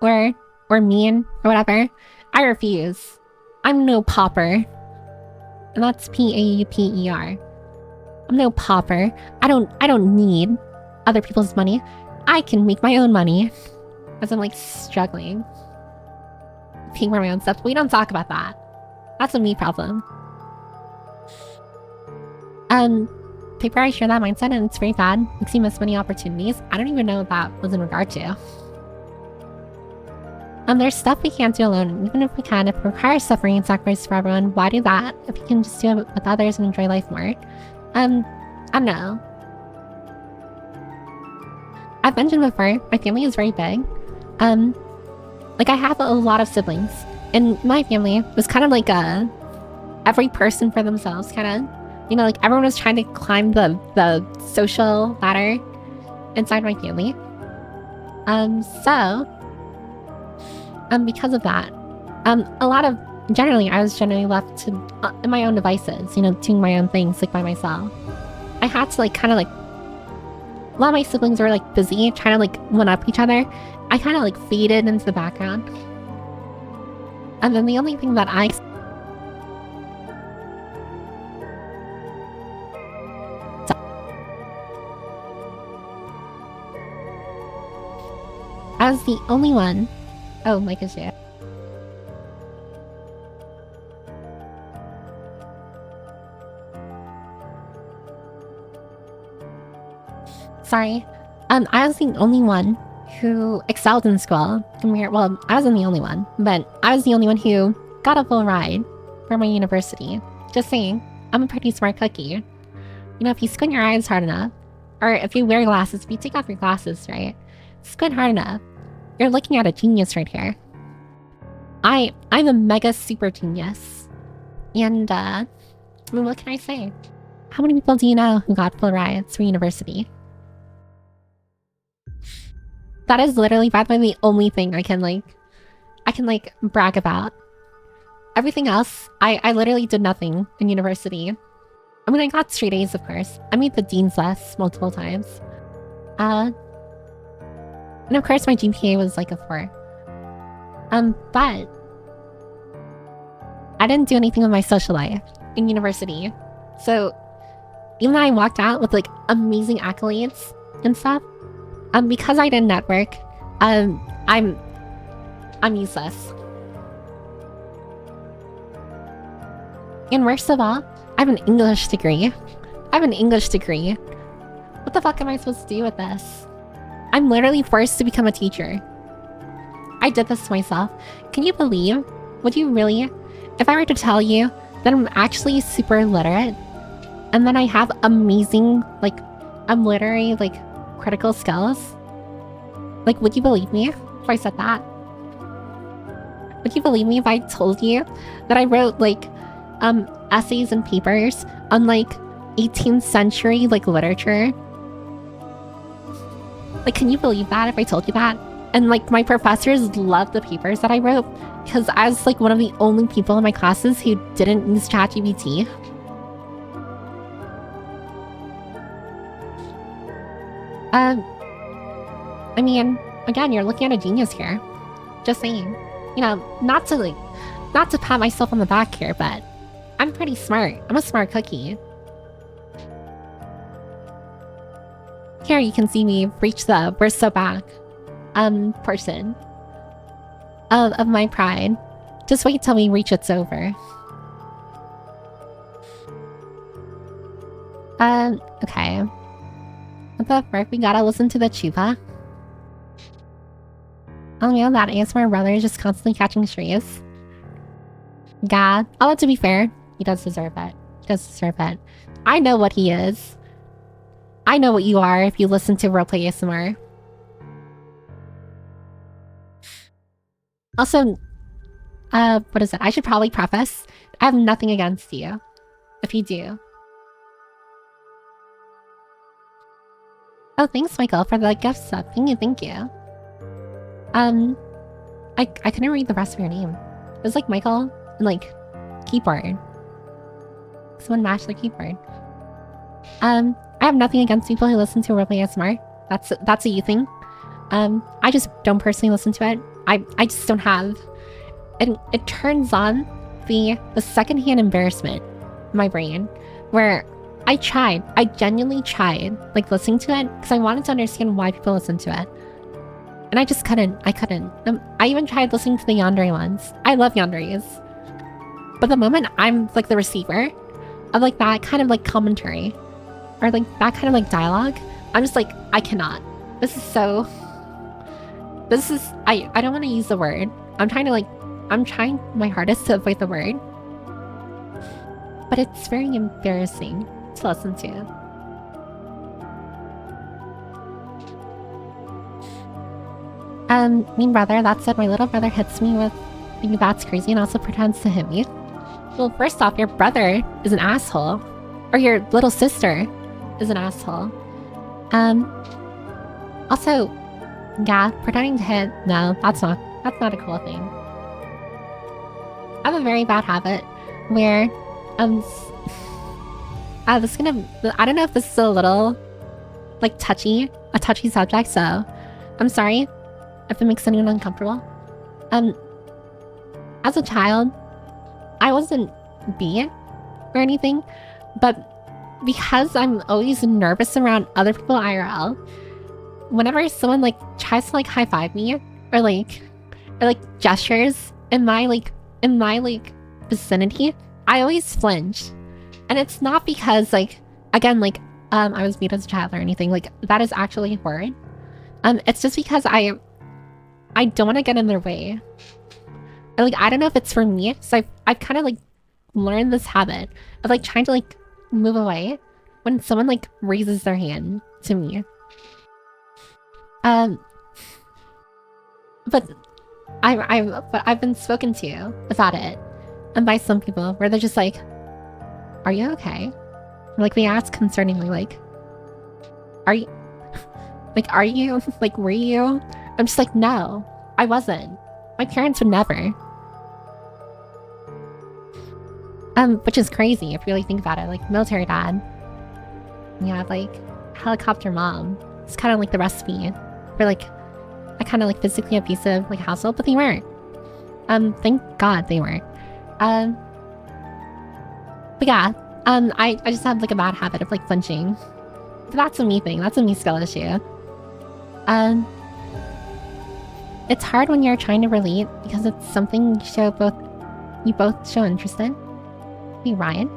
Speaker 1: or mean, or whatever. I refuse. I'm no pauper. And that's P-A-U-P-E-R. I'm no pauper. I don't need other people's money. I can make my own money. As I'm like struggling. Paying for my own stuff. But we don't talk about that. That's a me problem. Paper, I share that mindset and it's very bad. Makes you miss many opportunities. I don't even know what that was in regard to. There's stuff we can't do alone. Even if we can, if it requires suffering and sacrifice for everyone, why do that? If you can just do it with others and enjoy life more. I don't know. I've mentioned before, my family is very big. Like I have a lot of siblings. And my family was kind of like every person for themselves, kind of. You know, like everyone was trying to climb the social ladder inside my family. Because of that, I was generally left to in my own devices, you know, doing my own things like by myself. I had to like kind of like, a lot of my siblings were like busy trying to like one up each other. I kind of like faded into the background. And then the only thing that I was the only one. Oh, Mike is here. Sorry. I was the only one who excelled in school. Well, I wasn't the only one, but I was the only one who got a full ride for my university. Just saying, I'm a pretty smart cookie. You know, if you squint your eyes hard enough, or if you wear glasses, if you take off your glasses, right? Squint hard enough, you're looking at a genius right here. I'm a mega super genius. And, I mean, what can I say? How many people do you know who got full rides for university? That is literally, by the way, the only thing I can brag about. Everything else, I literally did nothing in university. I mean, I got straight A's, of course. I made the dean's list multiple times. And of course, my GPA was like a 4. But I didn't do anything with my social life in university. So even though I walked out with like amazing accolades and stuff, because I didn't network, I'm useless. And worst of all, I have an English degree. What the fuck am I supposed to do with this? I'm literally forced to become a teacher. I did this to myself. Can you believe? Would you really? If I were to tell you that I'm actually super literate, and then I have amazing, like, literary, like, critical skills? Like, would you believe me if I said that? Would you believe me if I told you that I wrote, like, essays and papers on, like, 18th century, like, literature? Like, can you believe that if I told you that? And, like, my professors loved the papers that I wrote because I was, like, one of the only people in my classes who didn't use ChatGPT. I mean, again, you're looking at a genius here. Just saying. You know, not to pat myself on the back here, but I'm pretty smart. I'm a smart cookie. Here you can see me reach the "we're so back" portion of my pride. Just wait till we reach it's over. Okay. What the frick? We gotta listen to the chupa? Oh man, that ASMR brother is just constantly catching strays. God. Although to be fair, he does deserve it. He does deserve it. I know what he is. I know what you are if you listen to roleplay ASMR. Also, what is it? I should probably preface, I have nothing against you. If you do. Oh, thanks, Michael, for the gift sub. Thank you. I couldn't read the rest of your name. It was like Michael and like keyboard. Someone mashed their keyboard. I have nothing against people who listen to roleplay ASMR. That's a you thing. I just don't personally listen to it. I just don't have. It turns on the secondhand embarrassment my brain where I genuinely tried, like, listening to it because I wanted to understand why people listen to it. And I just couldn't. I couldn't. I even tried listening to the Yandere ones. I love Yandere's. But the moment I'm, like, the receiver of, like, that kind of, like, commentary or, like, that kind of, like, dialogue, I'm just like, I cannot. This is I don't want to use the word. I'm trying my hardest to avoid the word. But it's very embarrassing to listen to. Mean brother, that said, my little brother hits me with, that's crazy, and also pretends to hit me. Well, first off, your brother is an asshole. Or your little sister is an asshole. Also, yeah, pretending to hit, no, that's not a cool thing. I have a very bad habit where, I don't know if this is a little, like, touchy subject, so I'm sorry if it makes anyone uncomfortable. As a child, I wasn't beat or anything, but because I'm always nervous around other people IRL, whenever someone, like, tries to, like, high-five me or gestures in my vicinity, I always flinch. And it's not because, like, again, like, I was beat as a child or anything. Like, that is actually horrid. It's just because I don't want to get in their way. And, like, I don't know if it's for me. So I've kind of, like, learned this habit of, like, trying to, like, move away when someone, like, raises their hand to me. But I've been spoken to about it, and by some people where they're just like, "Are you okay?" Or, like, they ask concerningly, like, "Are you, like, were you?" I'm just like, "No, I wasn't. My parents would never." Which is crazy if you really think about it. Like, military dad, yeah, like, helicopter mom. It's kind of like the recipe for, like, a kind of, like, physically abusive, like, household, but they weren't. Thank God they weren't. But yeah, I just have, like, a bad habit of, like, flinching. But that's a me thing. That's a me skill issue. It's hard when you're trying to relate because it's something you both show interest in. Hey, Ryan.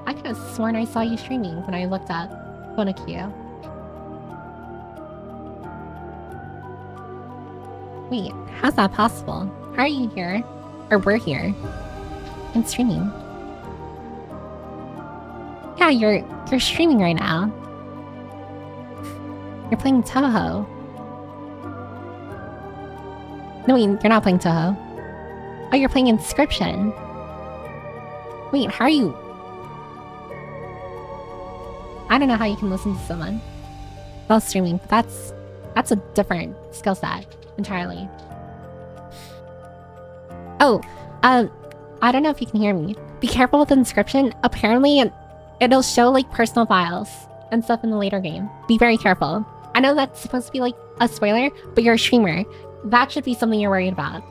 Speaker 1: I could have sworn I saw you streaming when I looked at Bonacue. Wait, how's that possible? How are you here? Or we're here. And streaming. Yeah, you're streaming right now. You're playing Toho. No, wait, you're not playing Toho. Oh, you're playing Inscription. Wait, how are you? I don't know how you can listen to someone while streaming, but that's a different skill set entirely. Oh, I don't know if you can hear me. Be careful with Inscription. Apparently, it'll show, like, personal files and stuff in the later game. Be very careful. I know that's supposed to be, like, a spoiler, but you're a streamer. That should be something you're worried about.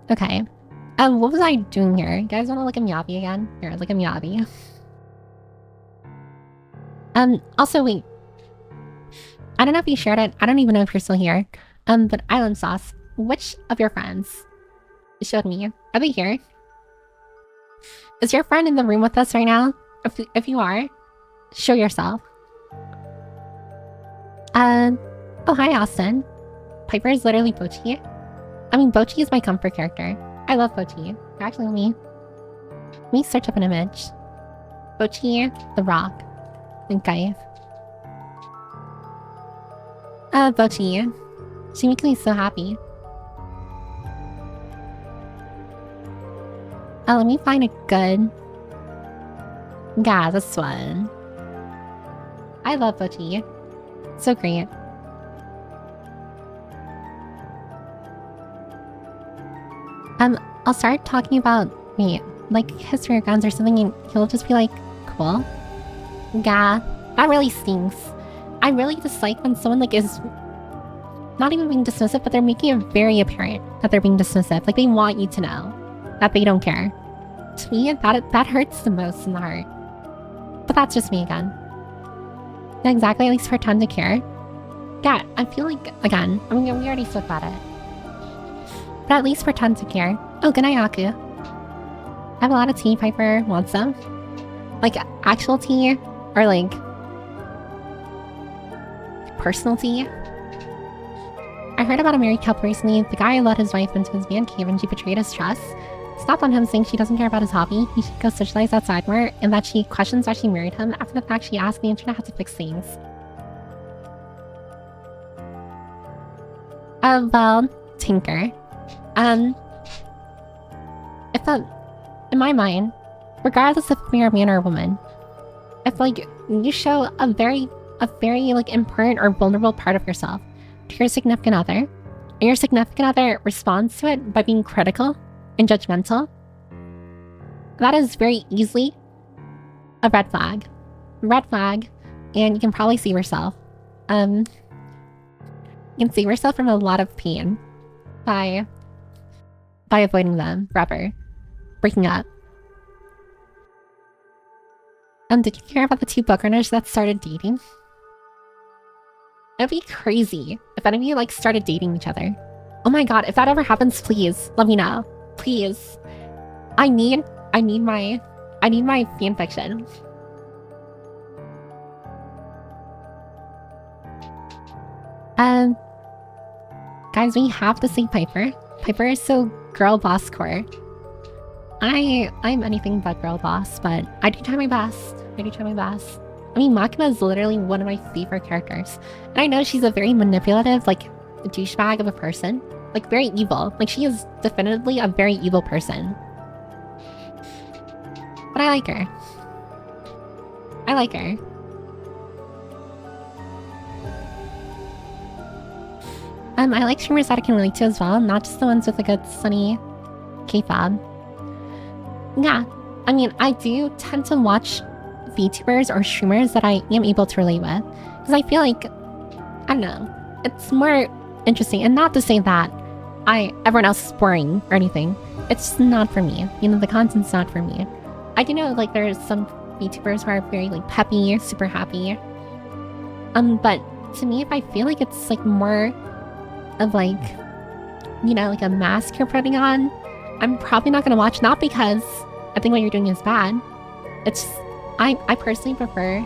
Speaker 1: Okay. What was I doing here? You guys want to look at Miyabi again? Here, look at Miyabi. Also, wait. I don't know if you shared it. I don't even know if you're still here. But Island Sauce, which of your friends showed me? Are they here? Is your friend in the room with us right now? If you are, show yourself. Oh, hi, Austin. Piper is literally Bochi. I mean, Bochi is my comfort character. I love Bochi. Actually, let me search up an image. Bochi, The Rock, and Gaif. Bochi. She makes me so happy. Let me find a good... Yeah, this one. I love Bochi. So great. I'll start talking about, wait, like, history or guns or something, and he'll just be like, cool. Yeah, that really stinks. I really dislike when someone like is not even being dismissive, but they're making it very apparent that they're being dismissive. Like they want you to know that they don't care. To me, that hurts the most in the heart. But that's just me again. Yeah, exactly, at least pretend to care. Yeah, I feel like, again, I mean, we already spoke about it. But at least pretend to care. Oh, good night, Aku. I have a lot of tea. Piper wants some. Like, actual tea? Or like... personal tea? I heard about a married couple recently. The guy let his wife into his man cave and she betrayed his trust. Stopped on him saying she doesn't care about his hobby, he should go socialize outside more, and that she questions why she married him. After the fact, she asked the internet how to fix things. Well, Tinker. If that, in my mind, regardless if you're a man or a woman, if like you show a very like important or vulnerable part of yourself to your significant other, and your significant other responds to it by being critical and judgmental, that is very easily a red flag. Red flag, and you can probably save yourself. You can save yourself from a lot of pain by avoiding them forever. Breaking up. Did you hear about the two book runners that started dating? It'd be crazy if any of you like started dating each other. Oh my god, if that ever happens, please let me know. Please. I need my fanfiction. Guys, we have to see Piper. Piper is so girl boss core. I'm anything but girl boss, but I do try my best. I mean, Makina is literally one of my favorite characters. And I know she's a very manipulative, like, douchebag of a person. Like, very evil. Like, she is definitively a very evil person. But I like her. I like her. I like streamers that I can relate to as well, not just the ones with a good sunny K-fob. Yeah, I mean, I do tend to watch VTubers or streamers that I am able to relate with. Because I feel like, I don't know, it's more interesting. And not to say that everyone else is boring or anything. It's just not for me. You know, the content's not for me. I do know, like, there's some VTubers who are very, like, peppy, super happy. But to me, if I feel like it's, like, more of, like, you know, like a mask you're putting on, I'm probably not gonna watch. Not because I think what you're doing is bad. It's just, I personally prefer,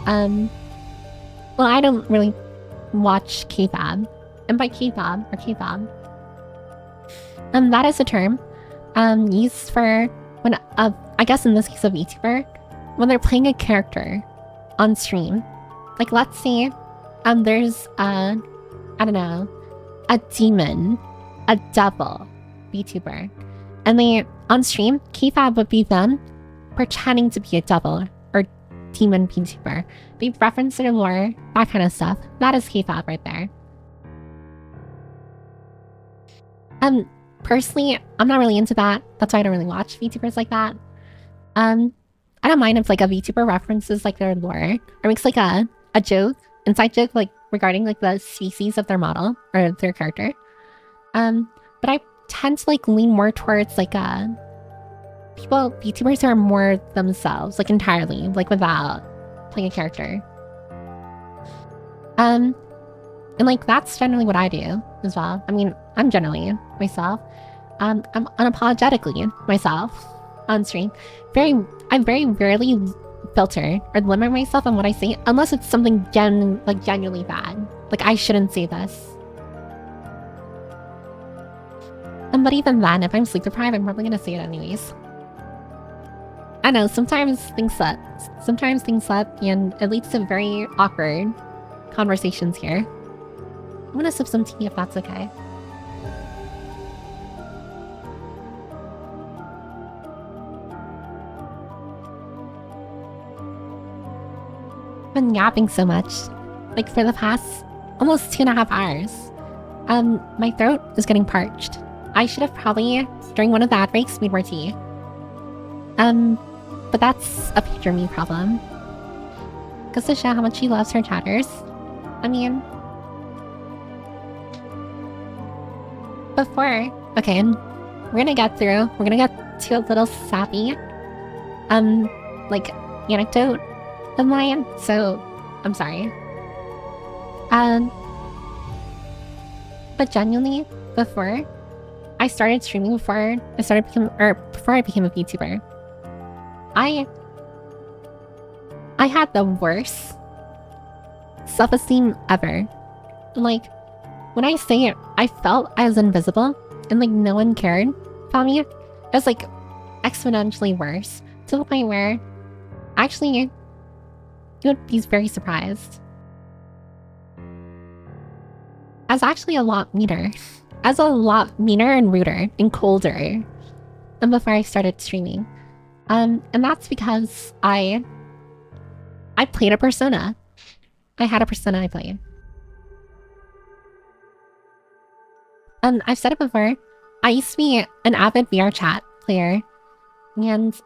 Speaker 1: well, I don't really watch K-pop. And by K-pop, or K-pop, that is a term, used for when, I guess in this case a VTuber, when they're playing a character on stream. Like, let's say, there's, I don't know, a demon, a devil VTuber. And they, on stream, K-pop would be them pretending to be a devil or demon VTuber. They reference their lore, that kind of stuff. That is K-pop right there. Personally, I'm not really into that. That's why I don't really watch VTubers like that. I don't mind if like a VTuber references like their lore or makes like a joke, inside joke, like regarding like the species of their model or their character. But I tend to like lean more towards like VTubers who are more themselves, like entirely, like without playing a character. And like that's generally what I do as well. I mean, I'm generally myself. I'm unapologetically myself on stream. I very rarely filter or limit myself on what I say unless it's something genuinely bad. Like, I shouldn't say this. But even then, if I'm sleep deprived, I'm probably gonna say it anyways. I know, sometimes things slip. And it leads to very awkward conversations here. I'm gonna sip some tea if that's okay. I've been yapping so much, like for the past almost 2.5 hours. My throat is getting parched. I should have probably, during one of the ad breaks, made more tea. But that's a future me problem. Goes to show how much she loves her chatters. I mean, before, okay, we're gonna get through. We're gonna get to a little sappy, like, anecdote of mine. So, I'm sorry. But genuinely, before I started streaming, before I became a VTuber, I had the worst self-esteem ever. Like, when I say it, I felt I was invisible and like no one cared about me. It was like exponentially worse to the point where actually you would be very surprised. I was actually a lot meaner. I was a lot meaner and ruder and colder than before I started streaming. And that's because I played a persona. I had a persona I played. I've said it before, I used to be an avid VR chat player. And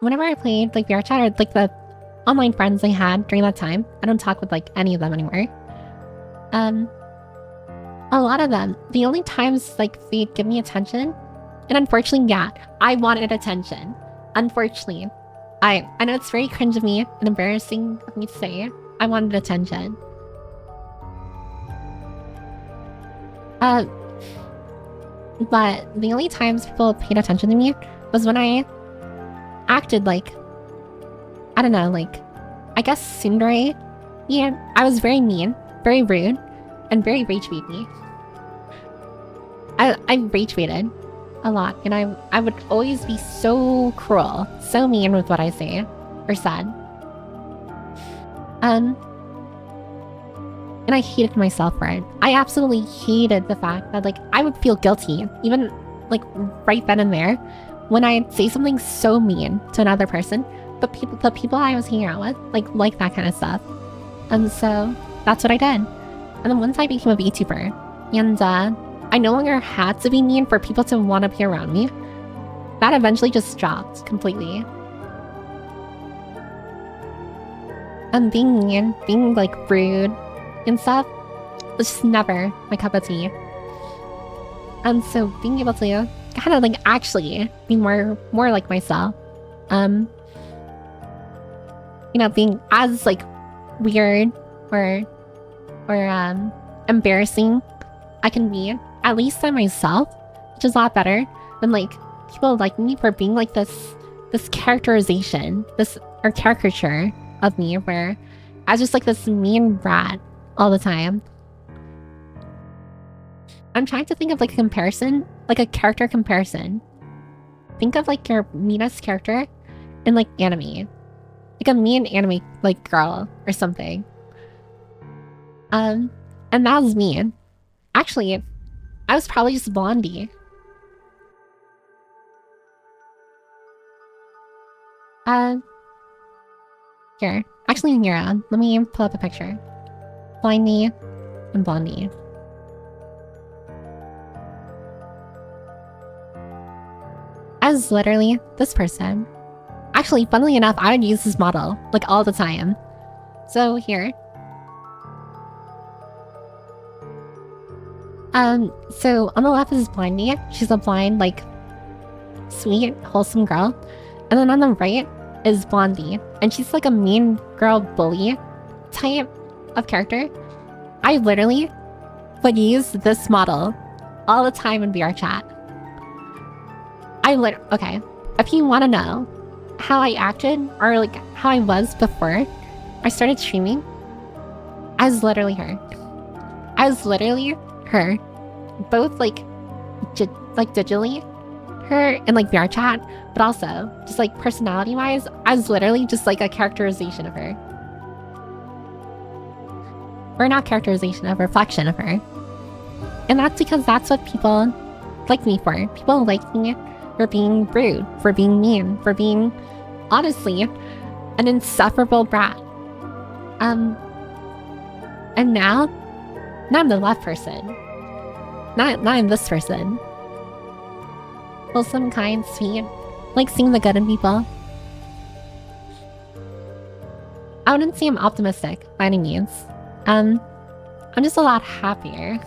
Speaker 1: whenever I played like VR chat or like the online friends I had during that time, I don't talk with like any of them anymore. A lot of them, the only times like they'd give me attention, and unfortunately, yeah, I wanted attention. Unfortunately, I know it's very cringe of me and embarrassing of me to say, I wanted attention. But the only times people paid attention to me was when I acted like, I don't know, like, I guess tsundere. Yeah, I was very mean, very rude, and very rage baity. I rage baited a lot, and I would always be so cruel, so mean with what I say or said. And I hated myself for it. I absolutely hated the fact that like I would feel guilty, even like right then and there, when I'd say something so mean to another person, but the people I was hanging out with like that kind of stuff. And so that's what I did. And then once I became a VTuber, and I no longer had to be mean for people to want to be around me, that eventually just dropped completely. And being mean, being like rude and stuff was just never my cup of tea. And so being able to kind of like actually be more like myself, you know, being as like weird or embarrassing I can be, at least by myself, which is a lot better than like people like me for being like this characterization, or caricature of me where I was just like this mean rat all the time. I'm trying to think of like a comparison, like a character comparison. Think of like your meanest character in like anime, like a mean anime like girl or something. And that was me. Actually, I was probably just Blondie. Here. Actually, Nira, let me pull up a picture. Blondie and Blondie. I was literally this person. Actually, funnily enough, I would use this model, like, all the time. So, here. So on the left is Blondie. She's a blind, like, sweet, wholesome girl. And then on the right is Blondie. And she's like a mean girl bully type of character. I literally would use this model all the time in VR chat. Okay, if you want to know how I acted or like how I was before I started streaming, I was literally her. I was literally her, both like digitally her and like VR chat, but also just like personality wise, I was literally just like a characterization of her. Or not characterization, a reflection of her. And that's because that's what people like me for. People like me for being rude, for being mean, for being, honestly, an insufferable brat. And now I'm the left person. Now I'm this person. Wholesome, kind, sweet, like seeing the good in people. I wouldn't say I'm optimistic by any means. I'm just a lot happier.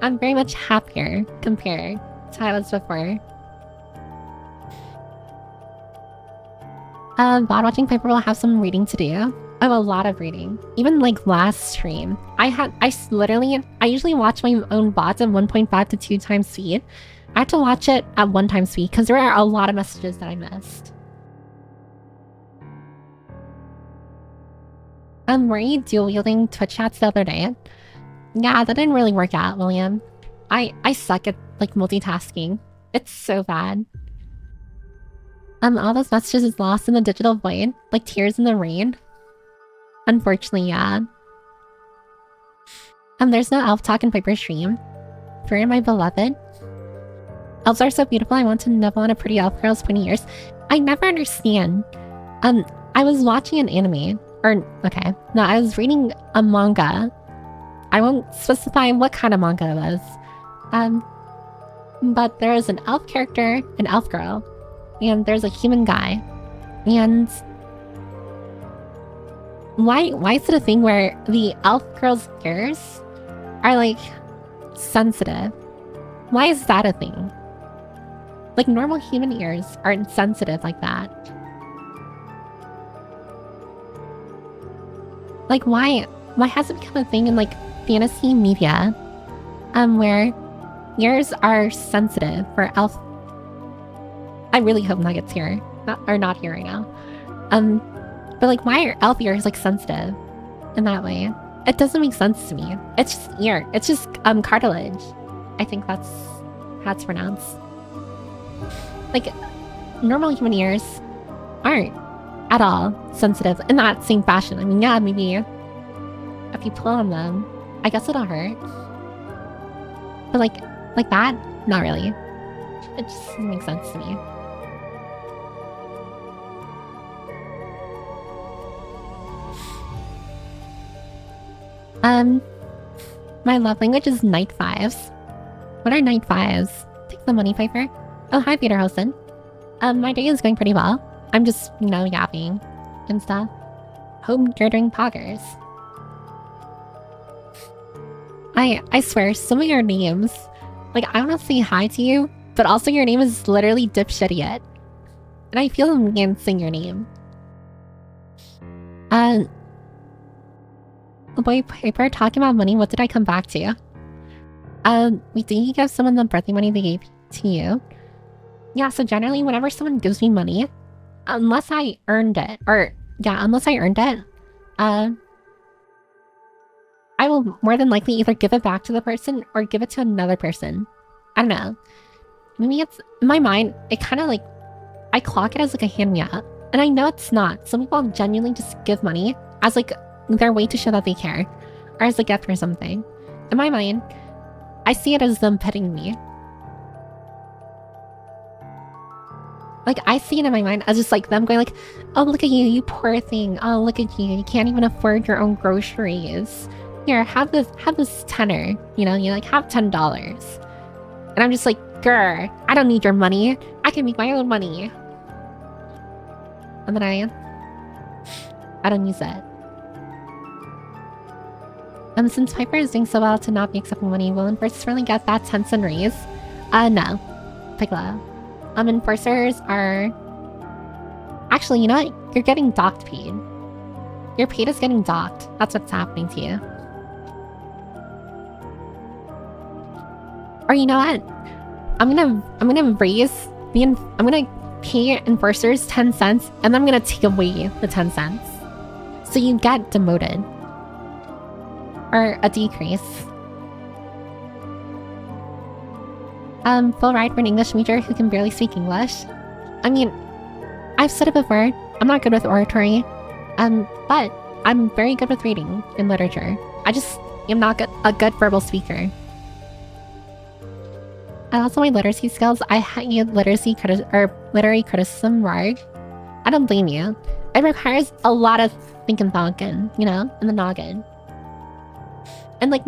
Speaker 1: I'm very much happier compared to how I was before. Bot watching Piper will have some reading to do. I have a lot of reading. Even like last stream, I usually watch my own bots at 1.5 to 2 times speed. I had to watch it at 1 time speed because there are a lot of messages that I missed. Were you dual wielding Twitch chats the other day? Yeah, that didn't really work out, William. I suck at like multitasking. It's so bad. All those messages is lost in the digital void, like tears in the rain. Unfortunately, yeah. There's no elf talk in Piper's stream. For my beloved. Elves are so beautiful, I want to nibble on a pretty elf girl's pointy ears. I never understand. I was watching an anime. Okay. No, I was reading a manga. I won't specify what kind of manga it was. But there is an elf character, an elf girl, and there's a human guy. And why is it a thing where the elf girl's ears are like sensitive? Why is that a thing? Like normal human ears aren't sensitive like that. Like why has it become a thing in like fantasy media where ears are sensitive for elf? I really hope Nugget's here. Not here right now. But like why are elf ears like sensitive in that way? It doesn't make sense to me. It's just ear. It's just cartilage. I think that's how it's pronounced. Like normal human ears aren't at all sensitive in that same fashion. I mean, yeah, maybe if you pull on them, I guess it'll hurt. But like that, not really. It just doesn't make sense to me. My love language is night fives. What are night fives? Take the money, Piper. Oh, hi, Peter Hosen. My day is going pretty well. I'm just, yapping and stuff. Hope you're doing poggers. I swear, some of your names, like, I want to say hi to you, but also your name is literally Dipshitiot. And I feel mean saying your name. Boy, Piper, talking about money, what did I come back to? Wait, did you give someone the birthday money they gave to you? Yeah, so generally, whenever someone gives me money, unless I earned it, I will more than likely either give it back to the person or give it to another person. I don't know. Maybe it's, in my mind, it kind of like, I clock it as like a hand-me-up. And I know it's not. Some people genuinely just give money as like their way to show that they care. Or as a gift or something. In my mind, I see it as them petting me. Like, I see it in my mind as just like them going like, oh, look at you, you poor thing. Oh, look at you, you can't even afford your own groceries. Here, have this tenner. You like, have $10. And I'm just like, grr, I don't need your money. I can make my own money. And then I don't use it. Since Piper is doing so well to not be accepting money, will enforcers really get that 10-cent raise? No. Piccolo. Enforcers are... Actually, you know what? You're getting docked paid. Your paid is getting docked. That's what's happening to you. Or you know what? I'm gonna pay enforcers 10 cents and then I'm gonna take away the 10 cents. So you get demoted. Or a decrease. Full ride for an English major who can barely speak English. I mean, I've said it before, I'm not good with oratory. But I'm very good with reading and literature. I just am not a good verbal speaker. And also my literacy skills, I hate literary criticism, RARG. I don't blame you. It requires a lot of thinking, in the noggin. And like,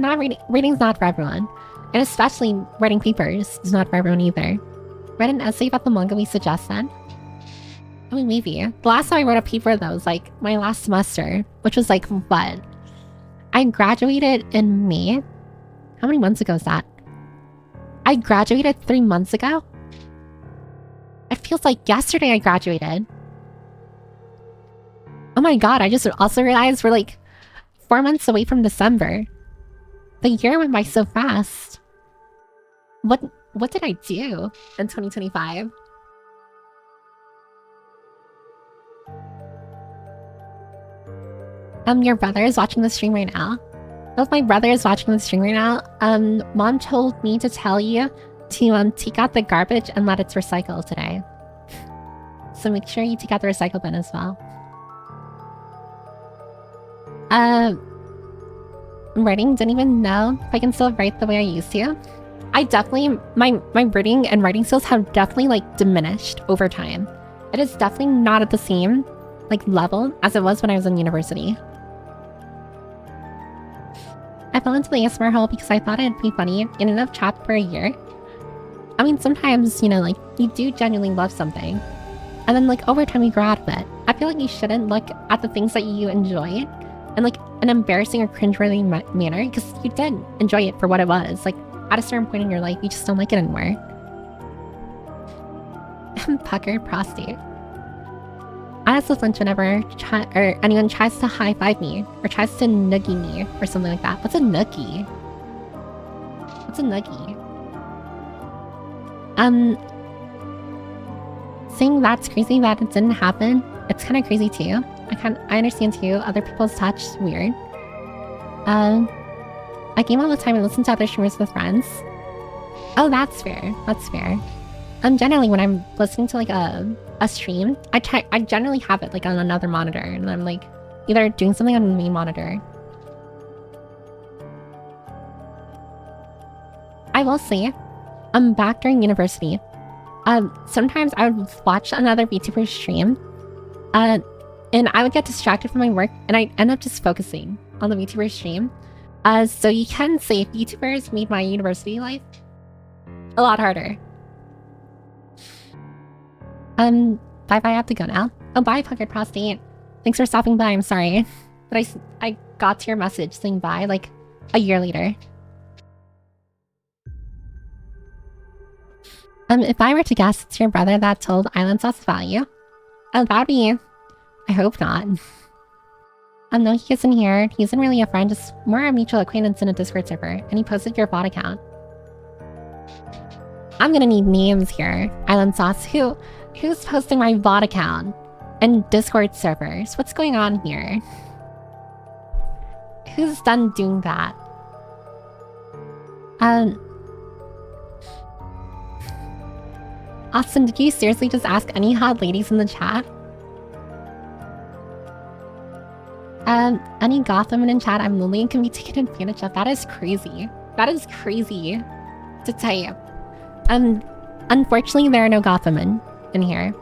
Speaker 1: reading's not for everyone. And especially writing papers is not for everyone either. Read an essay about the manga we suggested? I mean, maybe. The last time I wrote a paper though was like my last semester, which was like, what? I graduated in May. How many months ago is that? I graduated 3 months ago? It feels like yesterday I graduated. Oh my god, I just also realized we're like 4 months away from December. The year went by so fast. What did I do in 2025? Your brother is watching the stream right now. Both my brother is watching the stream right now. Mom told me to tell you to take out the garbage and let it recycle today. So make sure you take out the recycle bin as well. Writing, didn't even know if I can still write the way I used to. I definitely, my reading and writing skills have definitely like diminished over time. It is definitely not at the same like level as it was when I was in university. I fell into the ASMR hole because I thought it'd be funny in enough chat for a year. I mean, sometimes, you know, like, you do genuinely love something. And then, like, over time you grow out of it. I feel like you shouldn't look at the things that you enjoy in, like, an embarrassing or cringeworthy manner, because you did enjoy it for what it was. Like, at a certain point in your life, you just don't like it anymore. Puckered prostate. I also flinch whenever anyone tries to high-five me, or tries to noogie me, or something like that. What's a noogie? What's a noogie? Saying that's crazy that it didn't happen, it's kind of crazy too. I understand too, other people's touch is weird. I game all the time and listen to other streamers with friends. Oh, that's fair. That's fair. Generally when I'm listening to like a stream, I generally have it like on another monitor, and I'm like either doing something on the main monitor. I will say, back during university, sometimes I would watch another VTuber stream, and I would get distracted from my work, and I'd end up just focusing on the VTuber stream. So you can say VTubers made my university life a lot harder. Bye bye, I have to go now. Oh, bye, Puckered Prostate. Thanks for stopping by, I'm sorry. But I got to your message saying bye, like, a year later. If I were to guess, it's your brother that told Island Sauce about you. Oh, that'd be... I hope not. No, he isn't here. He isn't really a friend, just more a mutual acquaintance in a Discord server, and he posted your bot account. I'm gonna need names here, Island Sauce. Who's posting my bot account and Discord servers? What's going on here? Who's done doing that? Austin, did you seriously just ask any hot ladies in the chat? Any goth women in chat I'm lonely and can be taken advantage of? That is crazy. That is crazy to tell you. Unfortunately, there are no goth women in here.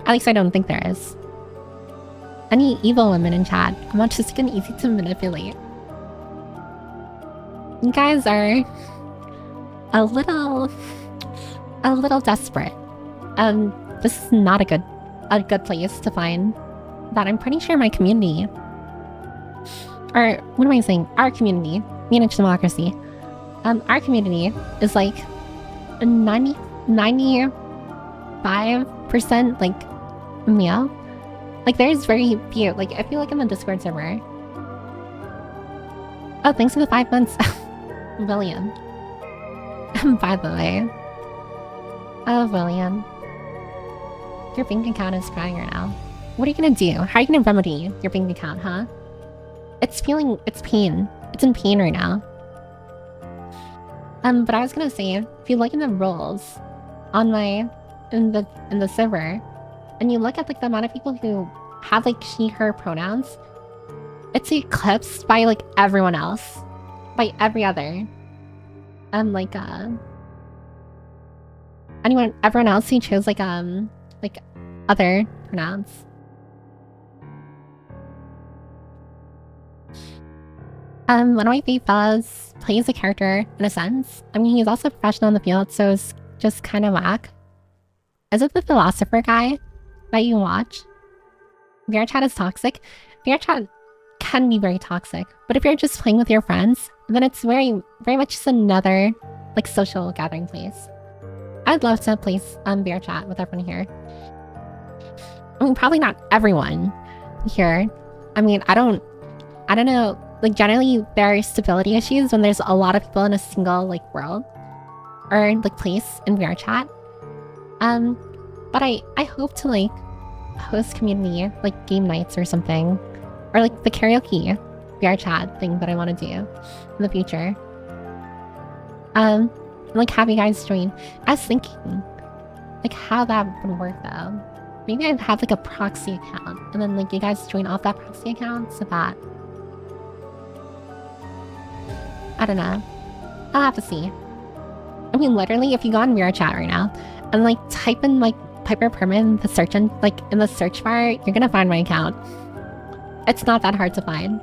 Speaker 1: At least I don't think there is. Any evil women in chat? I'm autistic and easy to manipulate. You guys are a little desperate. This is not a good place to find that. I'm pretty sure my community, or what am I saying? Our community, Managed Democracy. Our community is like 95% like male. Like there's very few. Like I feel like in the Discord server. Oh, thanks for the 5 months, William. By the way. Oh, William. Your bank account is crying right now. What are you gonna do? How are you gonna remedy your bank account, huh? It's pain. It's in pain right now. But I was gonna say, if you look in the roles on in the server, and you look at like the amount of people who have like she, her pronouns, it's eclipsed by like everyone else. By every other. Everyone else who chose like other pronouns. One of my favorite fellas plays a character in a sense. I mean, he's also a professional in the field, so it's just kind of whack. Is it the philosopher guy that you watch? VRChat is toxic. VRChat can be very toxic. But if you're just playing with your friends, then it's very, very much just another like social gathering place. I'd love to play bear chat with everyone here. I mean, probably not everyone here. I mean, I don't know. Like, generally, there are stability issues when there's a lot of people in a single, like, world or, like, place in VR chat. But I hope to, like, host community, like, game nights or something. Or, like, the karaoke VR chat thing that I want to do in the future. Like, have you guys join. I was thinking, like, how that would work, though. Maybe I'd have, like, a proxy account. And then, like, you guys join off that proxy account so that... I don't know. I'll have to see. I mean, literally, if you go on VR chat right now and, like, type in, like, Piper Perman in the search in the search bar, you're gonna find my account. It's not that hard to find.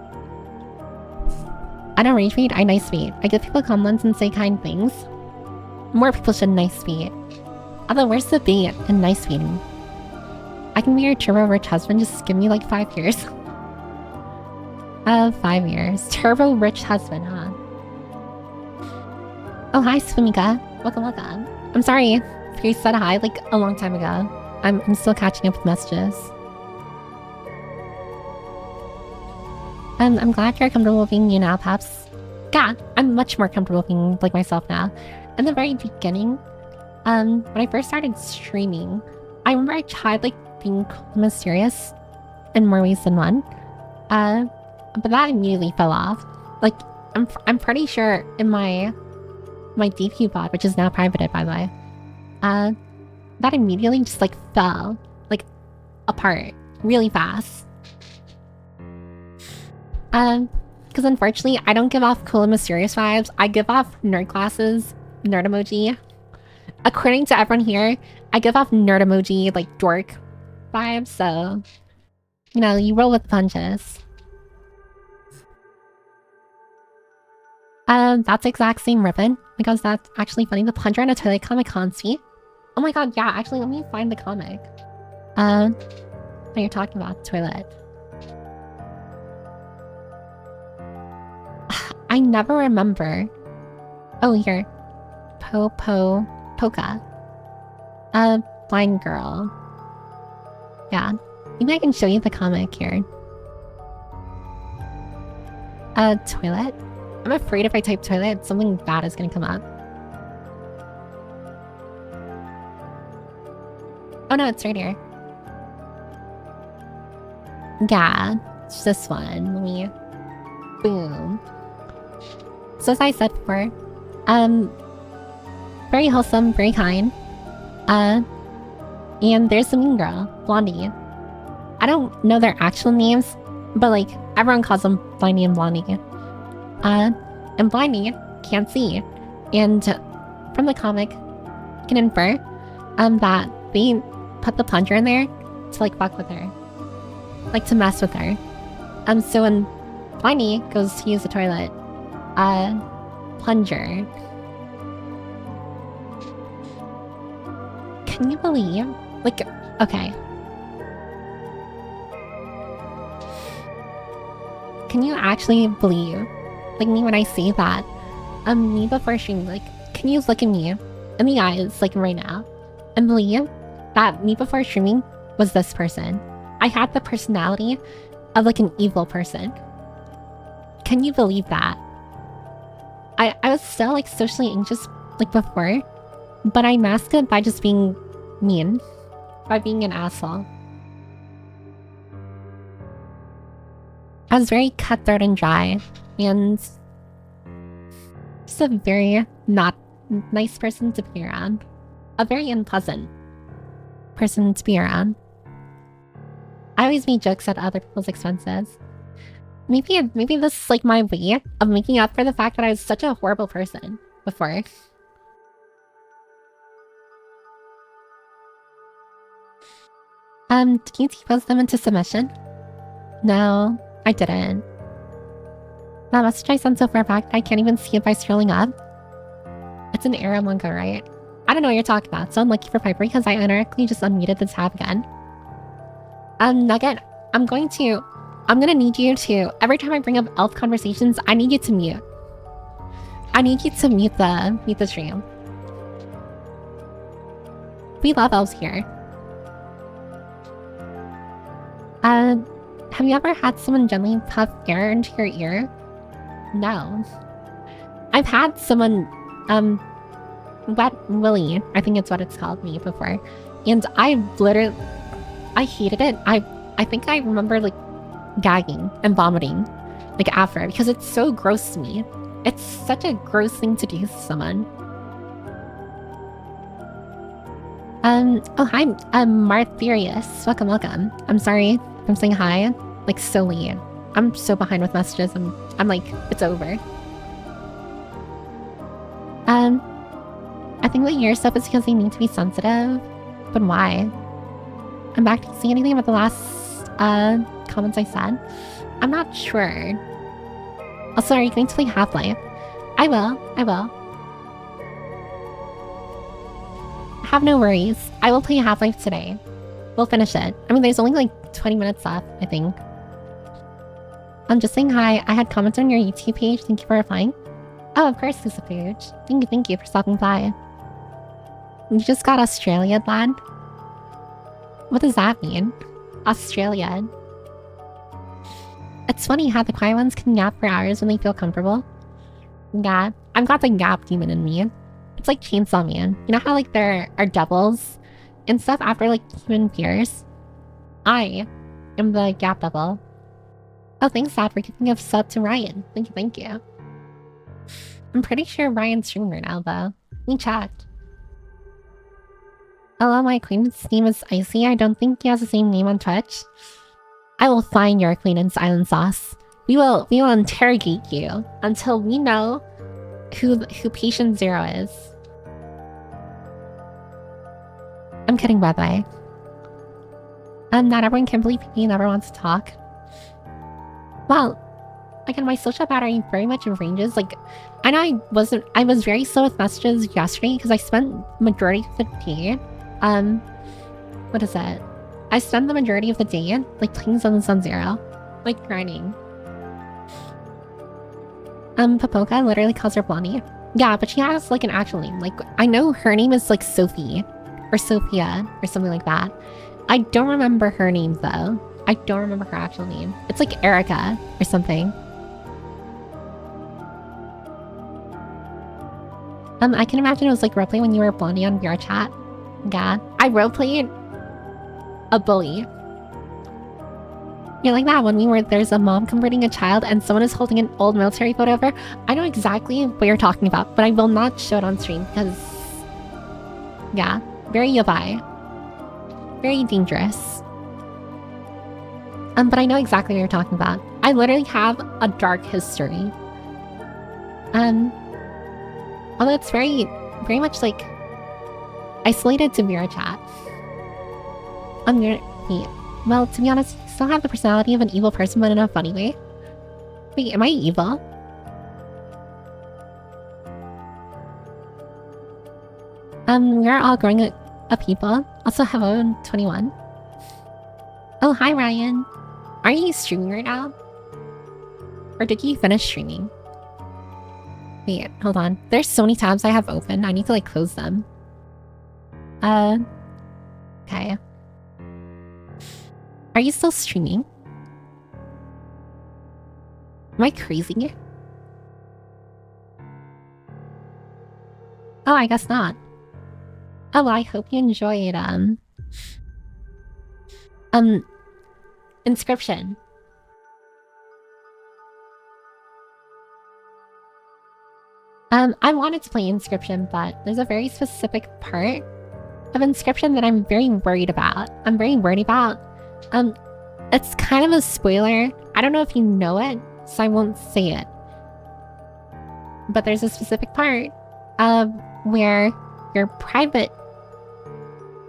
Speaker 1: I don't rage bait, I nice bait. I give people compliments and say kind things. More people should nice bait. Although, where's the bait in nice baiting? I can be your turbo rich husband, just give me like 5 years. 5 years. Turbo rich husband, huh? Oh, hi, Swimika. Welcome. I'm sorry if you said hi like a long time ago. I'm still catching up with messages. I'm glad you're comfortable being you now, Paps. God, I'm much more comfortable being like myself now. In the very beginning, when I first started streaming, I remember I tried like being mysterious in more ways than one. But that immediately fell off. Like, I'm pretty sure in my DQ pod, which is now privated by the way, that immediately just like fell like apart really fast. Because unfortunately, I don't give off cool and mysterious vibes. I give off nerd glasses, nerd emoji. According to everyone here, I give off nerd emoji, like dork vibes, so, you know, you roll with the punches. That's the exact same ribbon, because that's actually funny. The plunger in a toilet comic Hansi. Oh my god, yeah, actually, let me find the comic. That you're talking about, toilet. I never remember. Oh, here. Poca. Blind girl. Yeah. Maybe I can show you the comic here. Toilet? I'm afraid if I type toilet, something bad is gonna come up. Oh no, it's right here. Yeah, it's this one. Let me... Boom. So as I said before, very wholesome, very kind. And there's the mean girl, Blondie. I don't know their actual names, but like everyone calls them Blondie and Blondie. And Blondie can't see, and from the comic, you can infer that they put the plunger in there to like fuck with her, like to mess with her. So when Blondie goes to use the toilet, plunger. Can you believe? Like, okay. Can you actually believe, like me when I say that, me before streaming, like, can you look at me in the eyes, like right now, and believe that me before streaming was this person? I had the personality of like an evil person. Can you believe that? I was still like socially anxious like before, but I masked it by just being mean, by being an asshole. I was very cutthroat and dry, and just a very not nice person to be around. A very unpleasant person to be around. I always made jokes at other people's expenses. Maybe this is like my way of making up for the fact that I was such a horrible person before. Did you T-pose them into submission? No, I didn't. That message I sent so far back that I can't even see it by scrolling up. It's an era manga, right? I don't know what you're talking about, so unlucky for Piper because I indirectly just unmuted the tab again. Nugget, I'm going to I'm gonna need you to, every time I bring up elf conversations, I need you to mute. I need you to mute the stream. We love elves here. Have you ever had someone gently puff air into your ear? No. I've had someone, wet willy, I think it's what it's called me before. And I hated it. I think I remember like gagging and vomiting like after because it's so gross to me. It's such a gross thing to do to someone. Oh hi, Martherius. Welcome. I'm sorry I'm saying hi. Like so late. I'm so behind with messages. I'm like, it's over. I think the ear stuff is because they need to be sensitive. But why? I'm back to see anything about the last comments I said. I'm not sure. Also, are you going to play Half-Life? I will. Have no worries. I will play Half-Life today. We'll finish it. I mean, there's only like 20 minutes left, I think. I'm just saying hi. I had comments on your YouTube page. Thank you for replying. Oh, of course, Lisa Pooch. Thank you for stopping by. You just got Australia, lad? What does that mean? Australia. It's funny how the quiet ones can nap for hours when they feel comfortable. Yeah, I've got the gap demon in me. It's like Chainsaw Man. You know how like there are devils and stuff after like human peers? I am the gap devil. Oh, thanks, Dad, for giving a sub to Ryan. Thank you. I'm pretty sure Ryan's streaming right now, though. We checked. Hello, my acquaintance's name is Icy. I don't think he has the same name on Twitch. I will find your acquaintance, Island Sauce. We will interrogate you until we know who patient zero is. I'm kidding, by the way. Not everyone can believe he never wants to talk. Well, again, my social battery very much ranges. Like, I know I was very slow with messages yesterday because I spent majority of the day, what is it? I spent the majority of the day, like, playing Sun Zero. Like, grinding. Papoka literally calls her Blondie. Yeah, but she has, like, an actual name. Like, I know her name is, like, Sophie. Or Sophia, or something like that. I don't remember her name, though. I don't remember her actual name. It's like Erica or something. I can imagine it was like roleplay when you were Blondie on VR chat. Yeah. I roleplayed a bully. You're like that when there's a mom comforting a child and someone is holding an old military photo of her. I know exactly what you're talking about, but I will not show it on stream because, yeah, very yabai. Very dangerous. But I know exactly what you're talking about. I literally have a dark history. Although it's very much like isolated to mirror chat. Wait. Well, to be honest, you still have the personality of an evil person, but in a funny way. Wait, am I evil? We're all growing up people. Also, hello, 21. Oh, hi, Ryan. Are you streaming right now? Or did you finish streaming? Wait, hold on. There's so many tabs I have open. I need to, like, close them. Okay. Are you still streaming? Am I crazy? Oh, I guess not. Oh, well, I hope you enjoyed, Inscription. I wanted to play Inscription, but there's a very specific part of Inscription that I'm very worried about. It's kind of a spoiler. I don't know if you know it, so I won't say it. But there's a specific part where your private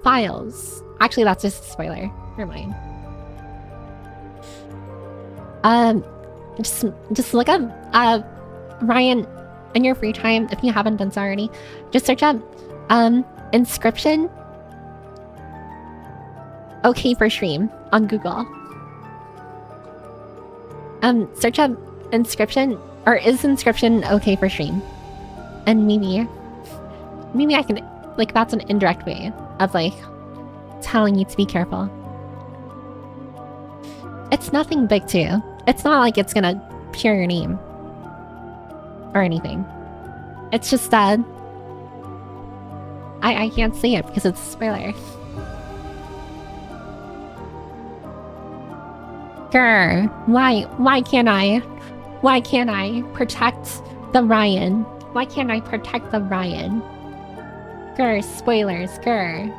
Speaker 1: files... Actually, that's just a spoiler. Never mind. Just look up, Ryan, in your free time, if you haven't done so already. Just search up, Inscription okay for stream on Google. Search up inscription, or is inscription okay for stream? And maybe I can, like, that's an indirect way of, like, telling you to be careful. It's nothing big, too. It's not like it's gonna peer your name. Or anything. It's just that... I can't say it because it's a spoiler. Grr. Why can't I? Why can't I protect the Ryan? Why can't I protect the Ryan? Grr, spoilers, grr.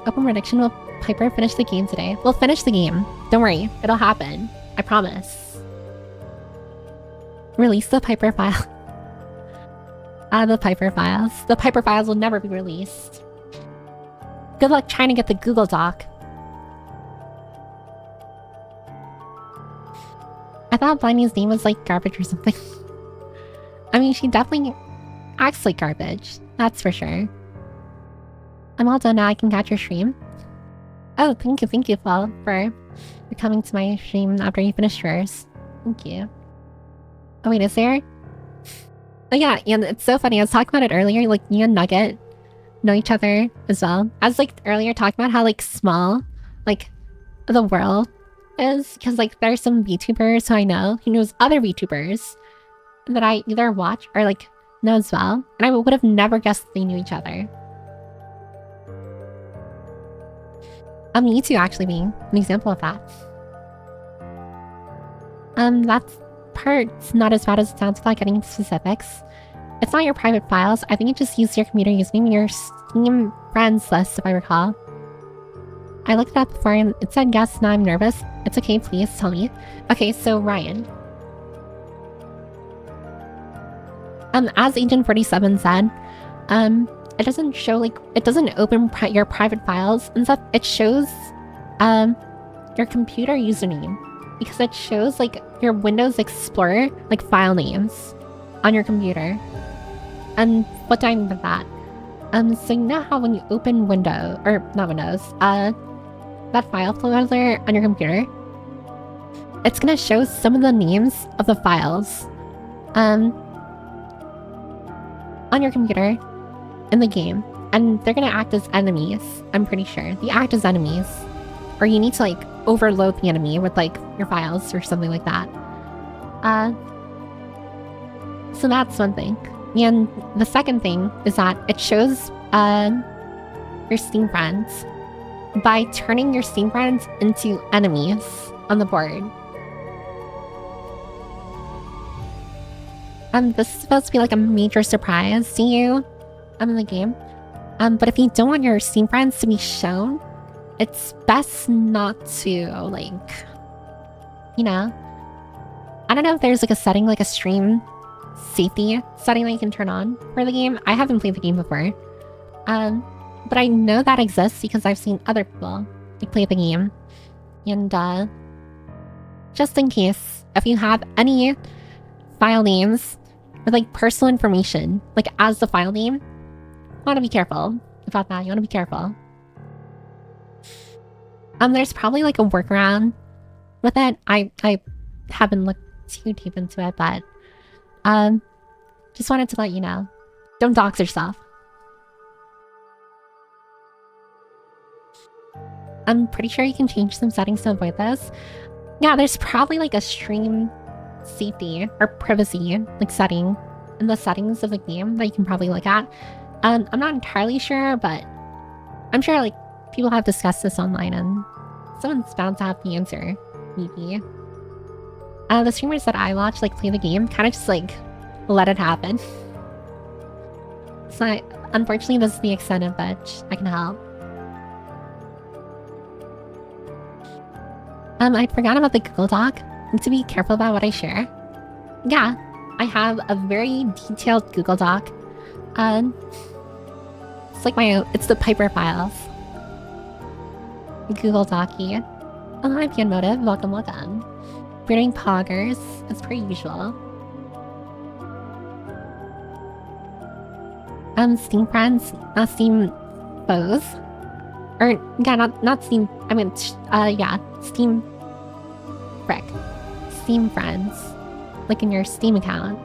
Speaker 1: Open prediction, will Piper finish the game today? We'll finish the game. Don't worry, it'll happen. I promise. Release the Piper file. The Piper files. The Piper files will never be released. Good luck trying to get the Google Doc. I thought Blindy's name was like garbage or something. I mean, she definitely acts like garbage. That's for sure. I'm all done now. I can catch your stream. Oh, thank you, Paul, for coming to my stream after you finished yours. Thank you. Oh wait, is there? Oh yeah, and it's so funny. I was talking about it earlier. Like, you and Nugget know each other as well. I was like earlier talking about how like small, like, the world is, because like there's some VTubers who I know who knows other VTubers that I either watch or like know as well, and I would have never guessed they knew each other. You two actually being an example of that. That part's not as bad as it sounds without getting into specifics. It's not your private files. I think it just used your computer username in your Steam friends list, if I recall. I looked it up before and it said yes, now I'm nervous. It's okay, please tell me. Okay, so Ryan. As Agent 47 said, it doesn't show, like, it doesn't open your private files and stuff. It shows, your computer username. Because it shows, like, your Windows Explorer, like, file names on your computer. And what do I mean by that? So you know how when you open Windows, or not Windows, that file folder on your computer, it's gonna show some of the names of the files, on your computer in the game, and they're gonna act as enemies. I'm pretty sure they act as enemies, or you need to like overload the enemy with like your files or something like that. So that's one thing. And the second thing is that it shows your Steam friends by turning your Steam friends into enemies on the board. This is supposed to be like a major surprise to you in the game. But if you don't want your Steam friends to be shown, it's best not to, like, you know. I don't know if there's like a setting, like a stream safety setting that you can turn on for the game. I haven't played the game before. But I know that exists because I've seen other people like play the game. And just in case, if you have any file names with like personal information, like as the file name, you want to be careful about that. You want to be careful. There's probably like a workaround with it. I haven't looked too deep into it, but just wanted to let you know. Don't dox yourself. I'm pretty sure you can change some settings to avoid this. Yeah, there's probably like a stream safety or privacy like setting in the settings of the game that you can probably look at. I'm not entirely sure, but I'm sure like people have discussed this online and someone's bound to have the answer, maybe. The streamers that I watch like play the game kind of just like let it happen. So unfortunately this is the extent of which I can help. I forgot about the Google Doc. I need to be careful about what I share. Yeah, I have a very detailed Google Doc. It's like it's the Piper files. Google Docy. Oh, hi Pian Motive. Welcome, welcome. We're doing poggers, as per usual. Steam friends, Steam foes. Or, yeah, not Steam. I mean, yeah, Steam. Frick. Steam friends. Like in your Steam account.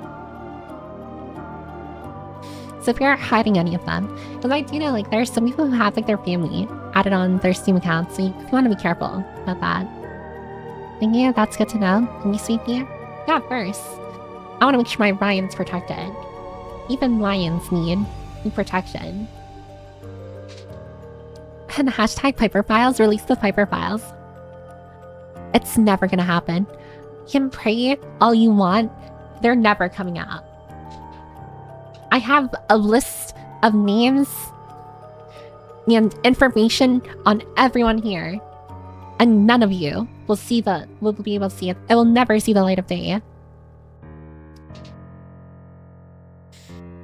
Speaker 1: So if you're hiding any of them, because I do know, like, there's some people who have, like, their family added on their Steam account, so you want to be careful about that. Thank you, that's good to know. Can you sweep me? Yeah, of course. I want to make sure my Ryan's protected. Even lions need protection. And hashtag Piper Files, release the Piper Files. It's never gonna happen. You can pray all you want, they're never coming out. I have a list of names and information on everyone here, and none of you will be able to see it. It will never see the light of day.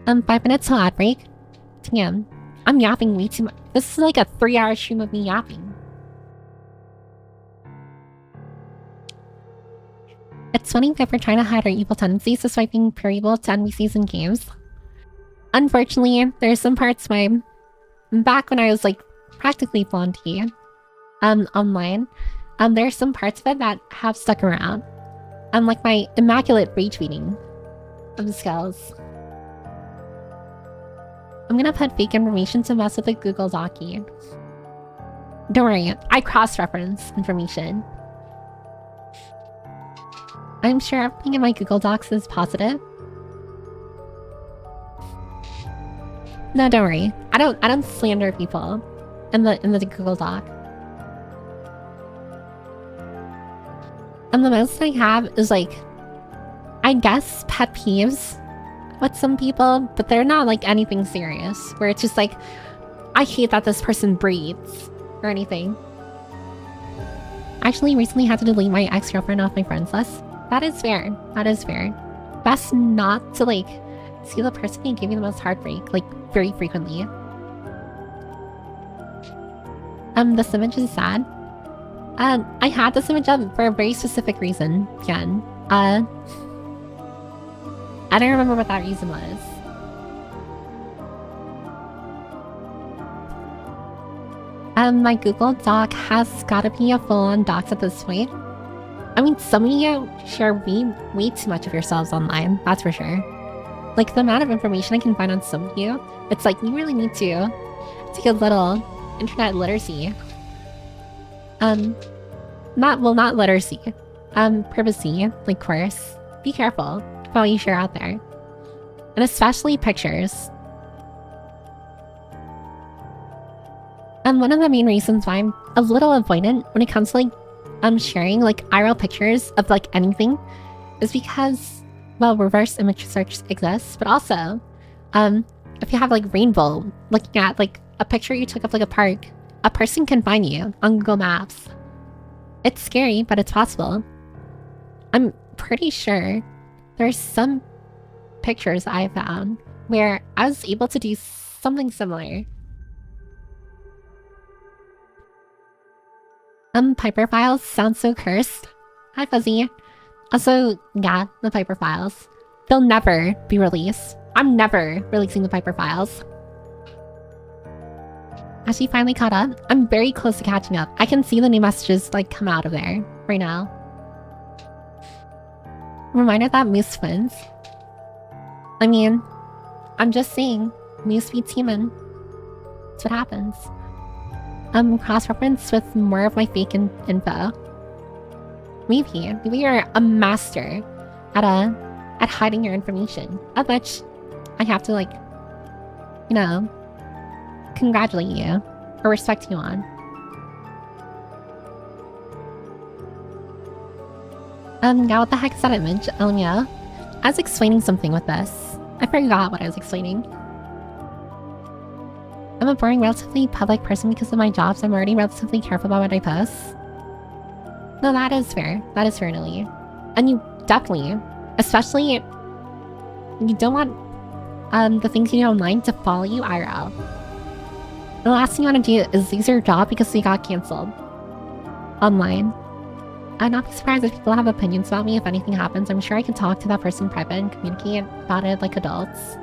Speaker 1: 5 minutes till ad break. Damn, I'm yapping way too much. This is like a 3-hour stream of me yapping. It's funny if we're trying to hide our evil tendencies to swiping pure evil to NPCs in games. Unfortunately, there's some parts back when I was like practically Blondie online, there's some parts of it that have stuck around. Like my immaculate rage tweeting of skills. I'm gonna put fake information to mess with the Google Docie. Don't worry, I cross-reference information. I'm sure everything in my Google Docs is positive. No, don't worry. I don't slander people in the Google Doc. And the most I have is like, I guess pet peeves with some people, but they're not like anything serious, where it's just like, I hate that this person breathes or anything. I actually recently had to delete my ex-girlfriend off my friends list. That is fair. That is fair. Best not to like see the person who gave you the most heartbreak, like, very frequently. This image is sad. I had this image up for a very specific reason, again. I don't remember what that reason was. My Google Doc has gotta be a full-on docs at this point. I mean, some of you share way too much of yourselves online, that's for sure. Like, the amount of information I can find on some of you, it's like, you really need to take a little internet literacy. Not literacy. Privacy, like, course. Be careful about what you share out there. And especially pictures. And one of the main reasons why I'm a little avoidant when it comes to, like, sharing, like, IRL pictures of, like, anything is because, well, reverse image search exists, but also, if you have, like, Rainbow looking at, like, a picture you took of, like, a park, a person can find you on Google Maps. It's scary, but it's possible. I'm pretty sure there's some pictures I found where I was able to do something similar. Piper Files sounds so cursed. Hi, Fuzzy. Also, yeah, the Piper Files. They'll never be released. I'm never releasing the Piper Files. Has she finally caught up? I'm very close to catching up. I can see the new messages, like, come out of there right now. Reminder that Moose wins. I mean, I'm just saying, Moose beats human. That's what happens. Cross-reference with more of my fake info. Maybe you're a master at hiding your information, of which I have to, like, you know, congratulate you or respect you on. Yeah, what the heck is that image? Yeah. I was explaining something with this. I forgot what I was explaining. I'm a boring, relatively public person because of my job, so I'm already relatively careful about what I post. No, that is fair. That is fair, Lily. And you definitely, especially, you don't want the things you do online to follow you IRL. The last thing you want to do is lose your job because we got cancelled online. I'd not be surprised if people have opinions about me if anything happens. I'm sure I can talk to that person in private and communicate about it like adults.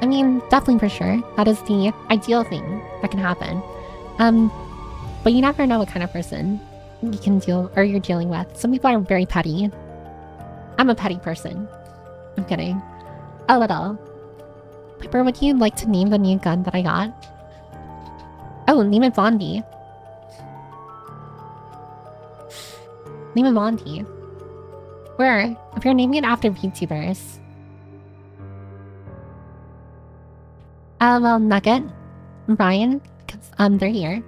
Speaker 1: I mean, definitely for sure. That is the ideal thing that can happen. But you never know what kind of person you can deal or you're dealing with. Some people are very petty. I'm a petty person. I'm kidding. A little. Piper, would you like to name the new gun that I got? Oh, name it Bondi. Name it Bondi. Where? If you're naming it after VTubers. Well, Nugget, Ryan, because they're here.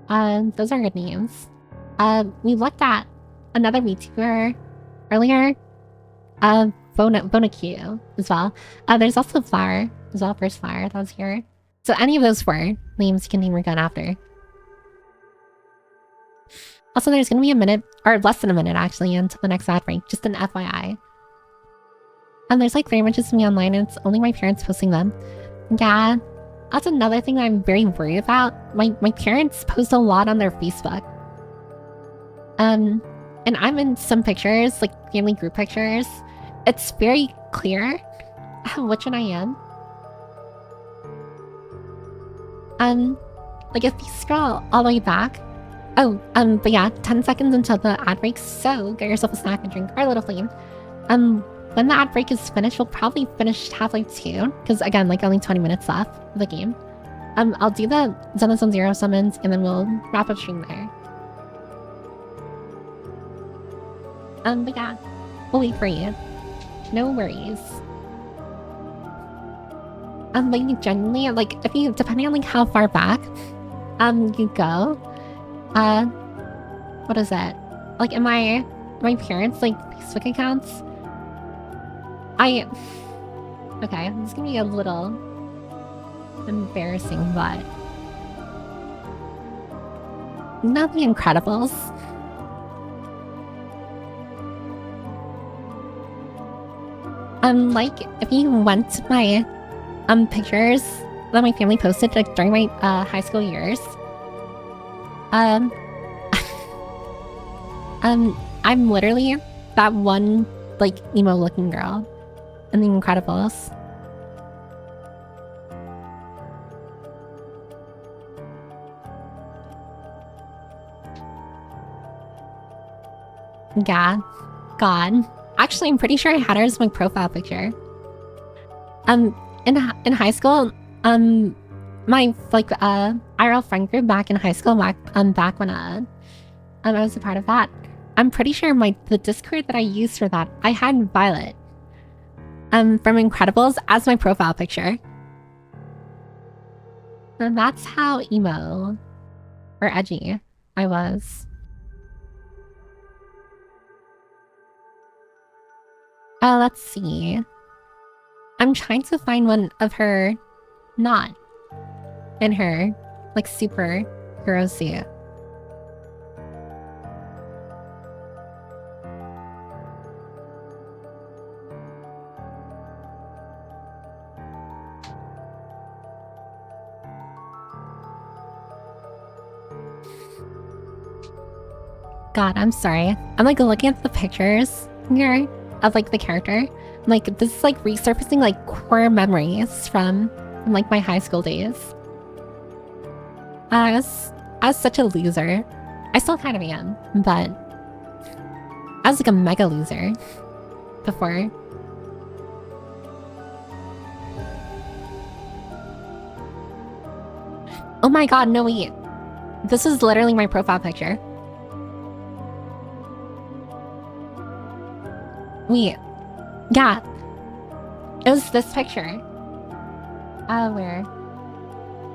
Speaker 1: Those are good names. We looked at another VTuber earlier. BonaQ as well. There's also Flower as well, First Flower that was here. So any of those 4 names you can name your gun after. Also, there's gonna be a minute, or less than a minute actually, until the next ad break, just an FYI. And there's like 3 images of me online and it's only my parents posting them. Yeah, that's another thing that I'm very worried about. My parents post a lot on their Facebook. And I'm in some pictures, like family group pictures. It's very clear which one I am. Like if you scroll all the way back. Oh, but yeah, 10 seconds until the ad break, so get yourself a snack and drink or a little flame. When the ad break is finished, we'll probably finish Half-Life 2, because again, like only 20 minutes left of the game. I'll do the Zenless on Zero summons, and then we'll wrap up stream there. But yeah, we'll wait for you. No worries. But you genuinely, like, if you, depending on like how far back, you go, what is it? Like in my parents' like Facebook accounts, okay, this is gonna be a little embarrassing, but not The Incredibles. Like if you went to my pictures that my family posted like during my high school years, I'm literally that one like emo looking girl in The Incredibles. Yeah, God. Actually, I'm pretty sure I had her as my profile picture. In high school, my like IRL friend group back in high school, back when I was a part of that. I'm pretty sure the Discord that I used for that, I had Violet from Incredibles as my profile picture. And that's how emo or edgy I was. Let's see. I'm trying to find one of her not in her like super hero suit. God, I'm sorry. I'm like looking at the pictures here of like the character. I'm like, this is like resurfacing like core memories from like my high school days. I was such a loser. I still kind of am, but I was like a mega loser before. Oh my god, no wait. This is literally my profile picture. Wait. Yeah. It was this picture. Where?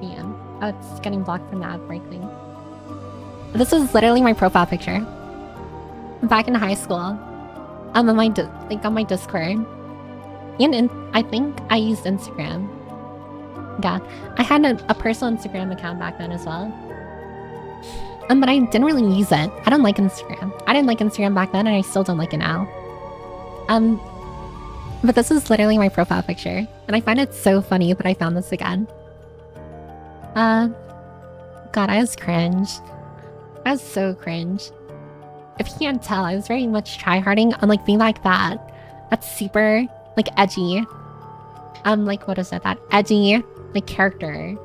Speaker 1: Damn. Oh, it's getting blocked from the ad break thing. This is literally my profile picture. Back in high school. On my on my Discord. And I think I used Instagram. Yeah. I had a personal Instagram account back then as well. But I didn't really use it. I don't like Instagram. I didn't like Instagram back then and I still don't like it now. But this is literally my profile picture, and I find it so funny that I found this again. God, I was cringe. I was so cringe. If you can't tell, I was very much tryharding on like being like that. That's super like edgy. like, what is it? That edgy, like, character,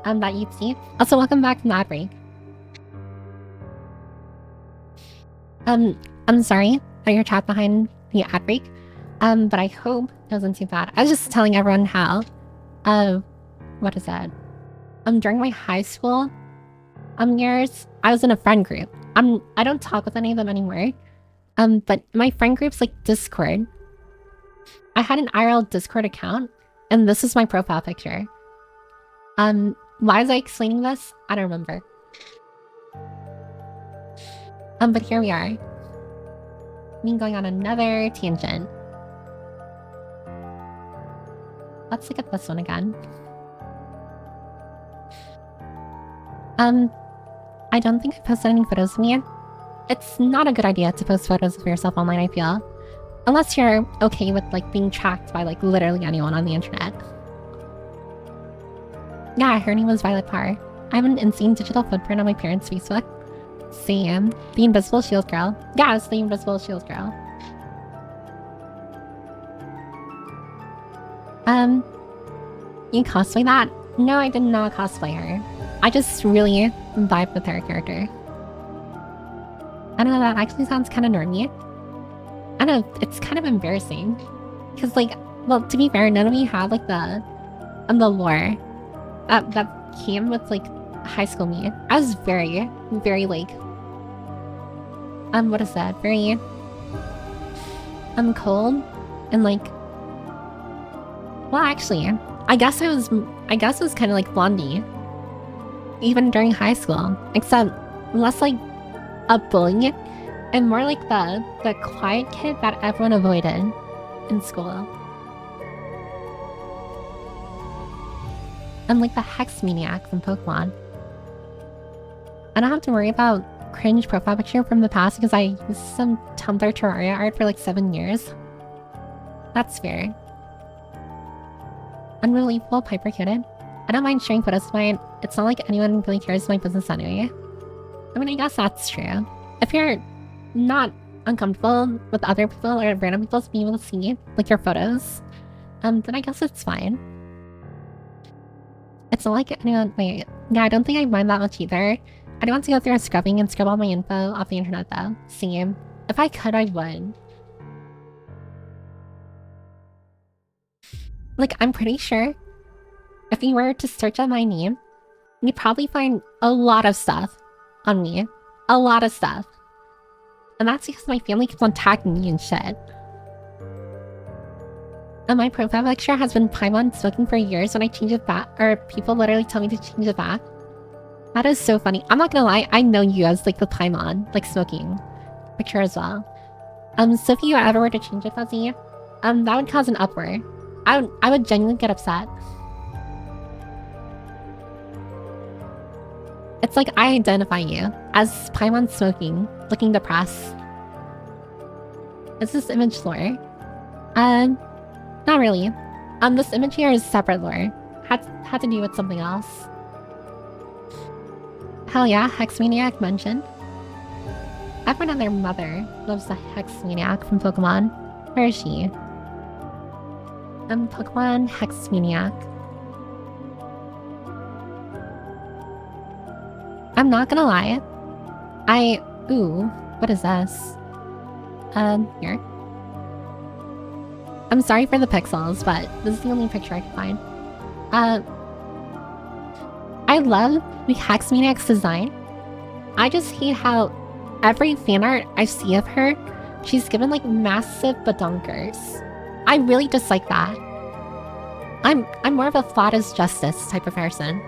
Speaker 1: that you'd see. Also, welcome back from the ad break. I'm sorry that you're trapped behind the ad break, but I hope it wasn't too bad. I was just telling everyone how, what is that? During my high school, years, I was in a friend group. I don't talk with any of them anymore. But my friend group's like Discord. I had an IRL Discord account, and this is my profile picture. Why was I explaining this? I don't remember. But here we are. Me going on another tangent. Let's look at this one again. I don't think I posted any photos of me. It's not a good idea to post photos of yourself online, I feel. Unless you're okay with, like, being tracked by, like, literally anyone on the internet. Yeah, her name was Violet Parr. I have an insane digital footprint on my parents' Facebook. Same. The Invisible Shield Girl. Yeah, it's the Invisible Shield Girl. You cosplay that? No, I did not cosplay her. I just really vibe with her character. I don't know, that actually sounds kind of normy. I don't know, it's kind of embarrassing. Because, like, well, to be fair, none of you have, like, the lore that came with, like, high school me. I was very, very, like, what is that? Very, cold and, like, well, actually, I guess it was kind of like Blondie. Even during high school. Except less like a bully and more like the quiet kid that everyone avoided in school. I'm like the Hex Maniac from Pokemon. I don't have to worry about cringe profile picture from the past because I used some Tumblr Terraria art for like 7 years. That's fair. Unbelievable Piper Cutted. I don't mind sharing photos of mine. It's not like anyone really cares my business anyway. I mean, I guess that's true. If you're not uncomfortable with other people or random people being able to see, like, your photos, then I guess it's fine. It's not like anyone... Wait, yeah, I don't think I mind that much either. I don't want to go through scrubbing and scrub all my info off the internet, though. Same. If I could, I would. Like, I'm pretty sure if you were to search up my name, you'd probably find a lot of stuff on me. A lot of stuff. And that's because my family keeps on tagging me and shit. And my profile picture has been Paimon smoking for years when I change it back, or people literally tell me to change it back. That is so funny. I'm not gonna lie, I know you as like the Paimon, like smoking picture as well. So if you ever were to change it, Fuzzy, that would cause an uproar. I would genuinely get upset. It's like I identify you as Paimon smoking, looking depressed. Is this image lore? Not really. This image here is separate lore. Had to do with something else. Hell yeah, Hex Maniac mentioned. Everyone and their mother loves the Hex Maniac from Pokemon. Where is she? Pokemon Hex Maniac. I'm not gonna lie. Ooh, what is this? Here. I'm sorry for the pixels, but this is the only picture I can find. I love the Hex Maniac's design. I just hate how every fan art I see of her, she's given like massive badonkers. I really dislike that. I'm more of a thought is justice type of person.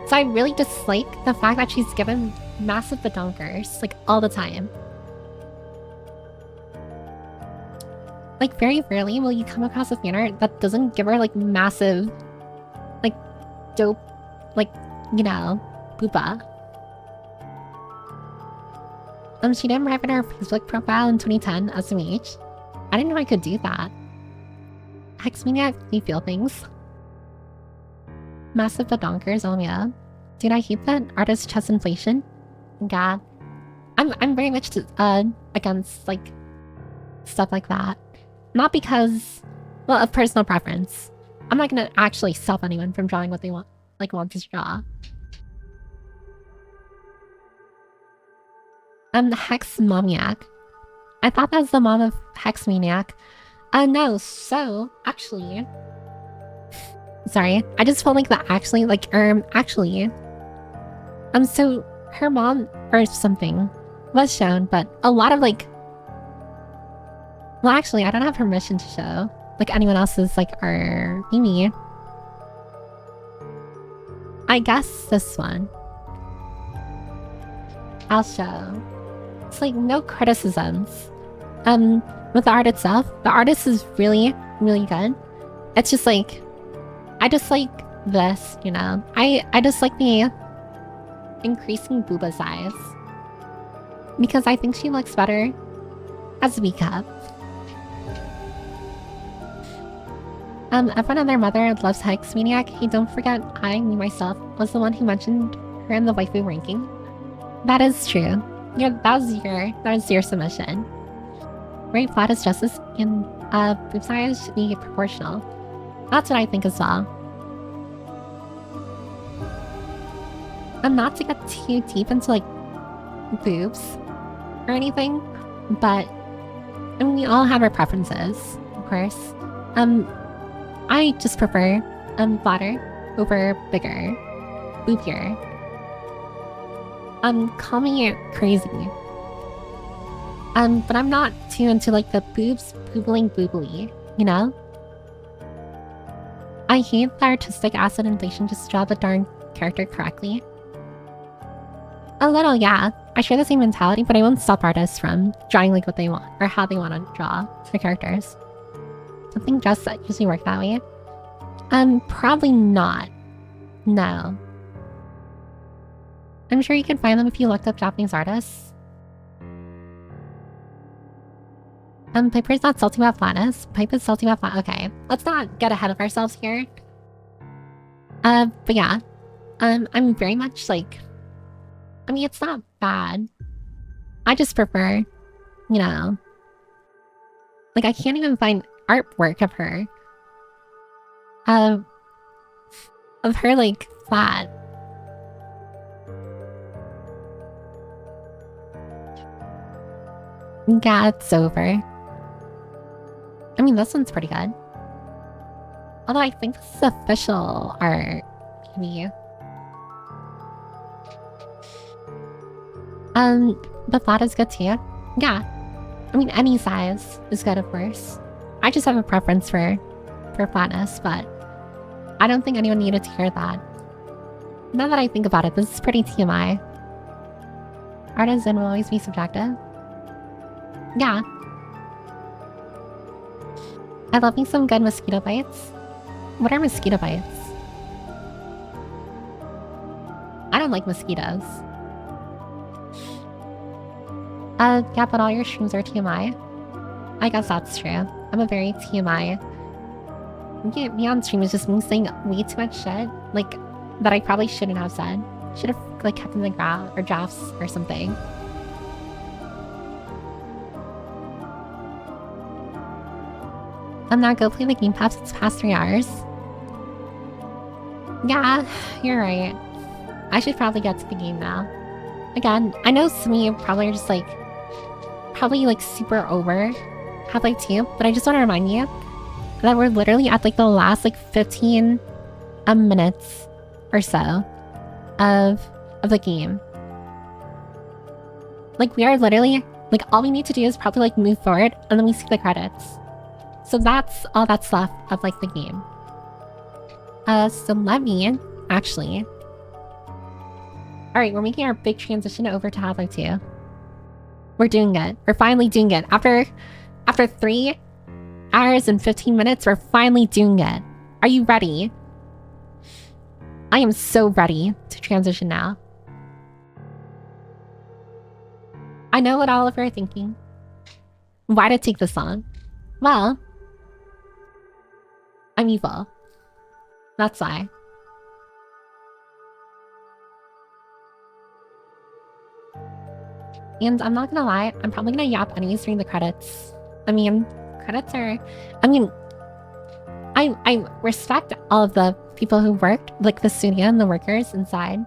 Speaker 1: So I really dislike the fact that she's given massive badonkers, like, all the time. Like, very rarely will you come across a fan art that doesn't give her, like, massive, like, dope, like, you know, booba. She didn't private her Facebook profile in 2010 as SMH. I didn't know I could do that. Hex Maniac, you feel things. Massive badonkers, oh yeah. Dude, I hate that artist chest inflation. Yeah. I'm very much against, like, stuff like that. Not because, well, of personal preference. I'm not gonna actually stop anyone from drawing what they want to draw. Hex Maniac. I thought that was the mom of Hex Maniac. No, so, actually... Sorry, I just felt like the actually, actually... so, her mom, or something, was shown, but a lot of, like... Well, actually, I don't have permission to show. Like, anyone else's, like, our Mimi. I guess this one. I'll show. It's, like, no criticisms. With the art itself, the artist is really, really good. It's just, like... I just like this, you know? I just like the... increasing booba size. Because I think she looks better as a B-cup. Everyone and their mother loves Hex Maniac. Hey, don't forget, me myself, was the one who mentioned her in the waifu ranking. That is true. Yeah, that was your submission. Right, flat is justice, and boob size should be proportional. That's what I think as well. Not to get too deep into, like, boobs or anything, but I mean, we all have our preferences, of course. I just prefer flatter over bigger, boobier. Call me crazy. But I'm not too into, like, the boobs boobling boobly, you know? I hate the artistic acid inflation just to draw the darn character correctly. A little, yeah. I share the same mentality, but I won't stop artists from drawing, like, what they want, or how they want to draw their characters. Something just that usually work that way. Probably not. No. I'm sure you can find them if you looked up Japanese artists. Piper's not salty about flatness. Pipe is salty about flat. Okay, let's not get ahead of ourselves here. But yeah. I'm very much like... I mean, it's not bad. I just prefer, you know... Like, I can't even find artwork of her. Of her, like, flat. Yeah, it's over. I mean, this one's pretty good. Although I think this is official art, maybe. The flat is good too. Yeah. I mean, any size is good, of course. I just have a preference for flatness, but I don't think anyone needed to hear that. Now that I think about it, this is pretty TMI. Artisan will always be subjective. Yeah. I love me some good mosquito bites. What are mosquito bites? I don't like mosquitoes. Yeah, but all your streams are TMI. I guess that's true. I'm a very TMI. Me on stream is just me saying way too much shit, like, that I probably shouldn't have said. Should have, like, kept in the or drafts or something. Now go play the game pass. It's past 3 hours. Yeah, you're right. I should probably get to the game now. Again, I know some of you probably are just like... Probably like super over Half-Life 2, but I just want to remind you that we're literally at like the last like 15 minutes or so of the game. Like we are literally... Like all we need to do is probably like move forward and then we see the credits. So that's all that's left of like the game. So let me actually... Alright, we're making our big transition over to Half-Life 2. We're doing it. We're finally doing it. After 3 hours and 15 minutes, we're finally doing it. Are you ready? I am so ready to transition now. I know what all of you are thinking. Why did it take this long? Well, I'm evil. That's why. And I'm not gonna lie, I'm probably gonna yap anyways during the credits. I mean, credits are... I mean, I respect all of the people who worked, like the studio and the workers inside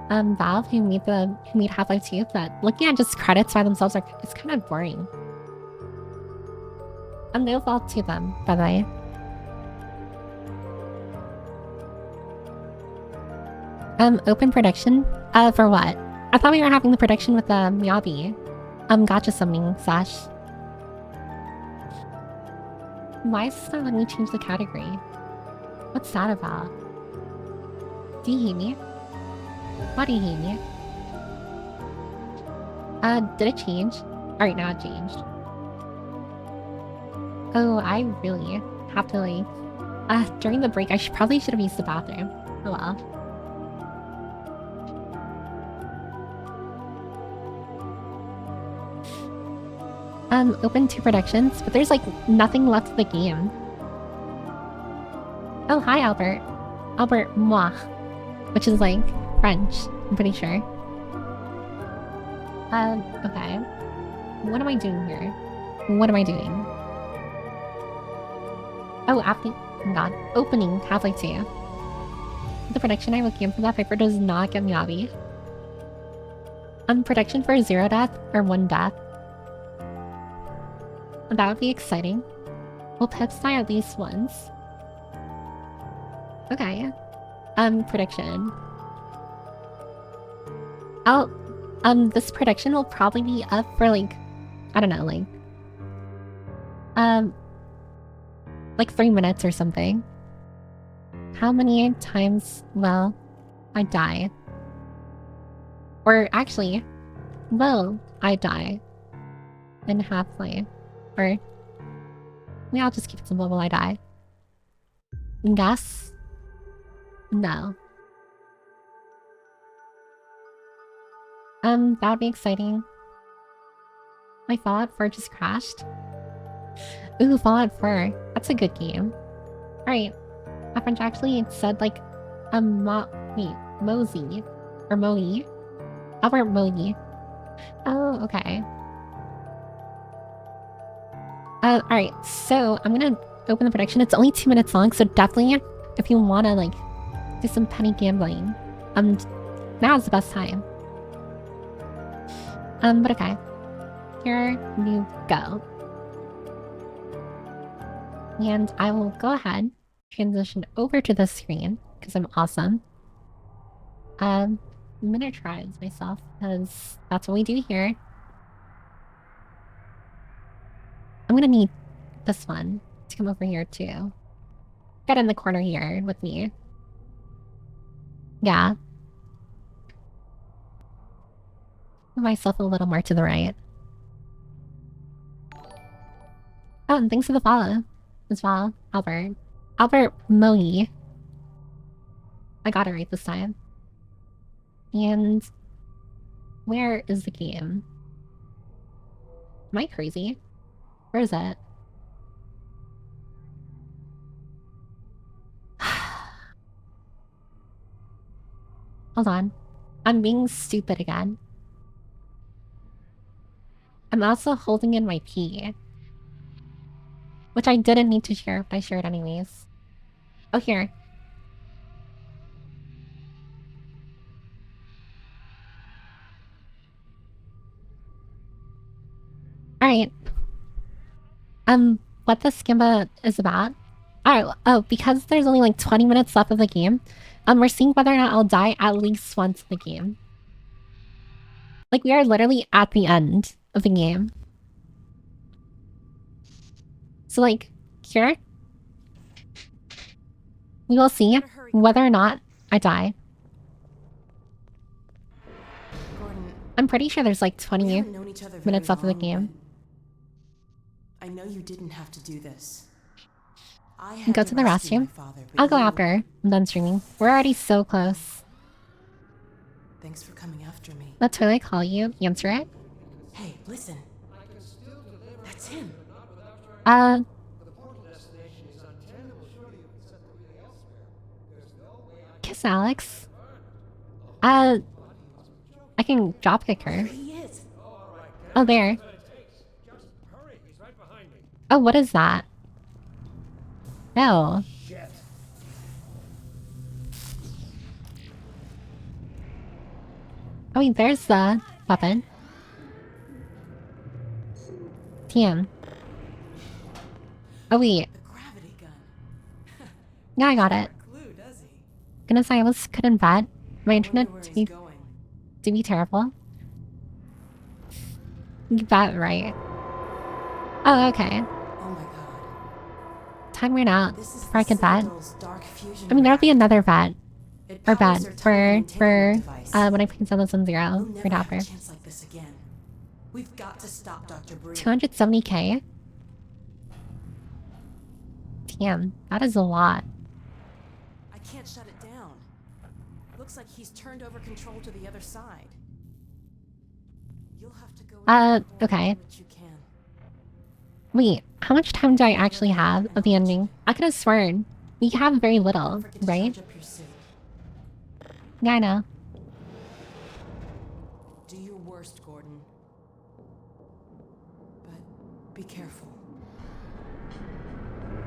Speaker 1: Valve who made Half-Life 2, but looking at just credits by themselves it's kind of boring. No fault to them, by the way. Open production? For what? I thought we were having the production with Miyabi. Gotcha summoning slash. Why is this not letting me change the category? What's that about? Do you hate me? Why do you hate me? Did it change? Alright, now it changed. Oh, I really have to like... during the break, I probably should have used the bathroom. Oh well. Open 2 productions, but there's like nothing left of the game. Oh, hi Albert. Albert moi. Which is like French, I'm pretty sure. Okay. What am I doing here? What am I doing? Oh, after... Oh god. Opening Half-Life 2. The production I will game for that paper does not get Miyabi. Production for 0 death or 1 death. That would be exciting. Will Pips die at least once? Okay. Prediction. This prediction will probably be up for like, I don't know, like 3 minutes or something. How many times will I die? Or actually, will I die in Half-Life? Or, maybe I'll just keep it simple, will I die? Yes? No. That would be exciting. My Fallout 4 just crashed. Ooh, Fallout 4. That's a good game. Alright. My friend actually said like, Mosey. Or Moe. Albert Moe. Oh, okay. Alright, so I'm gonna open the production. It's only 2 minutes long, so definitely if you wanna like do some penny gambling, now's the best time. But okay. Here you go. And I will go ahead, transition over to the screen, because I'm awesome. Miniaturize myself, because that's what we do here. I'm gonna need this one to come over here too. Get in the corner here with me. Yeah. Move myself a little more to the right. Oh, and thanks for the follow as well, Albert. Albert Moe. I got it right this time. And where is the game? Am I crazy? Where is it? Hold on. I'm being stupid again. I'm also holding in my pee. Which I didn't need to share, but I shared anyways. Oh, here. Alright. What the Skimba is about? Alright, oh, because there's only like 20 minutes left of the game, we're seeing whether or not I'll die at least once in the game. Like, we are literally at the end of the game. So, like, here, we will see whether or not I die.
Speaker 2: Gordon,
Speaker 1: I'm pretty sure there's like 20 minutes left of the game.
Speaker 2: I know you didn't have to do this.
Speaker 1: Go to the restroom. I'll go after I'm done streaming. We're already so close.
Speaker 2: Thanks for coming after me.
Speaker 1: Let's totally call you. Answer it.
Speaker 2: Hey, listen. That's him.
Speaker 1: Kiss Alex. I can dropkick her.
Speaker 2: There he is.
Speaker 1: Oh, there. Oh, what is that? No.
Speaker 3: Shit.
Speaker 1: Oh wait, there's the weapon. Damn. Oh wait.
Speaker 2: The gravity gun.
Speaker 1: Yeah, I got it.
Speaker 2: Clue, does he?
Speaker 1: Goodness, I almost couldn't bet my
Speaker 2: I
Speaker 1: internet
Speaker 2: wonder where
Speaker 1: to
Speaker 2: he's
Speaker 1: be,
Speaker 2: going.
Speaker 1: terrible. You bet right. Oh, okay.
Speaker 2: Oh my god.
Speaker 1: Time ran out
Speaker 2: This is
Speaker 1: before I
Speaker 2: the
Speaker 1: could bet.
Speaker 2: Citadel's dark fusion
Speaker 1: I mean, there'll be
Speaker 2: reactor.
Speaker 1: another bet.
Speaker 2: It
Speaker 1: Or
Speaker 2: powers
Speaker 1: bet
Speaker 2: their tunnel and
Speaker 1: for
Speaker 2: entanglement device.
Speaker 1: when I play Zenless on 0
Speaker 2: We'll
Speaker 1: right
Speaker 2: never have a
Speaker 1: after.
Speaker 2: chance like this again. We've got to stop Dr. Bree.
Speaker 1: 270k? Damn, that is a lot.
Speaker 2: I can't shut it down. Looks like he's turned over control to the other side. You'll have to go
Speaker 1: Okay.
Speaker 2: what you can.
Speaker 1: Wait, how much time do I actually have at the ending? I could have sworn we have very little,
Speaker 2: Don't forget to
Speaker 1: right?
Speaker 2: charge up your suit.
Speaker 1: Yeah, I know.
Speaker 2: Do your worst, Gordon. But be careful.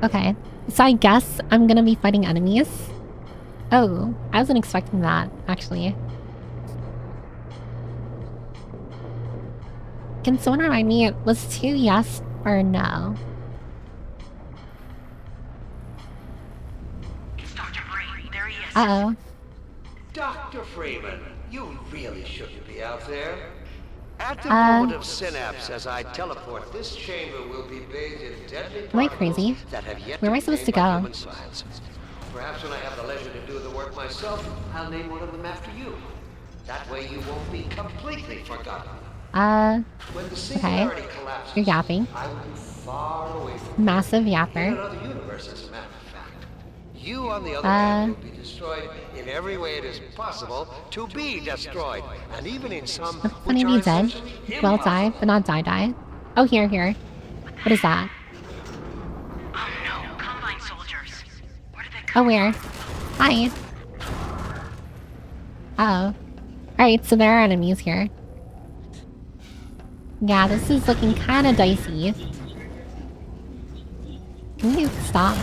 Speaker 1: Okay, so I guess I'm gonna be fighting enemies. Oh, I wasn't expecting that, actually. Can someone remind me, was 2 yes or no?
Speaker 4: It's Dr. Bree. There he is.
Speaker 1: Uh-oh.
Speaker 3: Dr. Freeman, you really shouldn't be out there. At the
Speaker 1: Uh,
Speaker 3: moment of synapse, as I teleport, this chamber will be bathed in deadly
Speaker 1: Am I
Speaker 3: particles
Speaker 1: crazy?
Speaker 3: that have yet
Speaker 1: Where am I
Speaker 3: be
Speaker 1: supposed to
Speaker 3: named by
Speaker 1: go?
Speaker 3: human science. Perhaps when I have the leisure to do the work myself, I'll name one of them after you. That way you won't be completely forgotten. When the singularity collapses,
Speaker 1: You're yapping.
Speaker 3: I will be far away from
Speaker 1: Massive
Speaker 3: you. In
Speaker 1: yapper.
Speaker 3: another universe, as a matter of fact. You, on the other hand, will be destroyed in every way it is possible to be destroyed, and even in some
Speaker 1: Funny
Speaker 3: which
Speaker 1: to
Speaker 3: are
Speaker 1: be dead.
Speaker 3: essentially
Speaker 1: Well,
Speaker 3: impossible.
Speaker 1: die, but not die. Oh, here. What is that?
Speaker 4: Oh no, Combine soldiers. Where did they
Speaker 1: Oh,
Speaker 4: come
Speaker 1: where? Hi. Uh-oh. Alright, so there are enemies here. Yeah, this is looking kind of dicey. Can you stop?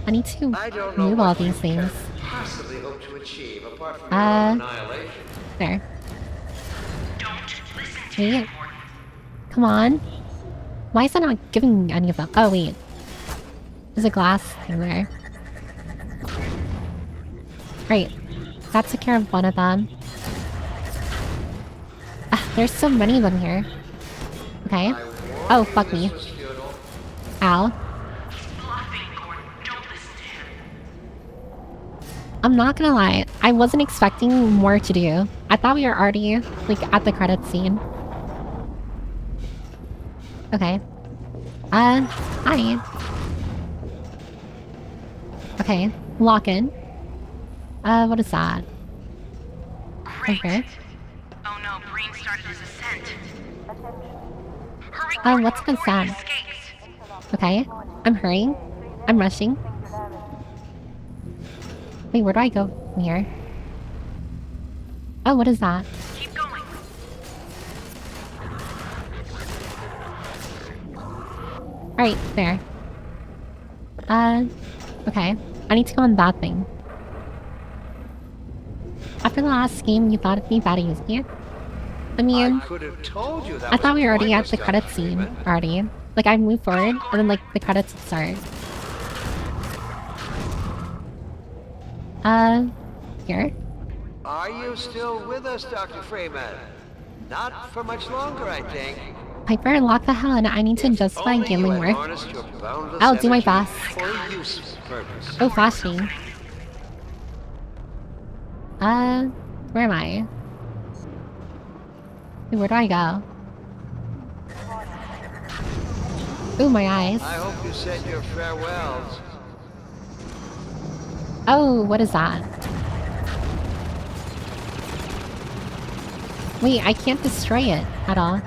Speaker 1: I need to
Speaker 3: I don't know
Speaker 1: move all
Speaker 3: what
Speaker 1: these
Speaker 3: you
Speaker 1: things.
Speaker 3: can possibly hope to achieve apart from your own annihilation.
Speaker 1: There.
Speaker 4: Don't listen to him,
Speaker 1: Wait.
Speaker 4: Gordon.
Speaker 1: Come on. Why is it not giving any of them? Oh, wait. There's a glass thing there. Right. That took care of one of them. There's so many of them here. Okay. Oh, fuck me.
Speaker 3: This was futile.
Speaker 1: Ow.
Speaker 4: Bluffing, Gordon. Don't listen to him.
Speaker 1: I'm not gonna lie. I wasn't expecting more to do. I thought we were already, like, at the credits scene. Okay. Hi. Okay. Lock in. What is that?
Speaker 4: Great.
Speaker 1: Okay.
Speaker 4: Oh no, Breen started his ascent. Hurry,
Speaker 1: Oh,
Speaker 4: Gordon,
Speaker 1: what's
Speaker 4: before
Speaker 1: gonna
Speaker 4: he
Speaker 1: sound?
Speaker 4: escapes.
Speaker 1: Okay. I'm hurrying. I'm rushing. Wait, where do I go from here? Oh, what is that?
Speaker 4: Keep going.
Speaker 1: Alright, there. Okay. I need to go on that thing. After the last game, you thought it'd be that easy? I mean,
Speaker 3: I could have told you that
Speaker 1: I thought
Speaker 3: was
Speaker 1: we were already at
Speaker 3: pointless,
Speaker 1: the
Speaker 3: Dr.
Speaker 1: credits scene
Speaker 3: Freeman.
Speaker 1: already. Like, I moved forward, and then, like, the credits would start. Here?
Speaker 3: Are you still with us, Dr. Freeman? Not for much longer, I think.
Speaker 1: Piper, lock the hell in. I need to adjust my
Speaker 3: Only you
Speaker 1: gambling
Speaker 3: had
Speaker 1: work.
Speaker 3: harnessed your boundless
Speaker 1: I'll do my
Speaker 3: energy
Speaker 1: best.
Speaker 3: For a useful purpose.
Speaker 1: Oh, flashing. Where am I? Wait, where do I go? Ooh, my eyes.
Speaker 3: I hope you said your farewells.
Speaker 1: Oh, what is that? Wait, I can't destroy it at all.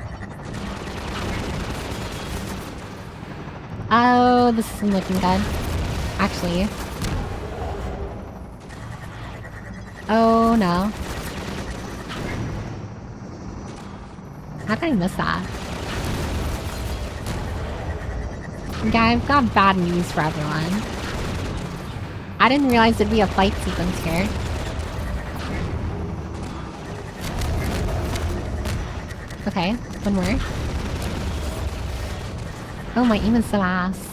Speaker 1: Oh, this isn't looking good. Actually. Oh, no. How did I miss that? Yeah, I've got bad news for everyone. I didn't realize there'd be a fight sequence here. Okay, one more. Oh, my aim is so ass.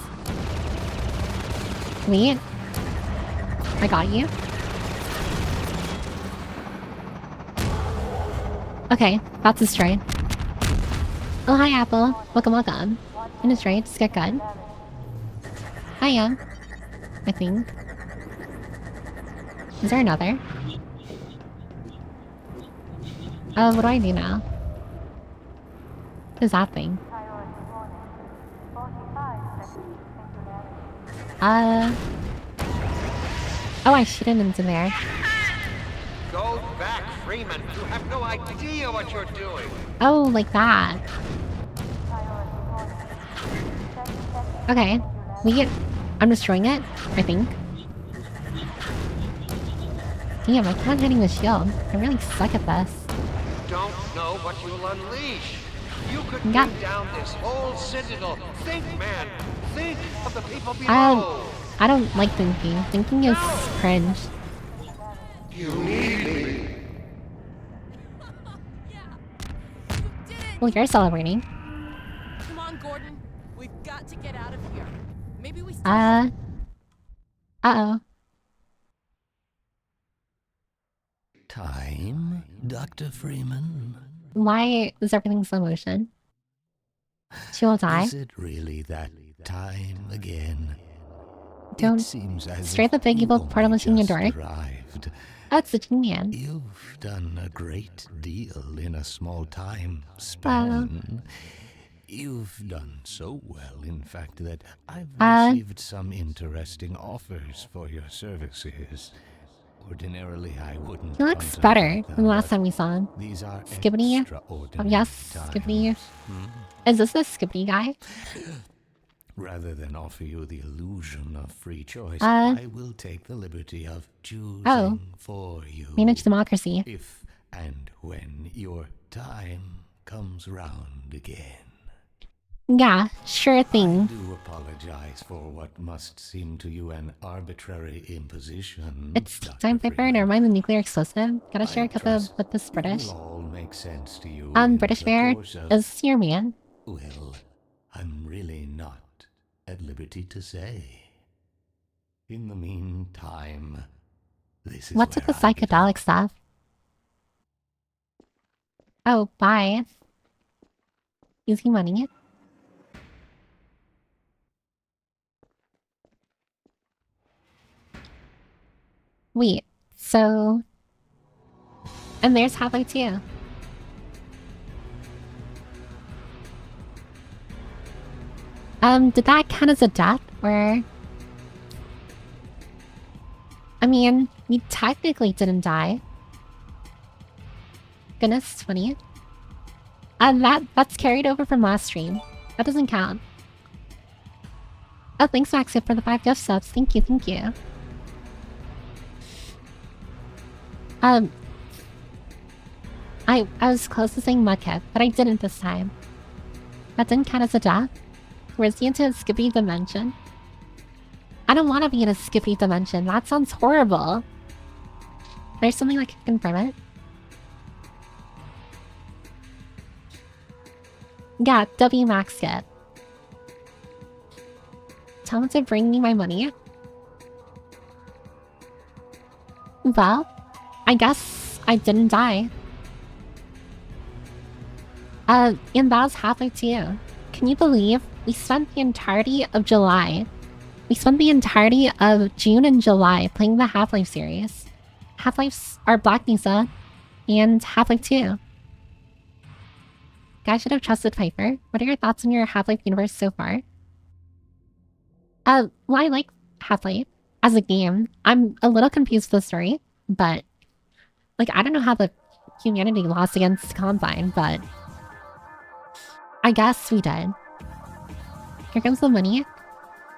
Speaker 1: Wait. I got you. Okay, that's destroyed. Oh, hi, Apple. Welcome, welcome. And it's right, just get good. I am. I think. Is there another? Oh, what do I do now? What is that thing? Oh, I shoot it into there.
Speaker 3: Go back, Freeman. You have no idea what you're doing.
Speaker 1: Oh, like that. Okay. I'm destroying it, I think. Damn, I can't hitting the shield. I really suck at this.
Speaker 3: You don't know what you'll unleash. You could bring down this whole citadel. Think, man. Think of the people below.
Speaker 1: I don't like thinking. Thinking is cringe.
Speaker 3: You need me.
Speaker 2: Yeah. You did it.
Speaker 1: Well, you're celebrating.
Speaker 2: Come on, Gordon. We've got to get out of here. Maybe we still
Speaker 1: Uh-oh.
Speaker 5: Time, Dr. Freeman?
Speaker 1: Why is everything slow motion? She will die.
Speaker 5: Is it really that time again?
Speaker 1: Don't
Speaker 5: it seems as
Speaker 1: straight the big evil portal machine your door.
Speaker 5: Arrived.
Speaker 1: That's the man.
Speaker 5: You've done a great deal in a small time span. You've done so well, in fact, that I've received some interesting offers for your services. Ordinarily, I wouldn't.
Speaker 1: He looks better than the last time we saw him.
Speaker 5: These are
Speaker 1: Skibbity? Oh, yes, Skibbity. Is this the Skibbity guy?
Speaker 5: Rather than offer you the illusion of free choice, I will take the liberty of choosing for you.
Speaker 1: Manage democracy.
Speaker 5: If and when your time comes round again.
Speaker 1: Yeah, sure thing.
Speaker 5: I do apologize for what must seem to you an arbitrary imposition.
Speaker 1: It's tea time, Piper. Never mind the nuclear explosive. Gotta share a cup of with this British.
Speaker 5: It'll all make sense to you.
Speaker 1: British Bear, is your man?
Speaker 5: Well, I'm really not at liberty to say. In the meantime, this is
Speaker 1: what's with the psychedelic stuff? Oh, bye. Easy money. Wait, so... And there's Half-Life 2. Did that count as a death, or... I mean, we technically didn't die. Goodness, 20. That's carried over from last stream. That doesn't count. Oh, thanks, Maxi, for the 5 gift subs. Thank you, thank you. I was close to saying Mudkip, but I didn't this time. That didn't count as a death. Where's he into a skippy dimension? I don't want to be in a skippy dimension. That sounds horrible. There's something that can confirm it. Yeah, W Max skip. Tell him to bring me my money. Well, I guess I didn't die. And that was Half-Life 2. Can you believe we spent the entirety of July? We spent the entirety of June and July playing the Half-Life series. Half-Life's our Black Mesa and Half-Life 2. Guys should have trusted Piper. What are your thoughts on your Half-Life universe so far? Well, I like Half-Life as a game. I'm a little confused with the story, but like I don't know how the humanity lost against Combine, but I guess we did. Here comes the money.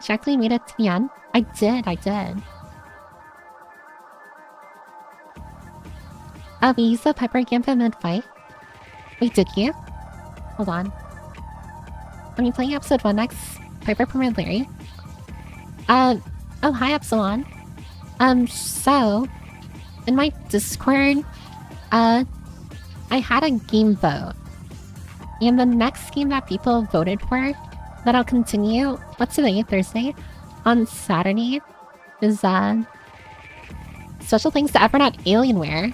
Speaker 1: She actually made it to the end. I did. We used the Piper Gambit mid-fight. Wait, did you? Hold on. When you playing episode 1 next, Piper Permanent Larry. Oh, hi, Epsilon. So, in my Discord, I had a game vote. And the next game that people voted for, that I'll continue, what's today, Thursday? On Saturday, is, special thanks to everyone at Alienware.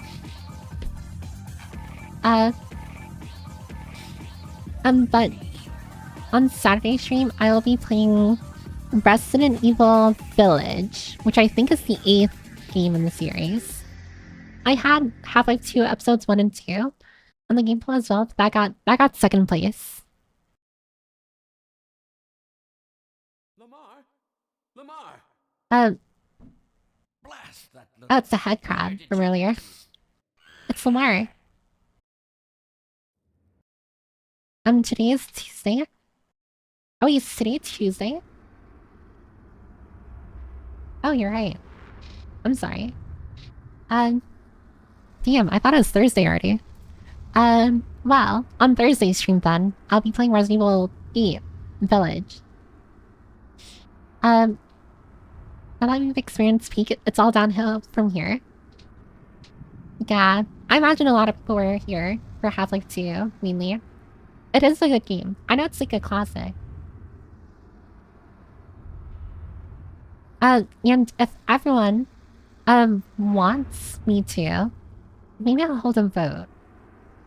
Speaker 1: But on Saturday stream, I will be playing Resident Evil Village, which I think is the 8th game in the series. I had Half-Life 2 episodes 1 and 2 on the game pool as well, but that got second place. Oh, it's the head crab from earlier. It's Lamar. Today is Tuesday. Oh, is today Tuesday? Oh, you're right. I'm sorry. Damn, I thought it was Thursday already. Well, on Thursday's stream then, I'll be playing Resident Evil 8 Village. Now that we've experienced peak, it's all downhill from here. Yeah, I imagine a lot of people were here for Half-Life 2, mainly. It is a good game. I know it's like a classic. And if everyone, wants me to, maybe I'll hold a vote.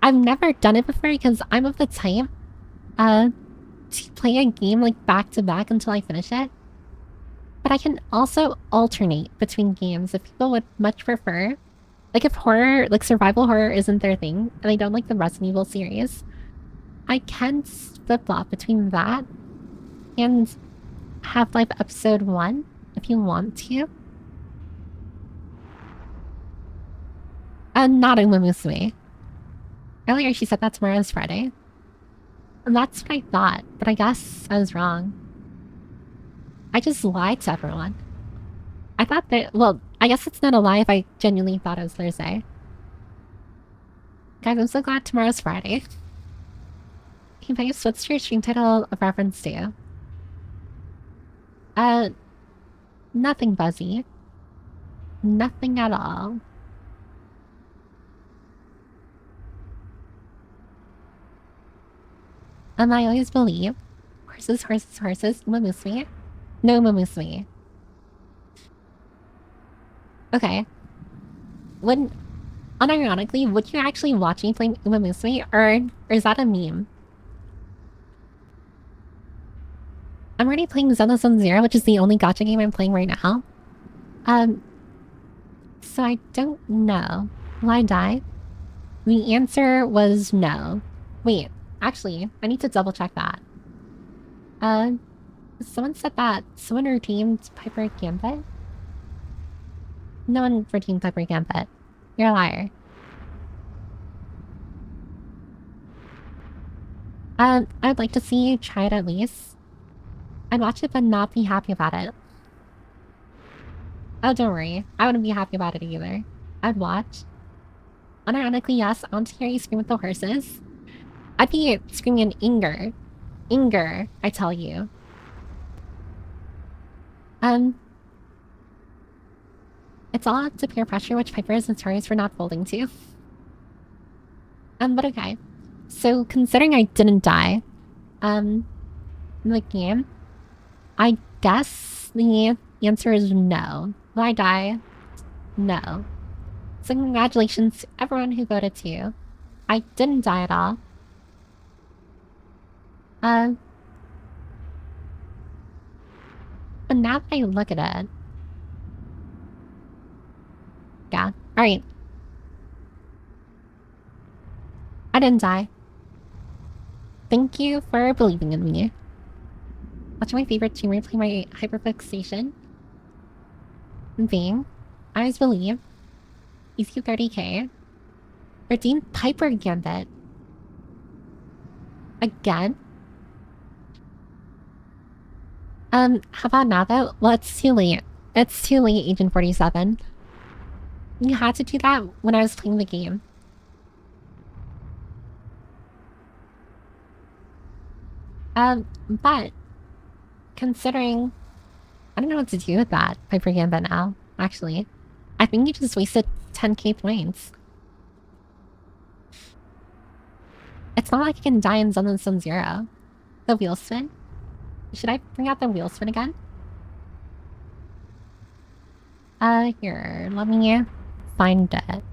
Speaker 1: I've never done it before because I'm of the type, to play a game like back to back until I finish it. But I can also alternate between games if people would much prefer. Like if horror, like survival horror isn't their thing, and they don't like the Resident Evil series, I can flip-flop between that and Half-Life Episode 1, if you want to. Not in Mumusui. Earlier she said that tomorrow is Friday. And that's what I thought, but I guess I was wrong. I just lied to everyone. I thought that, well, I guess it's not a lie if I genuinely thought it was Thursday. Guys, I'm so glad tomorrow's Friday. Hey, Vice, what's your stream title a reference to? Nothing buzzy. Nothing at all. I always believe horses, horses, horses, Mumusui. No Mumusui. Okay. Unironically, would you actually watch me play Umamusume, or is that a meme? I'm already playing Zenless on Zero, which is the only gacha game I'm playing right now. So I don't know. Will I die? The answer was no. Wait, actually, I need to double check that. Someone said that someone redeemed Piper Gambit? No one redeemed Piper Gambit. You're a liar. I'd like to see you try it at least. I'd watch it but not be happy about it. Oh, don't worry. I wouldn't be happy about it either. I'd watch. Unironically, yes, I want to hear you scream with the horses. I'd be screaming in Inger. Inger, I tell you. It's all up to peer pressure, which Piper is notorious for not folding to. But okay. So, considering I didn't die, in the game, I guess the answer is no. Will I die? No. So congratulations to everyone who voted too. I didn't die at all. But now that I look at it... Yeah, alright. I didn't die. Thank you for believing in me. Watching my favorite streamer play my hyperfixation. Being, I always believe. EQ 30k. Redeem Piper Gambit. Again? How about now though? Well, it's too late. It's too late, Agent 47. You had to do that when I was playing the game. But considering... I don't know what to do with that Piper Gambit now, actually. I think you just wasted 10k points. It's not like you can die in Zenless on 0. The wheel spin? Should I bring out the wheel spin again? Here, let me find it.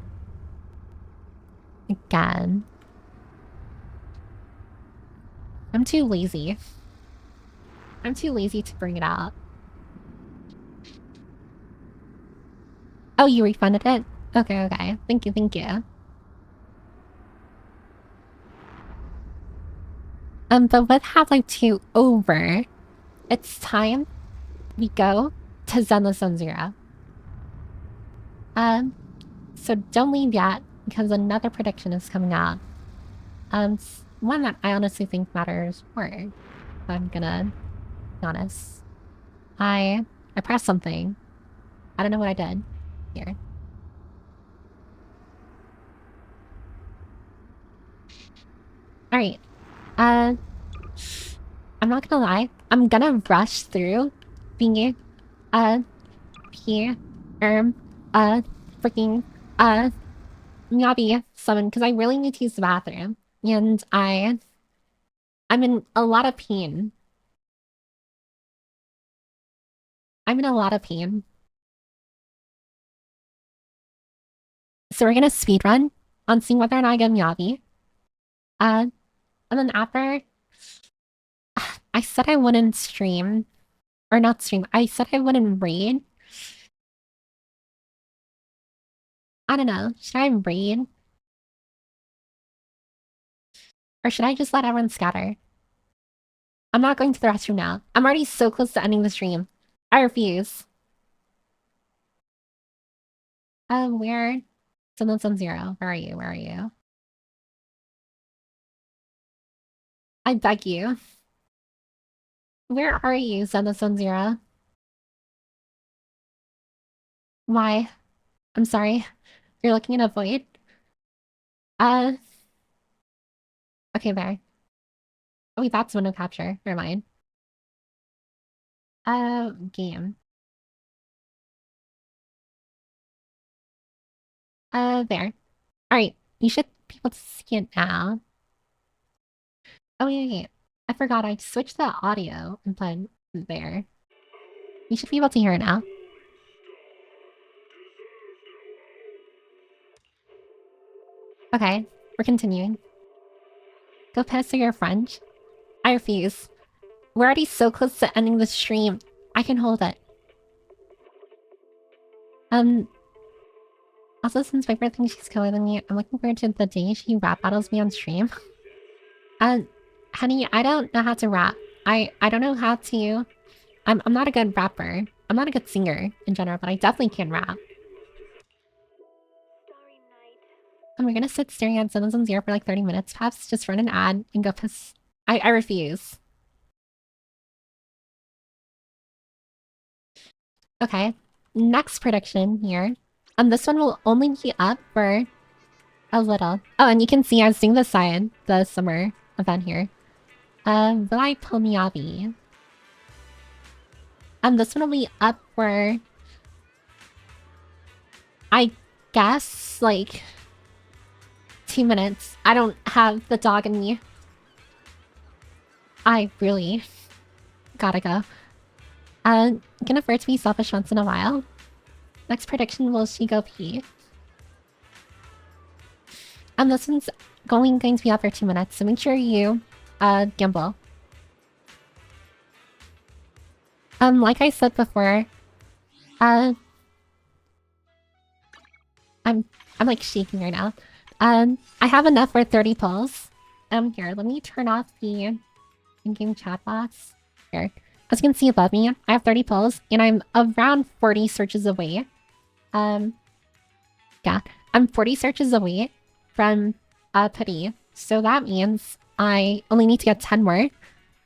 Speaker 1: Again. I'm too lazy. I'm too lazy to bring it out. Oh, you refunded it? Okay, okay. Thank you, thank you. But with Half-Life 2 over, it's time we go to Zenless Zone 0. So don't leave yet, because another prediction is coming out. One that I honestly think matters more, if I'm gonna be honest. I pressed something. I don't know what I did. Here. Alright. I'm not gonna lie. I'm gonna rush through the, freaking, Miyabi summon, because I really need to use the bathroom. And I'm in a lot of pain. I'm in a lot of pain. So we're gonna speedrun on seeing whether or not I get Miyabi. And then after... I said I wouldn't stream. Or not stream. I said I wouldn't raid. I don't know. Should I raid? Or should I just let everyone scatter? I'm not going to the restroom now. I'm already so close to ending the stream. I refuse. Where? Someone's on 0. Where are you? Where are you? I beg you. Where are you, Zenless on 0? Why? I'm sorry. You're looking in a void? Okay, there. Oh, wait, that's window capture. Never mind. Game. There. Alright, you should be able to see it now. Oh, yeah. I forgot I switched the audio and put it there. You should be able to hear it now. Okay, we're continuing. Go piss or your French? I refuse. We're already so close to ending the stream. I can hold it. Also, since Viper thinks she's cooler than me, I'm looking forward to the day she rap battles me on stream. Honey, I don't know how to rap. I don't know how to... I'm not a good rapper. I'm not a good singer in general, but I definitely can rap. And we're gonna sit staring at Zenless on 0 for like 30 minutes, perhaps just run an ad and go piss. I refuse. Okay, next prediction here. This one will only be up for a little. Oh, and you can see I was doing the sign, the summer event here. Will I pull Miyabi? This one will be up for... I guess, like... 2 minutes. I don't have the dog in me. I really... gotta go. Can afford to be selfish once in a while. Next prediction, will she go pee? This one's going to be up for 2 minutes, so make sure you, gamble. Like I said before, I'm like shaking right now. I have enough for 30 pulls. Here, let me turn off the in-game chat box. Here. As you can see above me, I have 30 pulls, and I'm around 40 searches away. Yeah, I'm 40 searches away from putty. So that means I only need to get 10 more,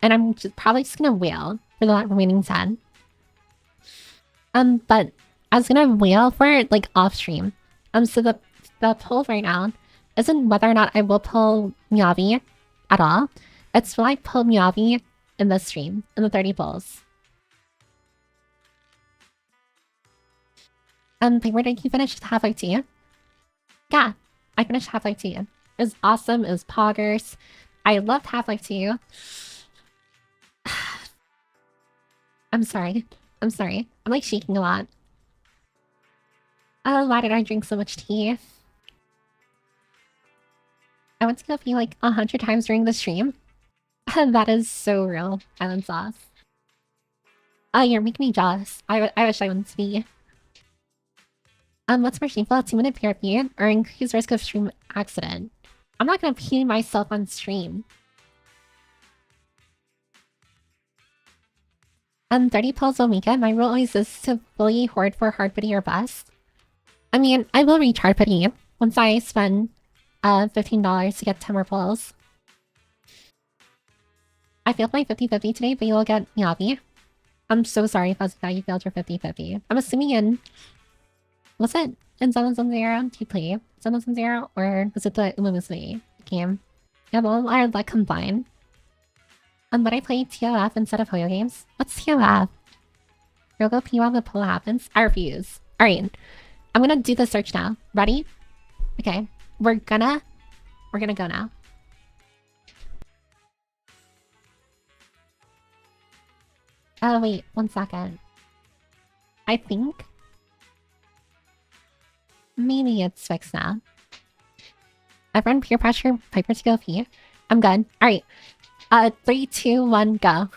Speaker 1: and I'm probably just gonna whale for the remaining 10. But I was gonna whale for it, like, off-stream. So the poll right now isn't whether or not I will pull Miyabi at all. It's will I pull Miyabi in the stream, in the 30 polls. Paper, did you finish Half-Life 2? Yeah, I finished Half-Life 2. It was awesome, it was poggers. I loved Half-Life 2. I'm sorry. I'm sorry. I'm like shaking a lot. Why did I drink so much tea? I went to go pee like 100 times during the stream. That is so real. Island sauce. You're making me jealous. I wish I went to be. What's more shameful? A 2-minute PRP or increased risk of stream accident? I'm not gonna pee myself on stream. 30 pills will make it. My rule always is to fully hoard for hard pity or bust. I mean, I will reach hard pity once I spend $15 to get 10 more pills. I failed my 50-50 today, but you will get Yabi. I'm so sorry, Fuzzy, that you failed your 50-50. I'm assuming in... Was it in Zenless Zero? Did you play Zenless Zero? Or was it the Umumusui game? Yeah, well, I let combine. But I play TOF instead of Hoyo games. What's TOF? You'll go pee while the pull happens? I refuse. Alright. I'm gonna do the search now. Ready? Okay. We're gonna go now. Oh, wait. 1 second. I think... maybe it's fixed now. I've run peer pressure, Piper to go pee. I'm good. Alright. 3, 2, 1, go.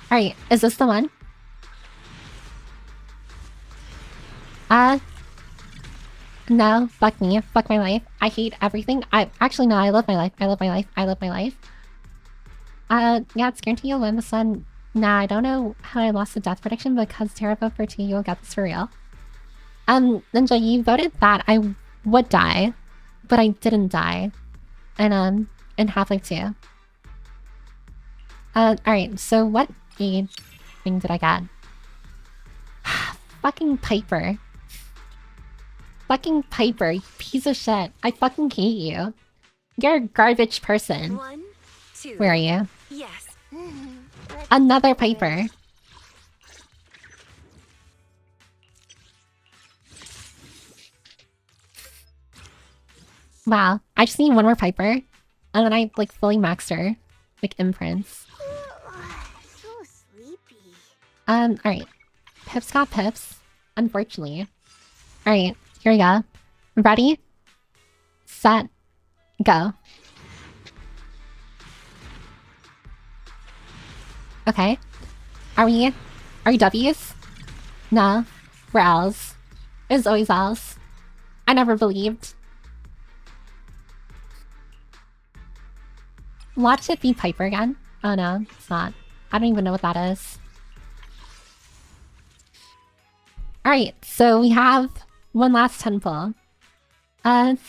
Speaker 1: Alright, is this the one? No, fuck me, fuck my life. I hate everything. Actually, no, I love my life. I love my life. I love my life. Yeah, it's guaranteed you'll win this one. Nah, I don't know how I lost the death prediction, because Terra vote for 2, you'll get this for real. Ninja, you voted that I would die, but I didn't die. And, in Half-Life 2. Alright, so what age thing did I get? Fucking Piper. Fucking Piper, you piece of shit. I fucking hate you. You're a garbage person.
Speaker 6: 1, 2.
Speaker 1: Where are you?
Speaker 6: Yes.
Speaker 1: Another Piper. Wow, I just need one more Piper. And then I, like, fully maxed her. Like, imprints.
Speaker 6: So sleepy.
Speaker 1: Alright. Pips got pips. Unfortunately. Alright, here we go. Ready? Set. Go. Okay. Are we W's? No. We're L's. It was always L's. I never believed. Watch it be Piper again? Oh no, it's not. I don't even know what that is. Alright, so we have one last 10 pull. It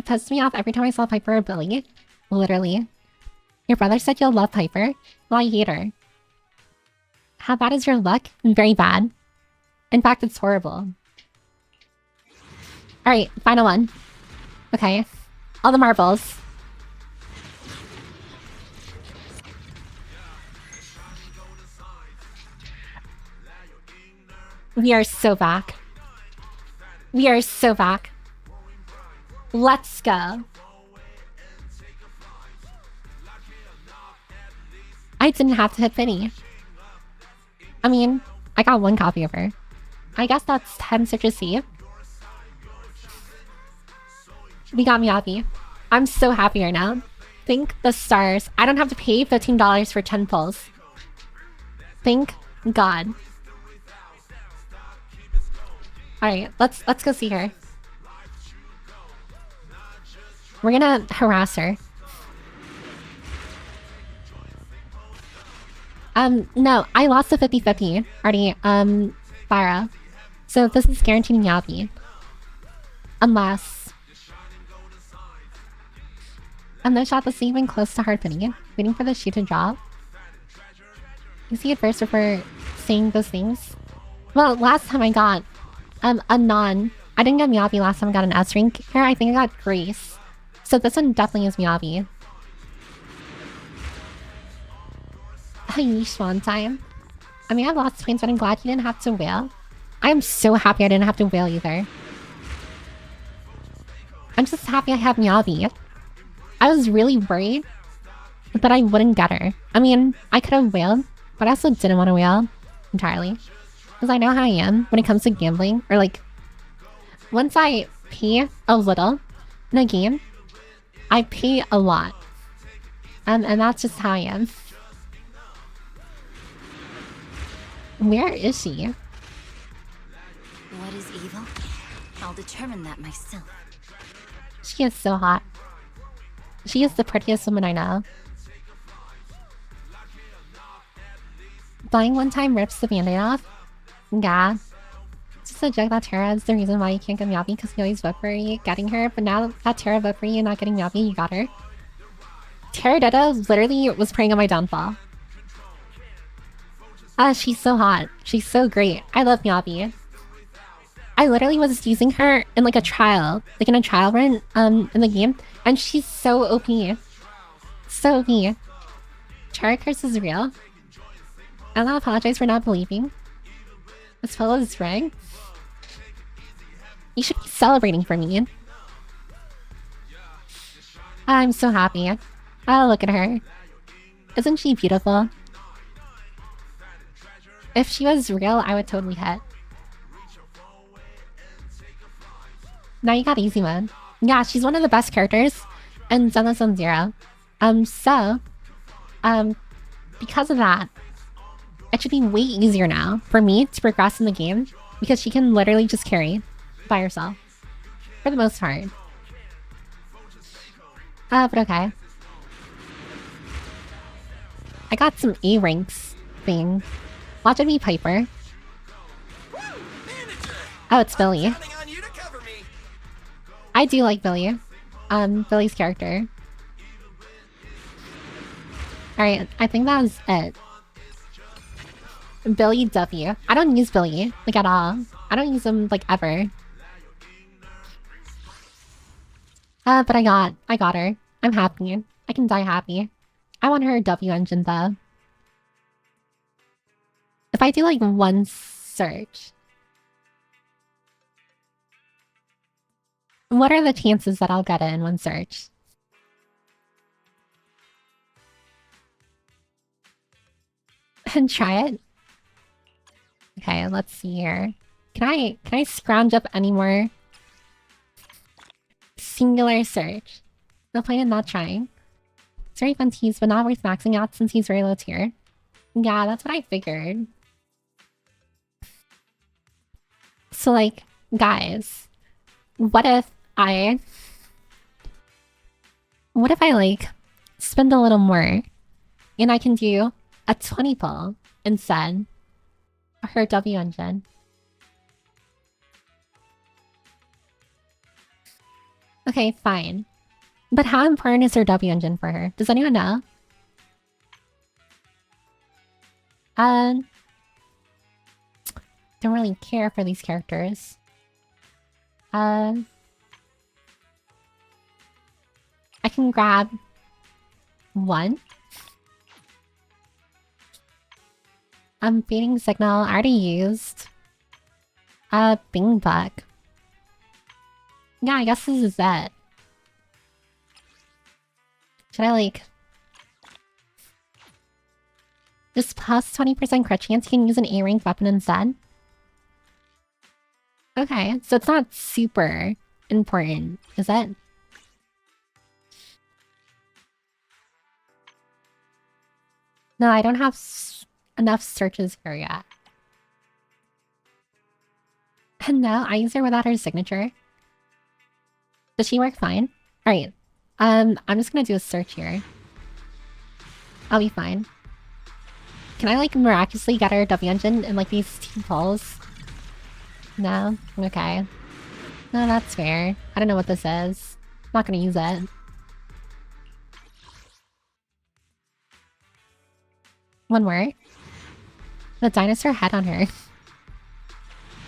Speaker 1: pissed me off every time I saw Piper or Billy. Literally. Your brother said you'll love Piper? Well, I hate her. How bad is your luck? Very bad. In fact, it's horrible. Alright, final one. Okay. All the marbles. We are so back. We are so back. Let's go. I didn't have to hit Finny. I mean, I got 1 copy of her. I guess that's 10 searches saved. We got Miyabi. I'm so happy right now. Thank the stars. I don't have to pay $15 for 10 pulls. Thank God. Alright, let's go see her. We're gonna harass her. No, I lost the 50-50 already, Fyra. So this is guaranteed Yabi. Unless... no shot that's even close to hard pinning. Waiting for the shoe to drop. You see it first before saying those things? Well, last time I got a non. I didn't get Miyabi last time I got an S rank. Here I think I got Grace. So this one definitely is Miyabi. Yeesh one time. I mean, I've lost points, but I'm glad you didn't have to wail. I'm so happy I didn't have to wail either. I'm just happy I have Miyabi. I was really worried that I wouldn't get her. I mean, I could have wailed, but I also didn't want to wail entirely. Because I know how I am when it comes to gambling. Or like, once I pay a little in a game, I pay a lot. And that's just how I am. Where is she?
Speaker 6: What is evil? I'll determine that myself.
Speaker 1: She is so hot. She is the prettiest woman I know. Dying one time rips the band-aid off. Yeah. It's just a joke that Tara is the reason why you can't get Miyabi because you always vote for you getting her, but now that Tara vote for you not getting Miyabi, you got her. Tara Detta literally was preying on my downfall. She's so hot. She's so great. I love Miyabi. I literally was using her in like a trial, like in a trial run, in the game, and she's so OP. So OP. Chara curse is real. I'll apologize for not believing. This fellow is right. You should be celebrating for me. I'm so happy. Oh, look at her. Isn't she beautiful? If she was real, I would totally hit. Now you got easy mode. Yeah, she's one of the best characters in Zenless on Zero. Because of that, it should be way easier now for me to progress in the game because she can literally just carry by herself. For the most part. But okay. I got some A ranks thing. Watch it be Piper. Oh, it's Billy. I do like Billy. Billy's character. Alright, I think that was it. Billy W. I don't use Billy, like at all. I don't use him, like, ever. But I got her. I'm happy. I can die happy. I want her W engine, though. If I do, like, one search... What are the chances that I'll get it in one search? And try it? Okay, let's see here. Can I scrounge up any more? Singular search. No point in not trying. It's very fun to use, but not worth maxing out since he's very low tier. Yeah, that's what I figured. So like, guys, what if I like spend a little more and I can do a 20 pull instead of her W engine? Okay, fine. But how important is her W engine for her? Does anyone know? Don't really care for these characters. I can grab one. I'm feeding signal. I already used. Bing Buck. Yeah, I guess this is it. Should I like... Just plus 20% crit chance, you can use an A-rank weapon instead? Okay, so it's not super important, is it? No, I don't have enough searches here yet. And no, I use her without her signature. Does she work fine? Alright. I'm just gonna do a search here. I'll be fine. Can I like miraculously get her W engine in like these 2 pulls? No? Okay. No, that's fair. I don't know what this is. I'm not gonna use it. One more. The dinosaur head on her.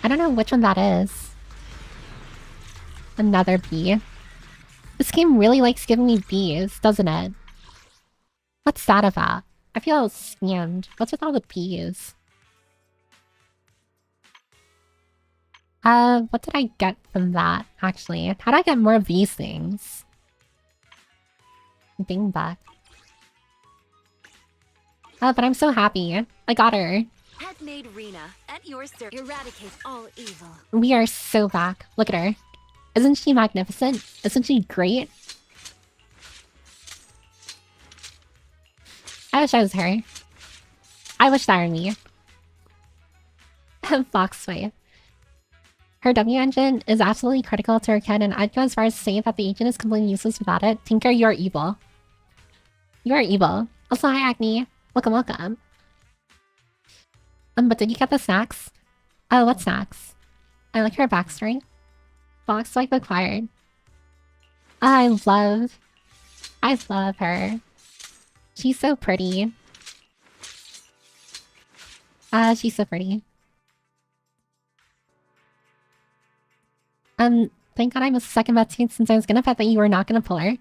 Speaker 1: I don't know which one that is. Another bee. This game really likes giving me bees, doesn't it? What's that about? I feel scammed. What's with all the bees? What did I get from that, actually? How do I get more of these things? Bing back. But I'm so happy. I got her.
Speaker 6: Handmaid Rena, at your service. Eradicate all evil.
Speaker 1: We are so back. Look at her. Isn't she magnificent? Isn't she great? I wish I was her. I wish that were me. Foxway. Her W engine is absolutely critical to her kid, and I'd go as far as to say that the agent is completely useless without it. Tinker, you're evil. You are evil. Also, hi Acne. Welcome, welcome. But did you get the snacks? Oh, what snacks? I like her backstory. Foxwife acquired. I love her. She's so pretty. She's so pretty. Thank God I missed a second bet too, since I was gonna bet that you were not gonna pull her.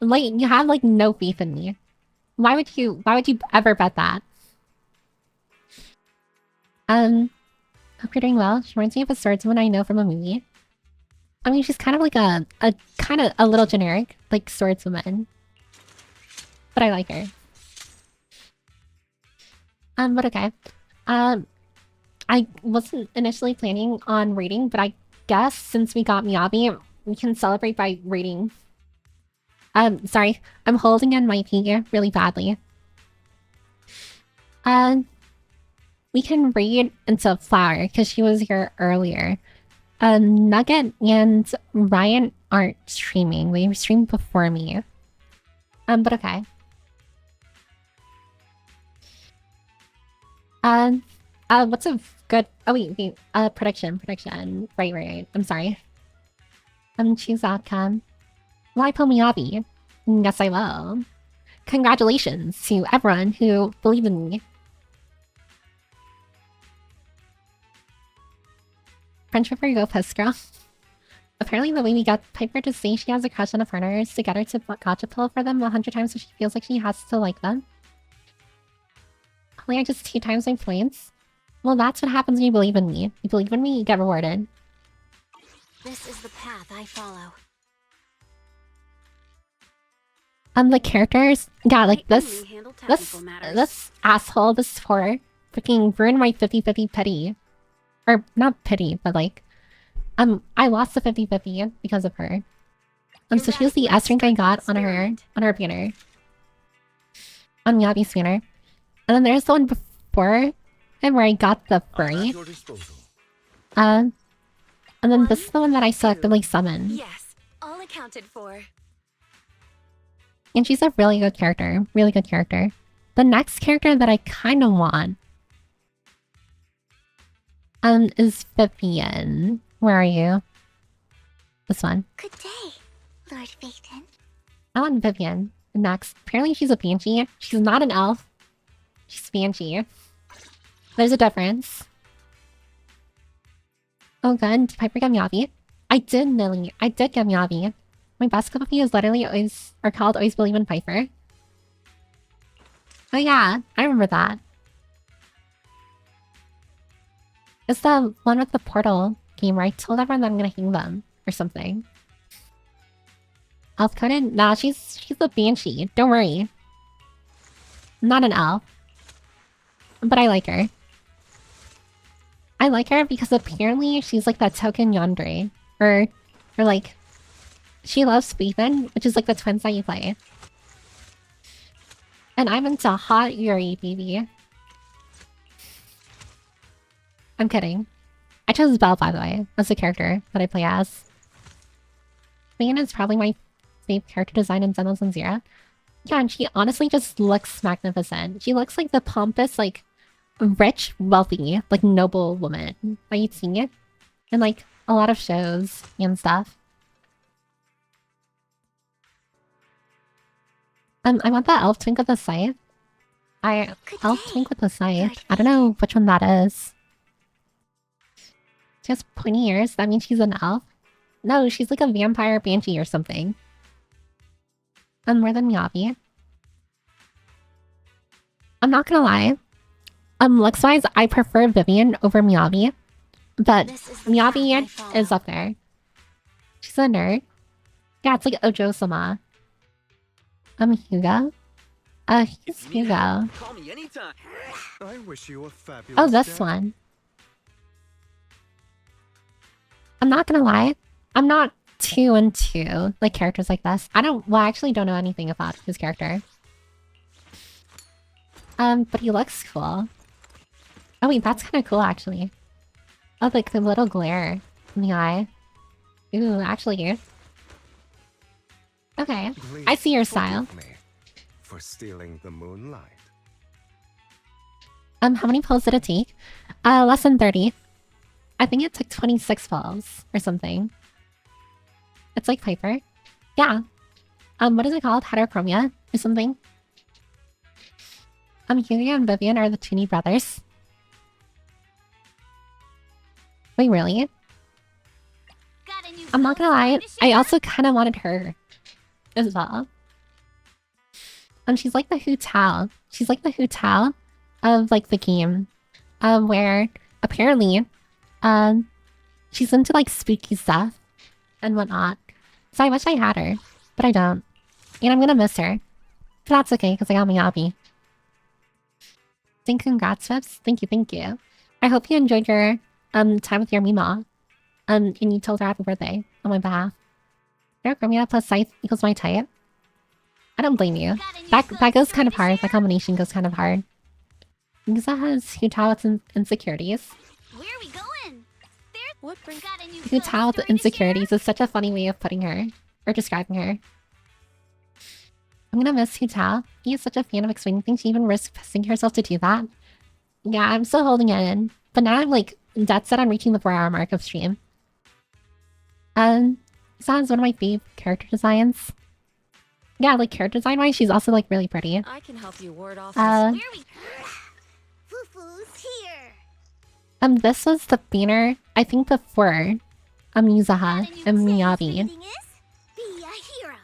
Speaker 1: Like, you have like no faith in me. Why would you ever bet that? Hope you're doing well. She reminds me of a swordswoman I know from a movie. I mean, she's kind of like a little generic, like, swordswoman. But I like her. But okay. I wasn't initially planning on raiding, but I guess since we got Miyabi, we can celebrate by raiding. Sorry. I'm holding in my pee really badly. We can raid into Flower, because she was here earlier. Nugget and Ryan aren't streaming. They streamed before me. But okay. What's a good... Oh, wait. Prediction. Right. I'm sorry. Choose outcome. Why pull Miyabi? Yes, I will. Congratulations to everyone who believed in me. French River Go Post Girl. Apparently the way we got Piper to say she has a crush on a foreigner is to get her to gotcha pill for them 100 times so she feels like she has to like them. Only I just 2 times my points. Well, that's what happens when you believe in me. You believe in me, you get rewarded.
Speaker 6: This is the path I follow.
Speaker 1: The characters... Yeah, like this asshole, this whore, freaking ruined my 50-50 pity. Or, not pity, but like... I lost the 50-50 because of her. So she was the S rank I got on her banner. On Miyabi's banner. And then there's the one before him where I got the furry. And then this is the one that I selectively summoned.
Speaker 6: Yes, all accounted for.
Speaker 1: And she's a really good character. Really good character. The next character that I kind of want... is Vivian. Where are you? This one.
Speaker 6: Good day, Lord Phaeton.
Speaker 1: I want Vivian. Next. Apparently she's a banshee. She's not an elf. She's banshee. There's a difference. Oh good. Did Piper get Miyabi? I did, Lily. I did get Miyabi. My best cup of tea is literally always... or called Always Believe in Piper. Oh yeah. I remember that. It's the one with the portal game where I told everyone that I'm gonna hang them. Or something. Elf Conan? Nah, she's a banshee. Don't worry. Not an elf. But I like her. I like her because apparently she's like that token yandere. Or like... She loves Phaeton, which is like the twins that you play. And I'm into hot Yuri, baby. I'm kidding. I chose Belle, by the way. That's the character that I play as. Phaeton is probably my favorite character design in Zenless and Zero. Yeah, and she honestly just looks magnificent. She looks like the pompous, like, rich, wealthy, like, noble woman that you'd see in, like, a lot of shows and stuff. I want that elf twink with the scythe. Elf twink with the scythe. I don't know which one that is. She has pointy ears. That means she's an elf? No, she's like a vampire banshee or something. More than Miyabi. I'm not gonna lie. Looks-wise, I prefer Vivian over Miyabi. But
Speaker 6: This is the path I
Speaker 1: Miyabi
Speaker 6: follow.
Speaker 1: is up there. She's a nerd. Yeah, it's like Ojo-sama. Hugo? He's Hugo.
Speaker 7: Call me anytime.
Speaker 8: I wish you a fabulous
Speaker 1: Oh, this
Speaker 8: day.
Speaker 1: one. I'm not gonna lie. I'm not too into like characters like this. Well, I actually don't know anything about his character. But he looks cool. Oh wait, that's kind of cool actually. Oh, like the little glare in the eye. Ooh, actually. Okay, I see your style.
Speaker 8: Forgive me for stealing the moonlight.
Speaker 1: How many pulls did it take? Less than 30. I think it took 26 pulls or something. It's like Piper. Yeah. What is it called? Heterochromia or something? Hugo and Vivian are the Tooney brothers. Wait, really?
Speaker 6: Got a new
Speaker 1: I'm not gonna
Speaker 6: pose for
Speaker 1: lie,
Speaker 6: me to
Speaker 1: I
Speaker 6: share?
Speaker 1: also kind of wanted her as well. She's like the Hu Tao. She's like the Hu Tao of like the game, where apparently, she's into like spooky stuff and whatnot. So I wish I had her, but I don't, and I'm gonna miss her. But that's okay because I got Miyabi. Saying congrats, Fips. Thank you, thank you. I hope you enjoyed your time with your Mima. And you told her happy birthday on my behalf. Chromia plus Scythe equals my type. I don't blame you. That goes kind of hard. That combination goes kind of hard. Yuza has Hutao's insecurities.
Speaker 6: Where are we going? There's
Speaker 2: What brings...
Speaker 6: got a new
Speaker 1: Hutao with the insecurities is such a funny way of putting her. Or describing her. I'm gonna miss Hutao. He is such a fan of explaining things. She even risks pissing herself to do that. Yeah, I'm still holding it in. But now I'm like dead set on reaching the 4-hour mark of stream. Yuza is one of my favorite character designs. Yeah, like character design wise, she's also like really pretty.
Speaker 2: I can help you ward off
Speaker 6: Where are we? Fufu's here.
Speaker 1: This was the banner, I think before Yuzaha
Speaker 6: Got a new
Speaker 1: and
Speaker 6: saying
Speaker 1: Miyabi.
Speaker 6: reading is, be a hero.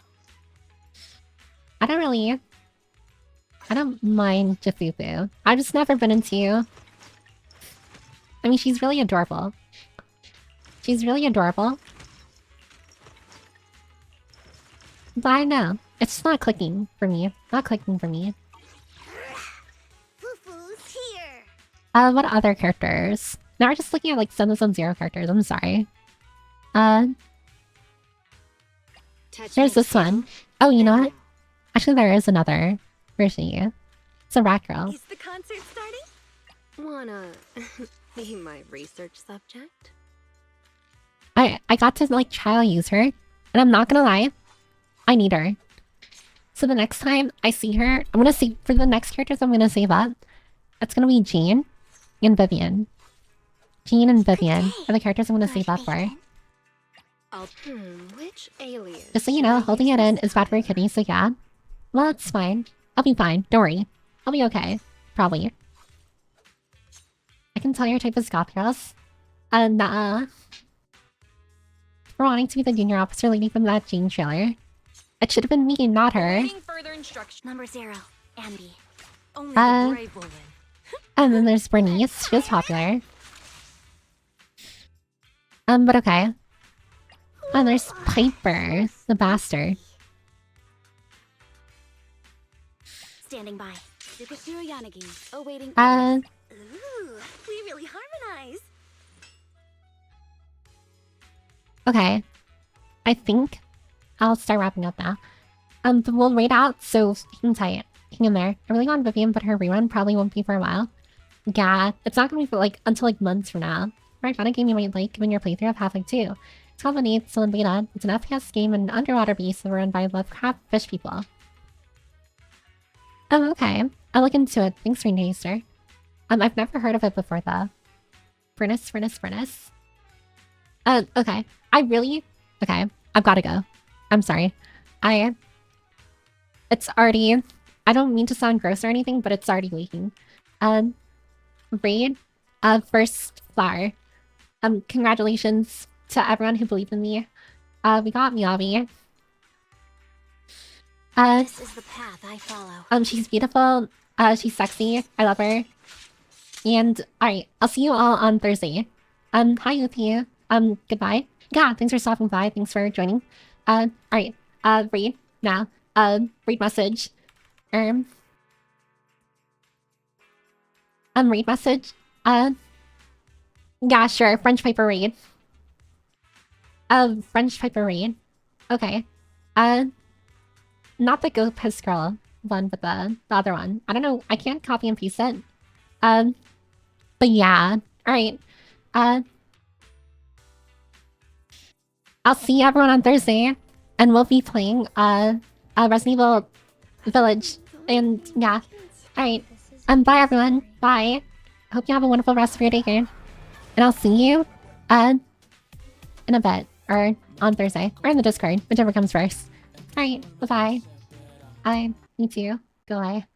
Speaker 1: I don't mind Jafufu. I've just never been into... I mean, she's really adorable. She's really adorable. But I don't know. It's just not clicking for me. Not clicking for me.
Speaker 6: Fufu's here.
Speaker 1: What other characters? Now we're just looking at like Zenless on Zero characters. I'm sorry. There's this one. Oh, you know what? Actually, there is another version. It's a rat girl.
Speaker 6: Is the concert starting?
Speaker 9: Wanna be my research subject?
Speaker 1: I got to like trial use her, and I'm not gonna lie, I need her. So the next time I see her, I'm gonna see for the next characters I'm gonna save up. It's gonna be Jean and Vivian. Jean and Vivian are the characters I'm gonna save up for.
Speaker 9: Which alias?
Speaker 1: Just so you know, holding it in is bad for your kidney, so yeah. Well, it's fine. I'll be fine. Don't worry. I'll be okay. Probably. I can tell your type is goth girls. Nah. For wanting to be the junior officer lady from that Jean trailer. It should have been me, not her.
Speaker 2: Waiting further instruction.
Speaker 6: Number 0, Ambi.
Speaker 2: Only the brave will win.
Speaker 1: And then there's Bernice. She was popular. But okay. And there's Piper, the bastard.
Speaker 6: Standing by. Sukasuru Yanagi. Awaiting.
Speaker 1: Uh,
Speaker 6: Ooh, we really harmonize.
Speaker 1: okay. I think I'll start wrapping up now. But we'll wait out, so hang tight. Hang in there. I really want Vivian, but her rerun probably won't be for a while. Yeah, it's not gonna be for like until like months from now. I found a game you might like given your playthrough of Half-Life 2. It's called The Need, still in beta. It's an FPS game and an underwater beast run by Lovecraft fish people. Oh, okay. I'll look into it. Thanks, Rain Taster. I've never heard of it before though. Furnace. Okay. Okay, I've gotta go. I'm sorry. It's already... I don't mean to sound gross or anything, but it's already leaking. Raid, first flower. Congratulations to everyone who believed in me. We got Miyabi.
Speaker 6: This is the path I follow.
Speaker 1: She's beautiful. She's sexy. I love her. And alright, I'll see you all on Thursday. Hi Yuthi. Goodbye. Yeah, thanks for stopping by. Thanks for joining. Alright. Read now. Read message. Read message. Yeah, sure. French paper read. French paper read. Okay. Not the Go Piss Girl one, but the other one. I don't know. I can't copy and paste it. But yeah. Alright. I'll see everyone on Thursday. And we'll be playing, Resident Evil Village. And yeah. Alright. Bye everyone. Bye. Hope you have a wonderful rest of your day here. And I'll see you, in a bit. Or on Thursday. Or in the Discord. Whichever comes first. Alright. Bye-bye. Me too. Goodbye.